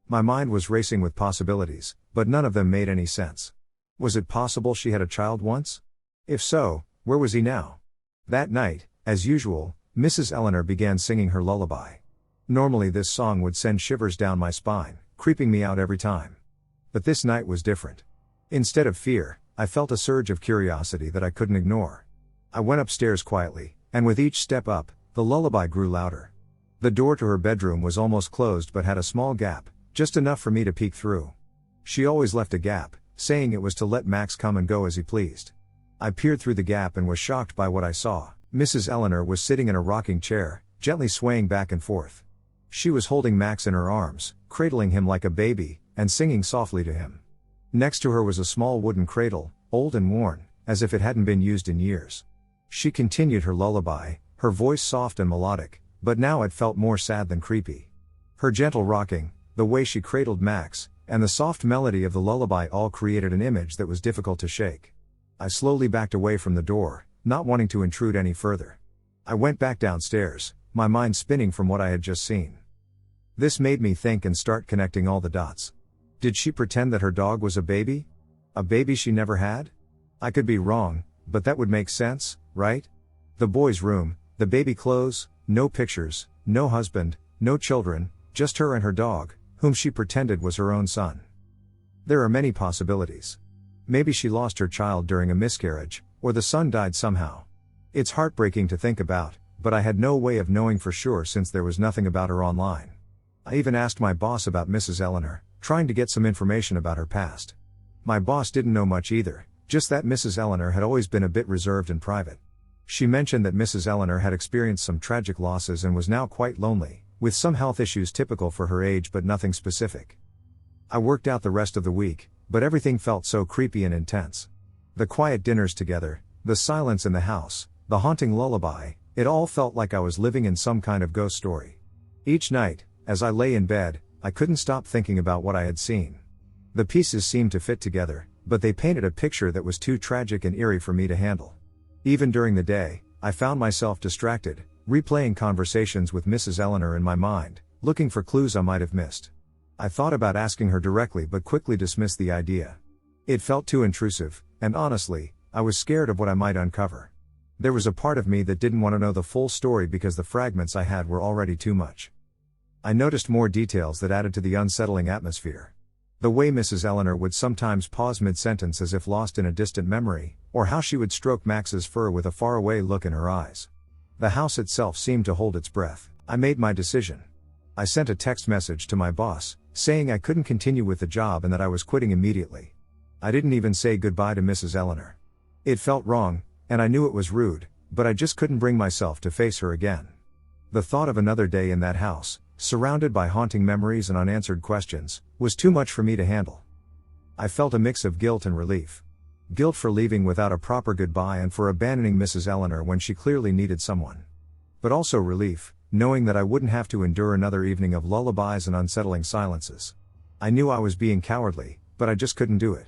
My mind was racing with possibilities, but none of them made any sense. Was it possible she had a child once? If so, where was he now? That night, as usual, Mrs. Eleanor began singing her lullaby. Normally this song would send shivers down my spine, creeping me out every time. But this night was different. Instead of fear, I felt a surge of curiosity that I couldn't ignore. I went upstairs quietly, and with each step up, the lullaby grew louder. The door to her bedroom was almost closed but had a small gap, just enough for me to peek through. She always left a gap, saying it was to let Max come and go as he pleased. I peered through the gap and was shocked by what I saw. Mrs. Eleanor was sitting in a rocking chair, gently swaying back and forth. She was holding Max in her arms, cradling him like a baby, and singing softly to him. Next to her was a small wooden cradle, old and worn, as if it hadn't been used in years. She continued her lullaby, her voice soft and melodic, but now it felt more sad than creepy. Her gentle rocking, the way she cradled Max, and the soft melody of the lullaby all created an image that was difficult to shake. I slowly backed away from the door, not wanting to intrude any further. I went back downstairs, my mind spinning from what I had just seen. This made me think and start connecting all the dots. Did she pretend that her dog was a baby? A baby she never had? I could be wrong, but that would make sense, right? The boy's room, the baby clothes, no pictures, no husband, no children, just her and her dog, whom she pretended was her own son. There are many possibilities. Maybe she lost her child during a miscarriage, or the son died somehow. It's heartbreaking to think about, but I had no way of knowing for sure since there was nothing about her online. I even asked my boss about Mrs. Eleanor, trying to get some information about her past. My boss didn't know much either, just that Mrs. Eleanor had always been a bit reserved and private. She mentioned that Mrs. Eleanor had experienced some tragic losses and was now quite lonely, with some health issues typical for her age but nothing specific. I worked out the rest of the week, but everything felt so creepy and intense. The quiet dinners together, the silence in the house, the haunting lullaby, it all felt like I was living in some kind of ghost story. Each night, as I lay in bed, I couldn't stop thinking about what I had seen. The pieces seemed to fit together, but they painted a picture that was too tragic and eerie for me to handle. Even during the day, I found myself distracted, replaying conversations with Mrs. Eleanor in my mind, looking for clues I might have missed. I thought about asking her directly but quickly dismissed the idea. It felt too intrusive, and honestly, I was scared of what I might uncover. There was a part of me that didn't want to know the full story because the fragments I had were already too much. I noticed more details that added to the unsettling atmosphere. The way Mrs. Eleanor would sometimes pause mid-sentence as if lost in a distant memory, or how she would stroke Max's fur with a faraway look in her eyes. The house itself seemed to hold its breath. I made my decision. I sent a text message to my boss, saying I couldn't continue with the job and that I was quitting immediately. I didn't even say goodbye to Mrs. Eleanor. It felt wrong, and I knew it was rude, but I just couldn't bring myself to face her again. The thought of another day in that house, surrounded by haunting memories and unanswered questions, was too much for me to handle. I felt a mix of guilt and relief. Guilt for leaving without a proper goodbye and for abandoning Mrs. Eleanor when she clearly needed someone. But also relief, knowing that I wouldn't have to endure another evening of lullabies and unsettling silences. I knew I was being cowardly, but I just couldn't do it.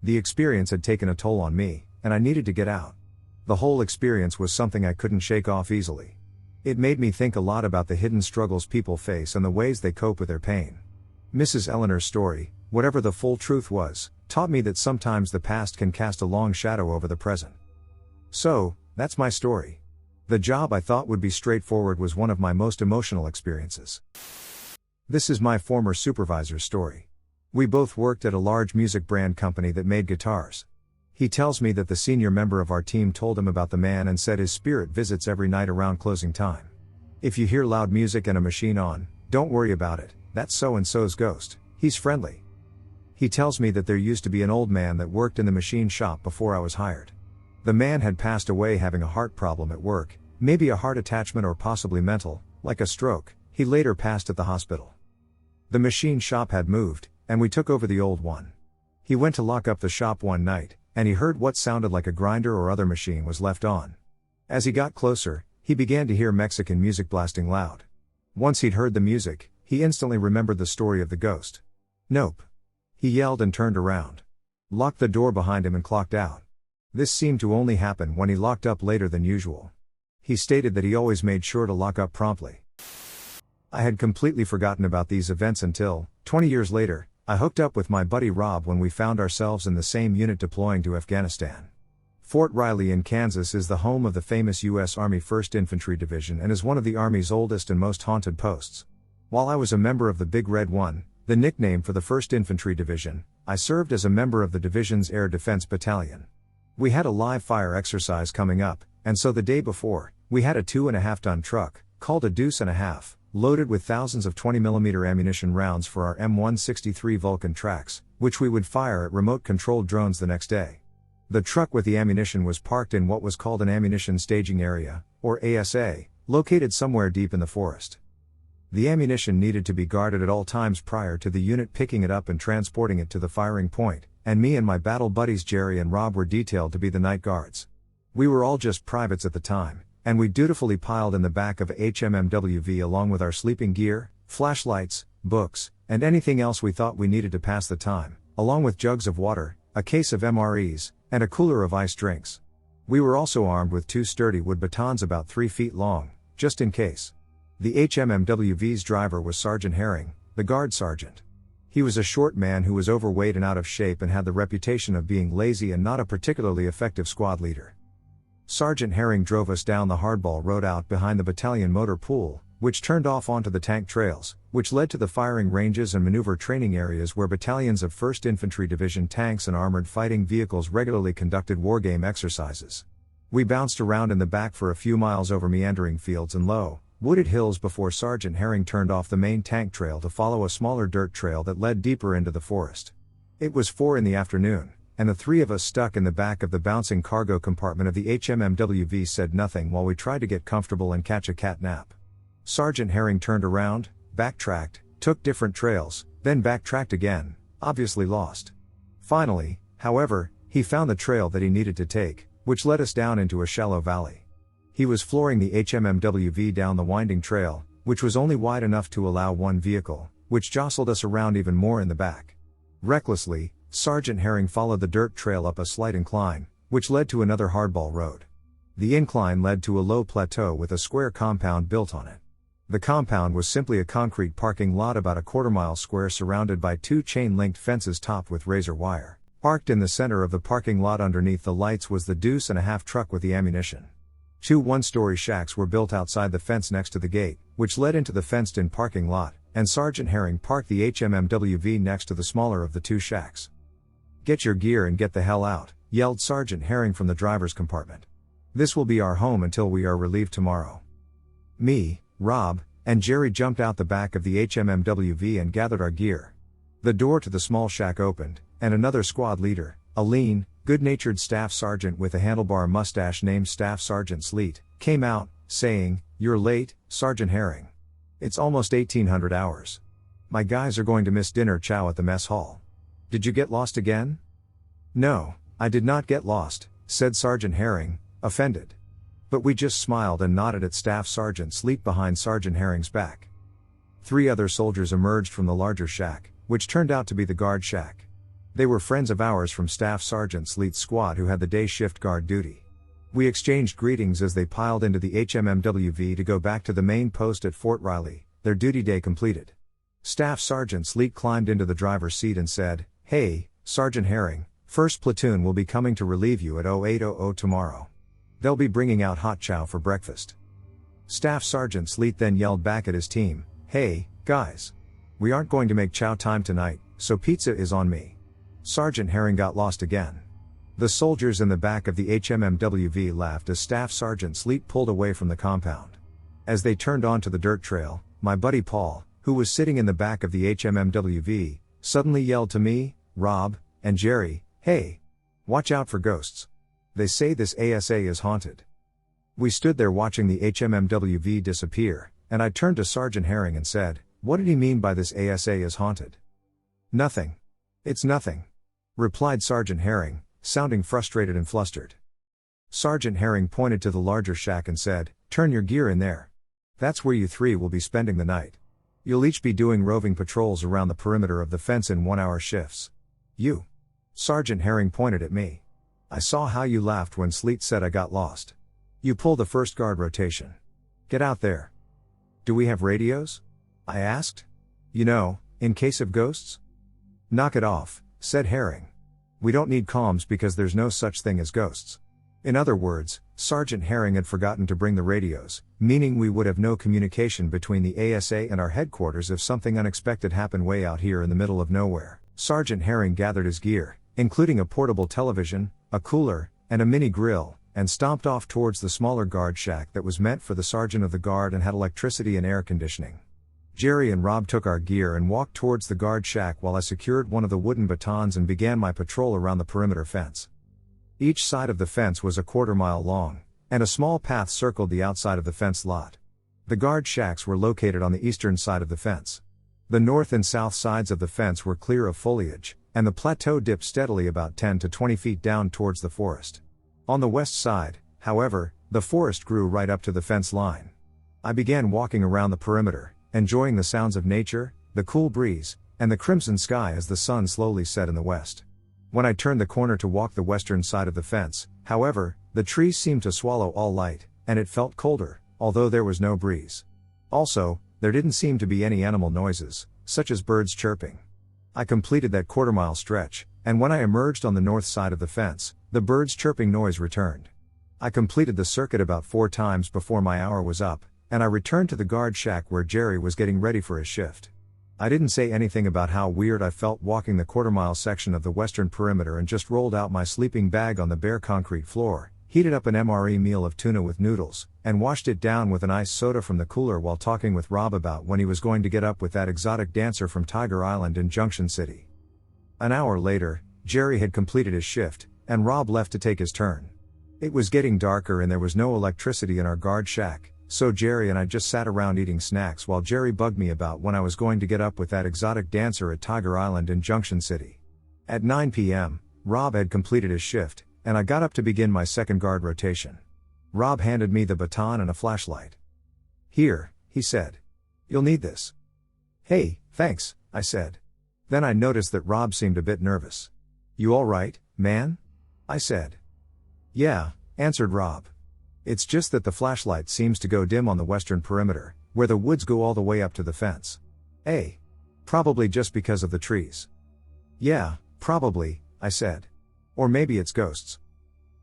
The experience had taken a toll on me, and I needed to get out. The whole experience was something I couldn't shake off easily. It made me think a lot about the hidden struggles people face and the ways they cope with their pain. Mrs. Eleanor's story, whatever the full truth was, taught me that sometimes the past can cast a long shadow over the present. So, that's my story. The job I thought would be straightforward was one of my most emotional experiences. This is my former supervisor's story. We both worked at a large music brand company that made guitars. He tells me that the senior member of our team told him about the man and said his spirit visits every night around closing time. If you hear loud music and a machine on, don't worry about it, that's so-and-so's ghost, he's friendly. He tells me that there used to be an old man that worked in the machine shop before I was hired. The man had passed away having a heart problem at work, maybe a heart attachment or possibly mental, like a stroke. He later passed at the hospital. The machine shop had moved, and we took over the old one. He went to lock up the shop one night, and he heard what sounded like a grinder or other machine was left on. As he got closer, he began to hear Mexican music blasting loud. Once he'd heard the music, he instantly remembered the story of the ghost. Nope. He yelled and turned around. Locked the door behind him and clocked out. This seemed to only happen when he locked up later than usual. He stated that he always made sure to lock up promptly. I had completely forgotten about these events until, 20 years later, I hooked up with my buddy Rob when we found ourselves in the same unit deploying to Afghanistan. Fort Riley in Kansas is the home of the famous U.S. Army 1st Infantry Division and is one of the Army's oldest and most haunted posts. While I was a member of the Big Red One, the nickname for the 1st Infantry Division, I served as a member of the division's Air Defense Battalion. We had a live fire exercise coming up, and so the day before, we had a 2.5-ton truck, called a Deuce and a Half, loaded with thousands of 20mm ammunition rounds for our M163 Vulcan tracks, which we would fire at remote-controlled drones the next day. The truck with the ammunition was parked in what was called an ammunition staging area, or ASA, located somewhere deep in the forest. The ammunition needed to be guarded at all times prior to the unit picking it up and transporting it to the firing point, and me and my battle buddies Jerry and Rob were detailed to be the night guards. We were all just privates at the time, and we dutifully piled in the back of a HMMWV along with our sleeping gear, flashlights, books, and anything else we thought we needed to pass the time, along with jugs of water, a case of MREs, and a cooler of iced drinks. We were also armed with 2 sturdy wood batons about 3 feet long, just in case. The HMMWV's driver was Sergeant Herring, the guard sergeant. He was a short man who was overweight and out of shape and had the reputation of being lazy and not a particularly effective squad leader. Sergeant Herring drove us down the hardball road out behind the battalion motor pool, which turned off onto the tank trails, which led to the firing ranges and maneuver training areas where battalions of 1st Infantry Division tanks and armored fighting vehicles regularly conducted wargame exercises. We bounced around in the back for a few miles over meandering fields and low, wooded hills before Sergeant Herring turned off the main tank trail to follow a smaller dirt trail that led deeper into the forest. It was 4 in the afternoon, and the 3 of us stuck in the back of the bouncing cargo compartment of the HMMWV said nothing while we tried to get comfortable and catch a cat nap. Sergeant Herring turned around, backtracked, took different trails, then backtracked again, obviously lost. Finally, however, he found the trail that he needed to take, which led us down into a shallow valley. He was flooring the HMMWV down the winding trail, which was only wide enough to allow one vehicle, which jostled us around even more in the back. Recklessly, Sergeant Herring followed the dirt trail up a slight incline, which led to another hardball road. The incline led to a low plateau with a square compound built on it. The compound was simply a concrete parking lot about a quarter-mile square surrounded by 2 chain-linked fences topped with razor wire. Parked in the center of the parking lot underneath the lights was the deuce-and-a-half truck with the ammunition. 2 one-story shacks were built outside the fence next to the gate, which led into the fenced-in parking lot, and Sergeant Herring parked the HMMWV next to the smaller of the 2 shacks. "Get your gear and get the hell out," yelled Sergeant Herring from the driver's compartment. "This will be our home until we are relieved tomorrow." Me, Rob, and Jerry jumped out the back of the HMMWV and gathered our gear. The door to the small shack opened, and another squad leader, a lean, good-natured staff sergeant with a handlebar mustache named Staff Sergeant Sleet, came out, saying, "You're late, Sergeant Herring. It's almost 1800 hours. My guys are going to miss dinner chow at the mess hall. Did you get lost again?" "No, I did not get lost," said Sergeant Herring, offended. But we just smiled and nodded at Staff Sergeant Sleet behind Sergeant Herring's back. 3 other soldiers emerged from the larger shack, which turned out to be the guard shack. They were friends of ours from Staff Sergeant Sleet's squad who had the day shift guard duty. We exchanged greetings as they piled into the HMMWV to go back to the main post at Fort Riley, their duty day completed. Staff Sergeant Sleet climbed into the driver's seat and said, "Hey, Sergeant Herring, 1st Platoon will be coming to relieve you at 0800 tomorrow. They'll be bringing out hot chow for breakfast." Staff Sergeant Sleet then yelled back at his team, "Hey, guys. We aren't going to make chow time tonight, so pizza is on me." Sergeant Herring got lost again. The soldiers in the back of the HMMWV laughed as Staff Sergeant Sleet pulled away from the compound. As they turned onto the dirt trail, my buddy Paul, who was sitting in the back of the HMMWV, suddenly yelled to me, Rob, and Jerry, "Hey! Watch out for ghosts. They say this ASA is haunted." We stood there watching the HMMWV disappear, and I turned to Sergeant Herring and said, "What did he mean by this ASA is haunted?" "Nothing. It's nothing," replied Sergeant Herring, sounding frustrated and flustered. Sergeant Herring pointed to the larger shack and said, "Turn your gear in there. That's where you 3 will be spending the night. You'll each be doing roving patrols around the perimeter of the fence in 1-hour shifts. You." Sergeant Herring pointed at me. "I saw how you laughed when Sleet said I got lost. You pull the first guard rotation. Get out there." "Do we have radios?" I asked. "You know, in case of ghosts?" "Knock it off," said Herring. "We don't need comms because there's no such thing as ghosts." In other words, Sergeant Herring had forgotten to bring the radios, meaning we would have no communication between the ASA and our headquarters if something unexpected happened way out here in the middle of nowhere. Sergeant Herring gathered his gear, including a portable television, a cooler, and a mini grill, and stomped off towards the smaller guard shack that was meant for the sergeant of the guard and had electricity and air conditioning. Jerry and Rob took our gear and walked towards the guard shack while I secured one of the wooden batons and began my patrol around the perimeter fence. Each side of the fence was a quarter-mile long, and a small path circled the outside of the fence lot. The guard shacks were located on the eastern side of the fence. The north and south sides of the fence were clear of foliage, and the plateau dipped steadily about 10 to 20 feet down towards the forest. On the west side, however, the forest grew right up to the fence line. I began walking around the perimeter, enjoying the sounds of nature, the cool breeze, and the crimson sky as the sun slowly set in the west. When I turned the corner to walk the western side of the fence, however, the trees seemed to swallow all light, and it felt colder, although there was no breeze. Also, there didn't seem to be any animal noises, such as birds chirping. I completed that quarter-mile stretch, and when I emerged on the north side of the fence, the birds chirping noise returned. I completed the circuit about 4 times before my hour was up, and I returned to the guard shack where Jerry was getting ready for his shift. I didn't say anything about how weird I felt walking the quarter-mile section of the western perimeter and just rolled out my sleeping bag on the bare concrete floor, heated up an MRE meal of tuna with noodles, and washed it down with an iced soda from the cooler while talking with Rob about when he was going to get up with that exotic dancer from Tiger Island in Junction City. An hour later, Jerry had completed his shift, and Rob left to take his turn. It was getting darker and there was no electricity in our guard shack, so Jerry and I just sat around eating snacks while Jerry bugged me about when I was going to get up with that exotic dancer at Tiger Island in Junction City. At 9 p.m., Rob had completed his shift, and I got up to begin my second guard rotation. Rob handed me the baton and a flashlight. "Here," he said. "You'll need this." "Hey, thanks," I said. Then I noticed that Rob seemed a bit nervous. "You all right, man?" I said. "Yeah," answered Rob. "It's just that the flashlight seems to go dim on the western perimeter, where the woods go all the way up to the fence." "Eh? Probably just because of the trees." "Yeah, probably," I said. "Or maybe it's ghosts."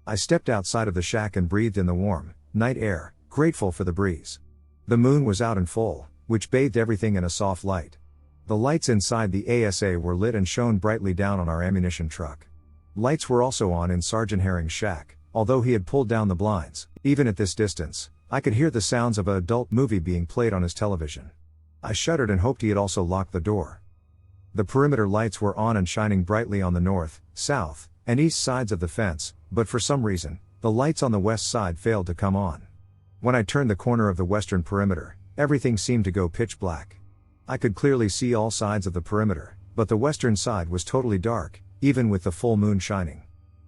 I stepped outside of the shack and breathed in the warm, night air, grateful for the breeze. The moon was out in full, which bathed everything in a soft light. The lights inside the ASA were lit and shone brightly down on our ammunition truck. Lights were also on in Sergeant Herring's shack, although he had pulled down the blinds. Even at this distance, I could hear the sounds of an adult movie being played on his television. I shuddered and hoped he had also locked the door. The perimeter lights were on and shining brightly on the north, south, and east sides of the fence, but for some reason, the lights on the west side failed to come on. When I turned the corner of the western perimeter, everything seemed to go pitch black. I could clearly see all sides of the perimeter, but the western side was totally dark, even with the full moon shining.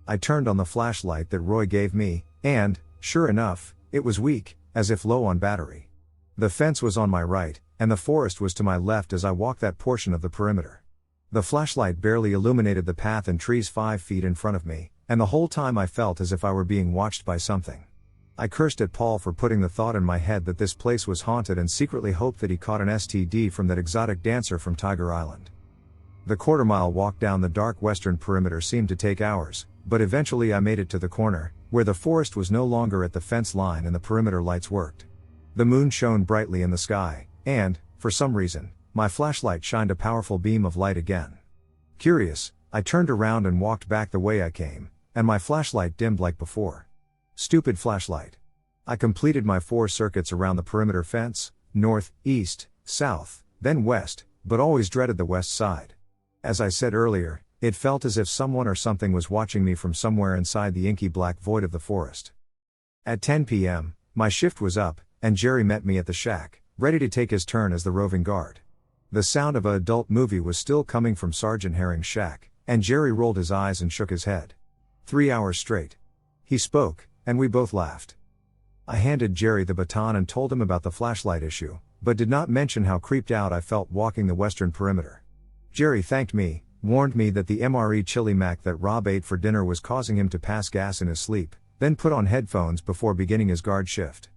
I turned on the flashlight that Roy gave me, and, sure enough, it was weak, as if low on battery. The fence was on my right, and the forest was to my left as I walked that portion of the perimeter. The flashlight barely illuminated the path and trees 5 feet in front of me, and the whole time I felt as if I were being watched by something. I cursed at Paul for putting the thought in my head that this place was haunted and secretly hoped that he caught an STD from that exotic dancer from Tiger Island. The quarter-mile walk down the dark western perimeter seemed to take hours, but eventually I made it to the corner, where the forest was no longer at the fence line and the perimeter lights worked. The moon shone brightly in the sky, and, for some reason, my flashlight shined a powerful beam of light again. Curious, I turned around and walked back the way I came, and my flashlight dimmed like before. Stupid flashlight. I completed my 4 circuits around the perimeter fence, north, east, south, then west, but always dreaded the west side. As I said earlier, it felt as if someone or something was watching me from somewhere inside the inky black void of the forest. At 10 p.m., my shift was up, and Jerry met me at the shack, ready to take his turn as the roving guard. The sound of an adult movie was still coming from Sergeant Herring's shack, and Jerry rolled his eyes and shook his head. 3 hours straight. He spoke, and we both laughed. I handed Jerry the baton and told him about the flashlight issue, but did not mention how creeped out I felt walking the western perimeter. Jerry thanked me, warned me that the MRE chili mac that Rob ate for dinner was causing him to pass gas in his sleep, then put on headphones before beginning his guard shift.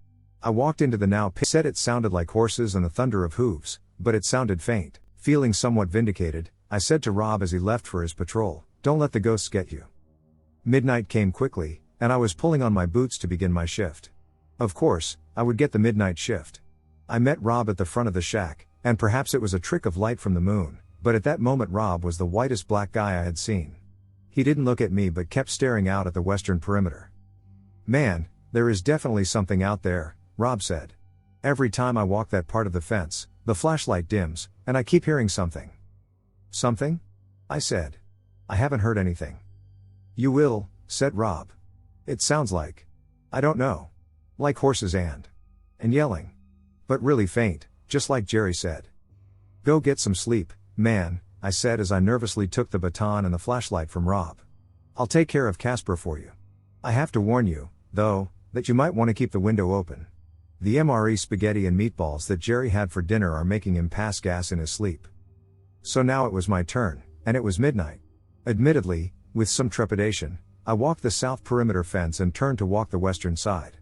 I walked into the now pit, said it sounded like horses and the thunder of hooves, but it sounded faint. Feeling somewhat vindicated, I said to Rob as he left for his patrol, "Don't let the ghosts get you." Midnight came quickly, and I was pulling on my boots to begin my shift. Of course, I would get the midnight shift. I met Rob at the front of the shack, and perhaps it was a trick of light from the moon, but at that moment Rob was the whitest black guy I had seen. He didn't look at me but kept staring out at the western perimeter. "Man, there is definitely something out there," Rob said. "Every time I walk that part of the fence, the flashlight dims, and I keep hearing something." "Something?" I said. "I haven't heard anything." "You will," said Rob. "It sounds like, I don't know, like horses and yelling. But really faint, just like Jerry said." "Go get some sleep, man," I said as I nervously took the baton and the flashlight from Rob. "I'll take care of Casper for you. I have to warn you, though, that you might want to keep the window open. The MRE spaghetti and meatballs that Jerry had for dinner are making him pass gas in his sleep." So now it was my turn, and it was midnight. Admittedly, with some trepidation, I walked the south perimeter fence and turned to walk the western side.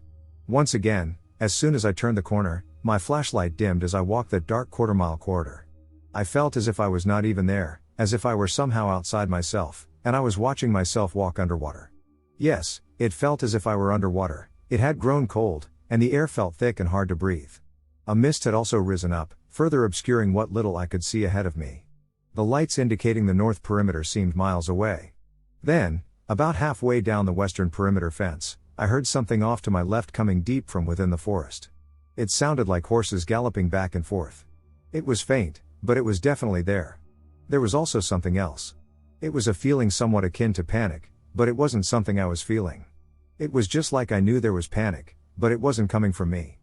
Once again, as soon as I turned the corner, my flashlight dimmed as I walked that dark quarter-mile corridor. I felt as if I was not even there, as if I were somehow outside myself, and I was watching myself walk underwater. Yes, it felt as if I were underwater. It had grown cold, and the air felt thick and hard to breathe. A mist had also risen up, further obscuring what little I could see ahead of me. The lights indicating the north perimeter seemed miles away. Then, about halfway down the western perimeter fence, I heard something off to my left coming deep from within the forest. It sounded like horses galloping back and forth. It was faint, but it was definitely there. There was also something else. It was a feeling somewhat akin to panic, but it wasn't something I was feeling. It was just like I knew there was panic, but it wasn't coming from me.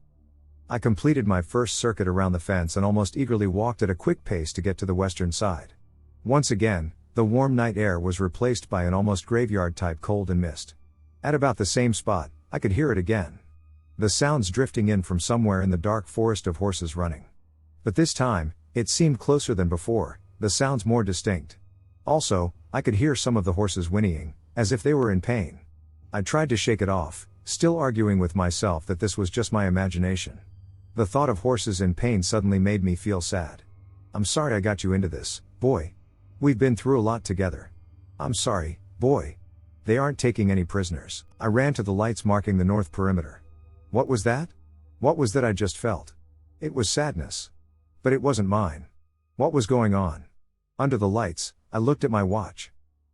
I completed my first circuit around the fence and almost eagerly walked at a quick pace to get to the western side. Once again, the warm night air was replaced by an almost graveyard-type cold and mist. At about the same spot, I could hear it again. The sounds drifting in from somewhere in the dark forest of horses running. But this time, it seemed closer than before, the sounds more distinct. Also, I could hear some of the horses whinnying, as if they were in pain. I tried to shake it off, still arguing with myself that this was just my imagination. The thought of horses in pain suddenly made me feel sad. I'm sorry I got you into this, boy. We've been through a lot together. I'm sorry, boy. They aren't taking any prisoners. I ran to the lights marking the north perimeter. What was that? What was that I just felt? It was sadness. But it wasn't mine. What was going on? Under the lights, I looked at my watch.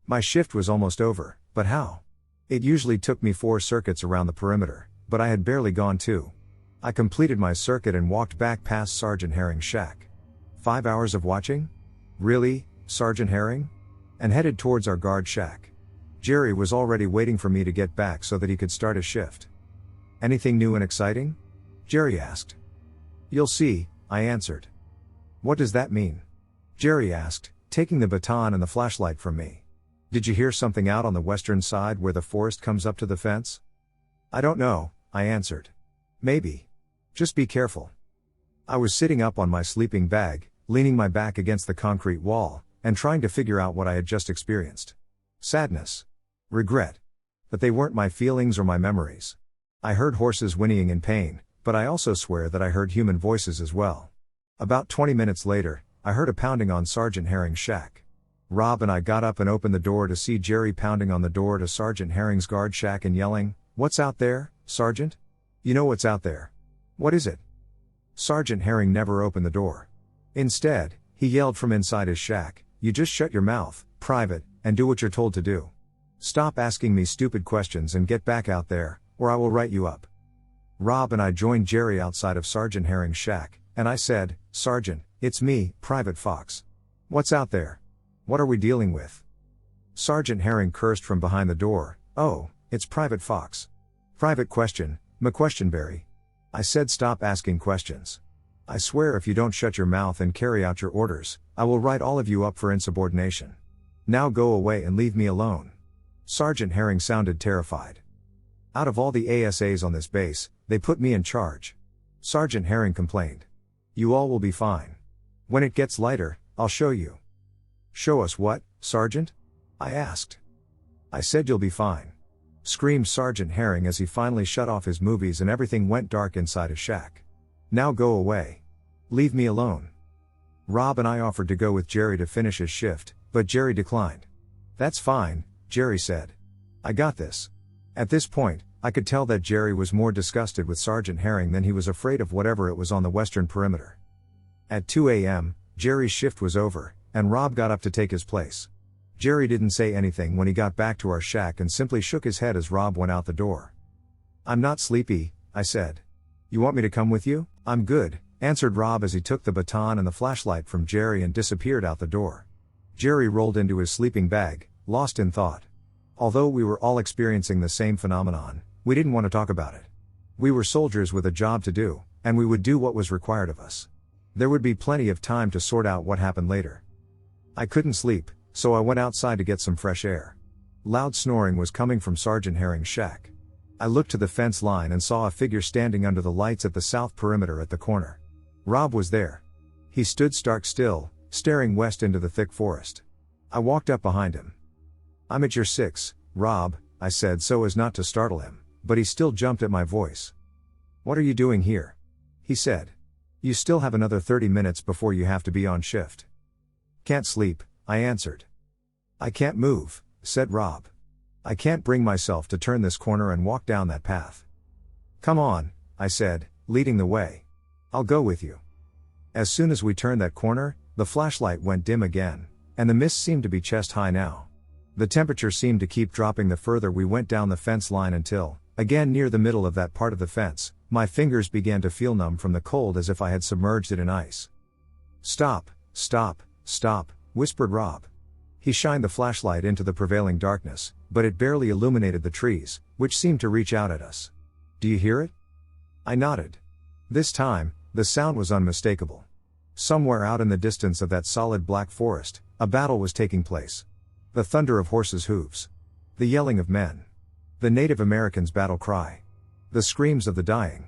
My shift was almost over, but how? It usually took me 4 circuits around the perimeter, but I had barely gone 2. I completed my circuit and walked back past Sergeant Herring's shack. 5 hours of watching? Really, Sergeant Herring? And headed towards our guard shack. Jerry was already waiting for me to get back so that he could start his shift. Anything new and exciting? Jerry asked. You'll see, I answered. What does that mean? Jerry asked, taking the baton and the flashlight from me. Did you hear something out on the western side where the forest comes up to the fence? I don't know, I answered. Maybe. Just be careful. I was sitting up on my sleeping bag, leaning my back against the concrete wall, and trying to figure out what I had just experienced. Sadness. Regret. But they weren't my feelings or my memories. I heard horses whinnying in pain, but I also swear that I heard human voices as well. About 20 minutes later, I heard a pounding on Sergeant Herring's shack. Rob and I got up and opened the door to see Jerry pounding on the door to Sergeant Herring's guard shack and yelling, "What's out there, Sergeant? You know what's out there. What is it?" Sergeant Herring never opened the door. Instead, he yelled from inside his shack, "You just shut your mouth, Private, and do what you're told to do. Stop asking me stupid questions and get back out there, or I will write you up." Rob and I joined Jerry outside of Sergeant Herring's shack, and I said, "Sergeant, it's me, Private Fox. What's out there? What are we dealing with?" Sergeant Herring cursed from behind the door, "Oh, it's Private Fox. Private question, McQuestionberry." I said, "Stop asking questions. I swear if you don't shut your mouth and carry out your orders, I will write all of you up for insubordination. Now go away and leave me alone." Sergeant Herring sounded terrified. "Out of all the ASAs on this base, they put me in charge." Sergeant Herring complained. "You all will be fine. When it gets lighter, I'll show you." "Show us what, Sergeant?" I asked. "I said you'll be fine," screamed Sergeant Herring as he finally shut off his movies and everything went dark inside his shack. "Now go away. Leave me alone." Rob and I offered to go with Jerry to finish his shift, but Jerry declined. "That's fine," Jerry said. "I got this." At this point, I could tell that Jerry was more disgusted with Sergeant Herring than he was afraid of whatever it was on the western perimeter. At 2 a.m., Jerry's shift was over, and Rob got up to take his place. Jerry didn't say anything when he got back to our shack and simply shook his head as Rob went out the door. "I'm not sleepy," I said. "You want me to come with you?" "I'm good," answered Rob as he took the baton and the flashlight from Jerry and disappeared out the door. Jerry rolled into his sleeping bag, lost in thought. Although we were all experiencing the same phenomenon, we didn't want to talk about it. We were soldiers with a job to do, and we would do what was required of us. There would be plenty of time to sort out what happened later. I couldn't sleep, so I went outside to get some fresh air. Loud snoring was coming from Sergeant Herring's shack. I looked to the fence line and saw a figure standing under the lights at the south perimeter at the corner. Rob was there. He stood stark still, staring west into the thick forest. I walked up behind him. "I'm at your 6, Rob," I said so as not to startle him, but he still jumped at my voice. "What are you doing here?" he said. "You still have another 30 minutes before you have to be on shift." "Can't sleep," I answered. "I can't move," said Rob. "I can't bring myself to turn this corner and walk down that path." "Come on," I said, leading the way. I'll go with you. As soon as we turned that corner, the flashlight went dim again, and the mist seemed to be chest high now. The temperature seemed to keep dropping the further we went down the fence line until, again near the middle of that part of the fence, my fingers began to feel numb from the cold as if I had submerged it in ice. "Stop, stop, stop," whispered Rob. He shined the flashlight into the prevailing darkness, but it barely illuminated the trees, which seemed to reach out at us. "Do you hear it?" I nodded. This time, the sound was unmistakable. Somewhere out in the distance of that solid black forest, a battle was taking place. The thunder of horses' hooves. The yelling of men. The Native Americans' battle cry. The screams of the dying.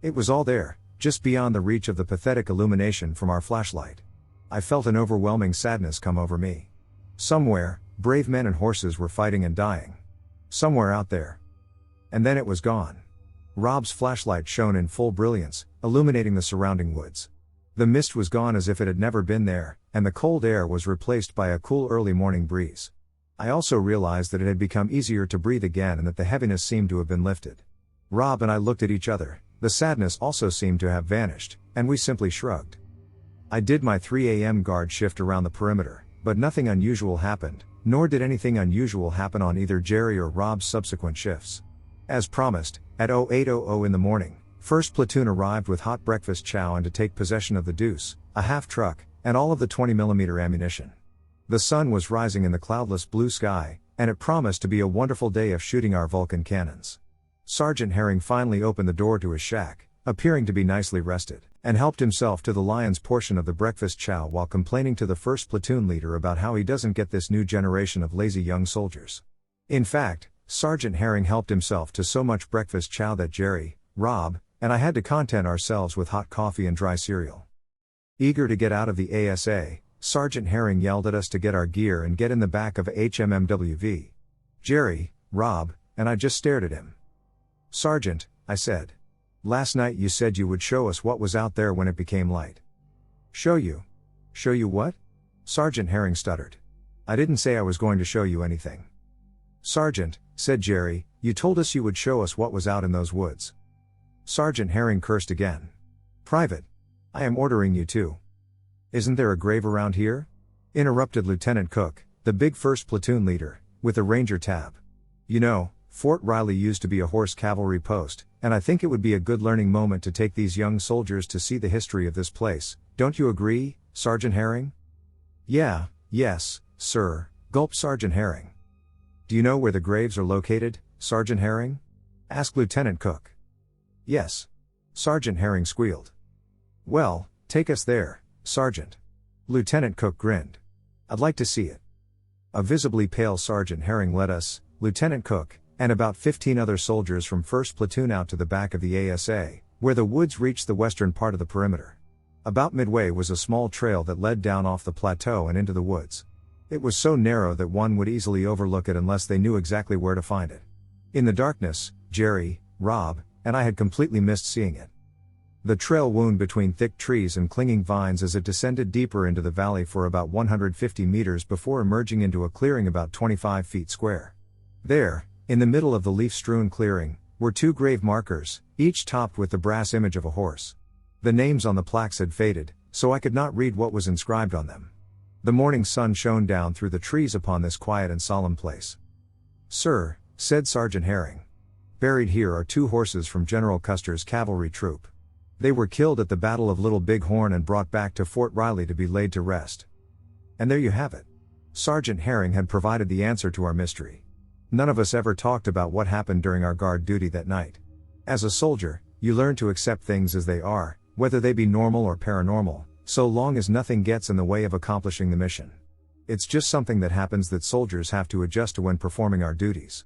It was all there, just beyond the reach of the pathetic illumination from our flashlight. I felt an overwhelming sadness come over me. Somewhere, brave men and horses were fighting and dying. Somewhere out there. And then it was gone. Rob's flashlight shone in full brilliance, illuminating the surrounding woods. The mist was gone as if it had never been there, and the cold air was replaced by a cool early morning breeze. I also realized that it had become easier to breathe again and that the heaviness seemed to have been lifted. Rob and I looked at each other, the sadness also seemed to have vanished, and we simply shrugged. I did my 3 a.m. guard shift around the perimeter, but nothing unusual happened, nor did anything unusual happen on either Jerry or Rob's subsequent shifts. As promised, at 0800 in the morning, 1st Platoon arrived with hot breakfast chow and to take possession of the Deuce, a half truck, and all of the 20mm ammunition. The sun was rising in the cloudless blue sky, and it promised to be a wonderful day of shooting our Vulcan cannons. Sergeant Herring finally opened the door to his shack, appearing to be nicely rested, and helped himself to the lion's portion of the breakfast chow while complaining to the 1st Platoon leader about how he doesn't get this new generation of lazy young soldiers. In fact, Sergeant Herring helped himself to so much breakfast chow that Jerry, Rob, and I had to content ourselves with hot coffee and dry cereal. Eager to get out of the ASA, Sergeant Herring yelled at us to get our gear and get in the back of a HMMWV. Jerry, Rob, and I just stared at him. "Sergeant," I said. "Last night you said you would show us what was out there when it became light." "Show you? Show you what?" Sergeant Herring stuttered. "I didn't say I was going to show you anything." "Sergeant," said Jerry, "you told us you would show us what was out in those woods." Sergeant Herring cursed again. "Private, I am ordering you to." "Isn't there a grave around here?" interrupted Lieutenant Cook, the big 1st Platoon leader, with the Ranger tab. "You know, Fort Riley used to be a horse cavalry post, and I think it would be a good learning moment to take these young soldiers to see the history of this place, don't you agree, Sergeant Herring?" Yes, sir," gulped Sergeant Herring. "Do you know where the graves are located, Sergeant Herring?" asked Lieutenant Cook. "Yes." Sergeant Herring squealed. "Well, take us there, Sergeant." Lieutenant Cook grinned. "I'd like to see it." A visibly pale Sergeant Herring led us, Lieutenant Cook, and about 15 other soldiers from 1st Platoon out to the back of the ASA, where the woods reached the western part of the perimeter. About midway was a small trail that led down off the plateau and into the woods. It was so narrow that one would easily overlook it unless they knew exactly where to find it. In the darkness, Jerry, Rob, and I had completely missed seeing it. The trail wound between thick trees and clinging vines as it descended deeper into the valley for about 150 meters before emerging into a clearing about 25 feet square. There, in the middle of the leaf-strewn clearing, were 2 grave markers, each topped with the brass image of a horse. The names on the plaques had faded, so I could not read what was inscribed on them. The morning sun shone down through the trees upon this quiet and solemn place. "Sir," said Sergeant Herring. "Buried here are 2 horses from General Custer's cavalry troop. They were killed at the Battle of Little Bighorn and brought back to Fort Riley to be laid to rest." And there you have it. Sergeant Herring had provided the answer to our mystery. None of us ever talked about what happened during our guard duty that night. As a soldier, you learn to accept things as they are, whether they be normal or paranormal, so long as nothing gets in the way of accomplishing the mission. It's just something that happens that soldiers have to adjust to when performing our duties.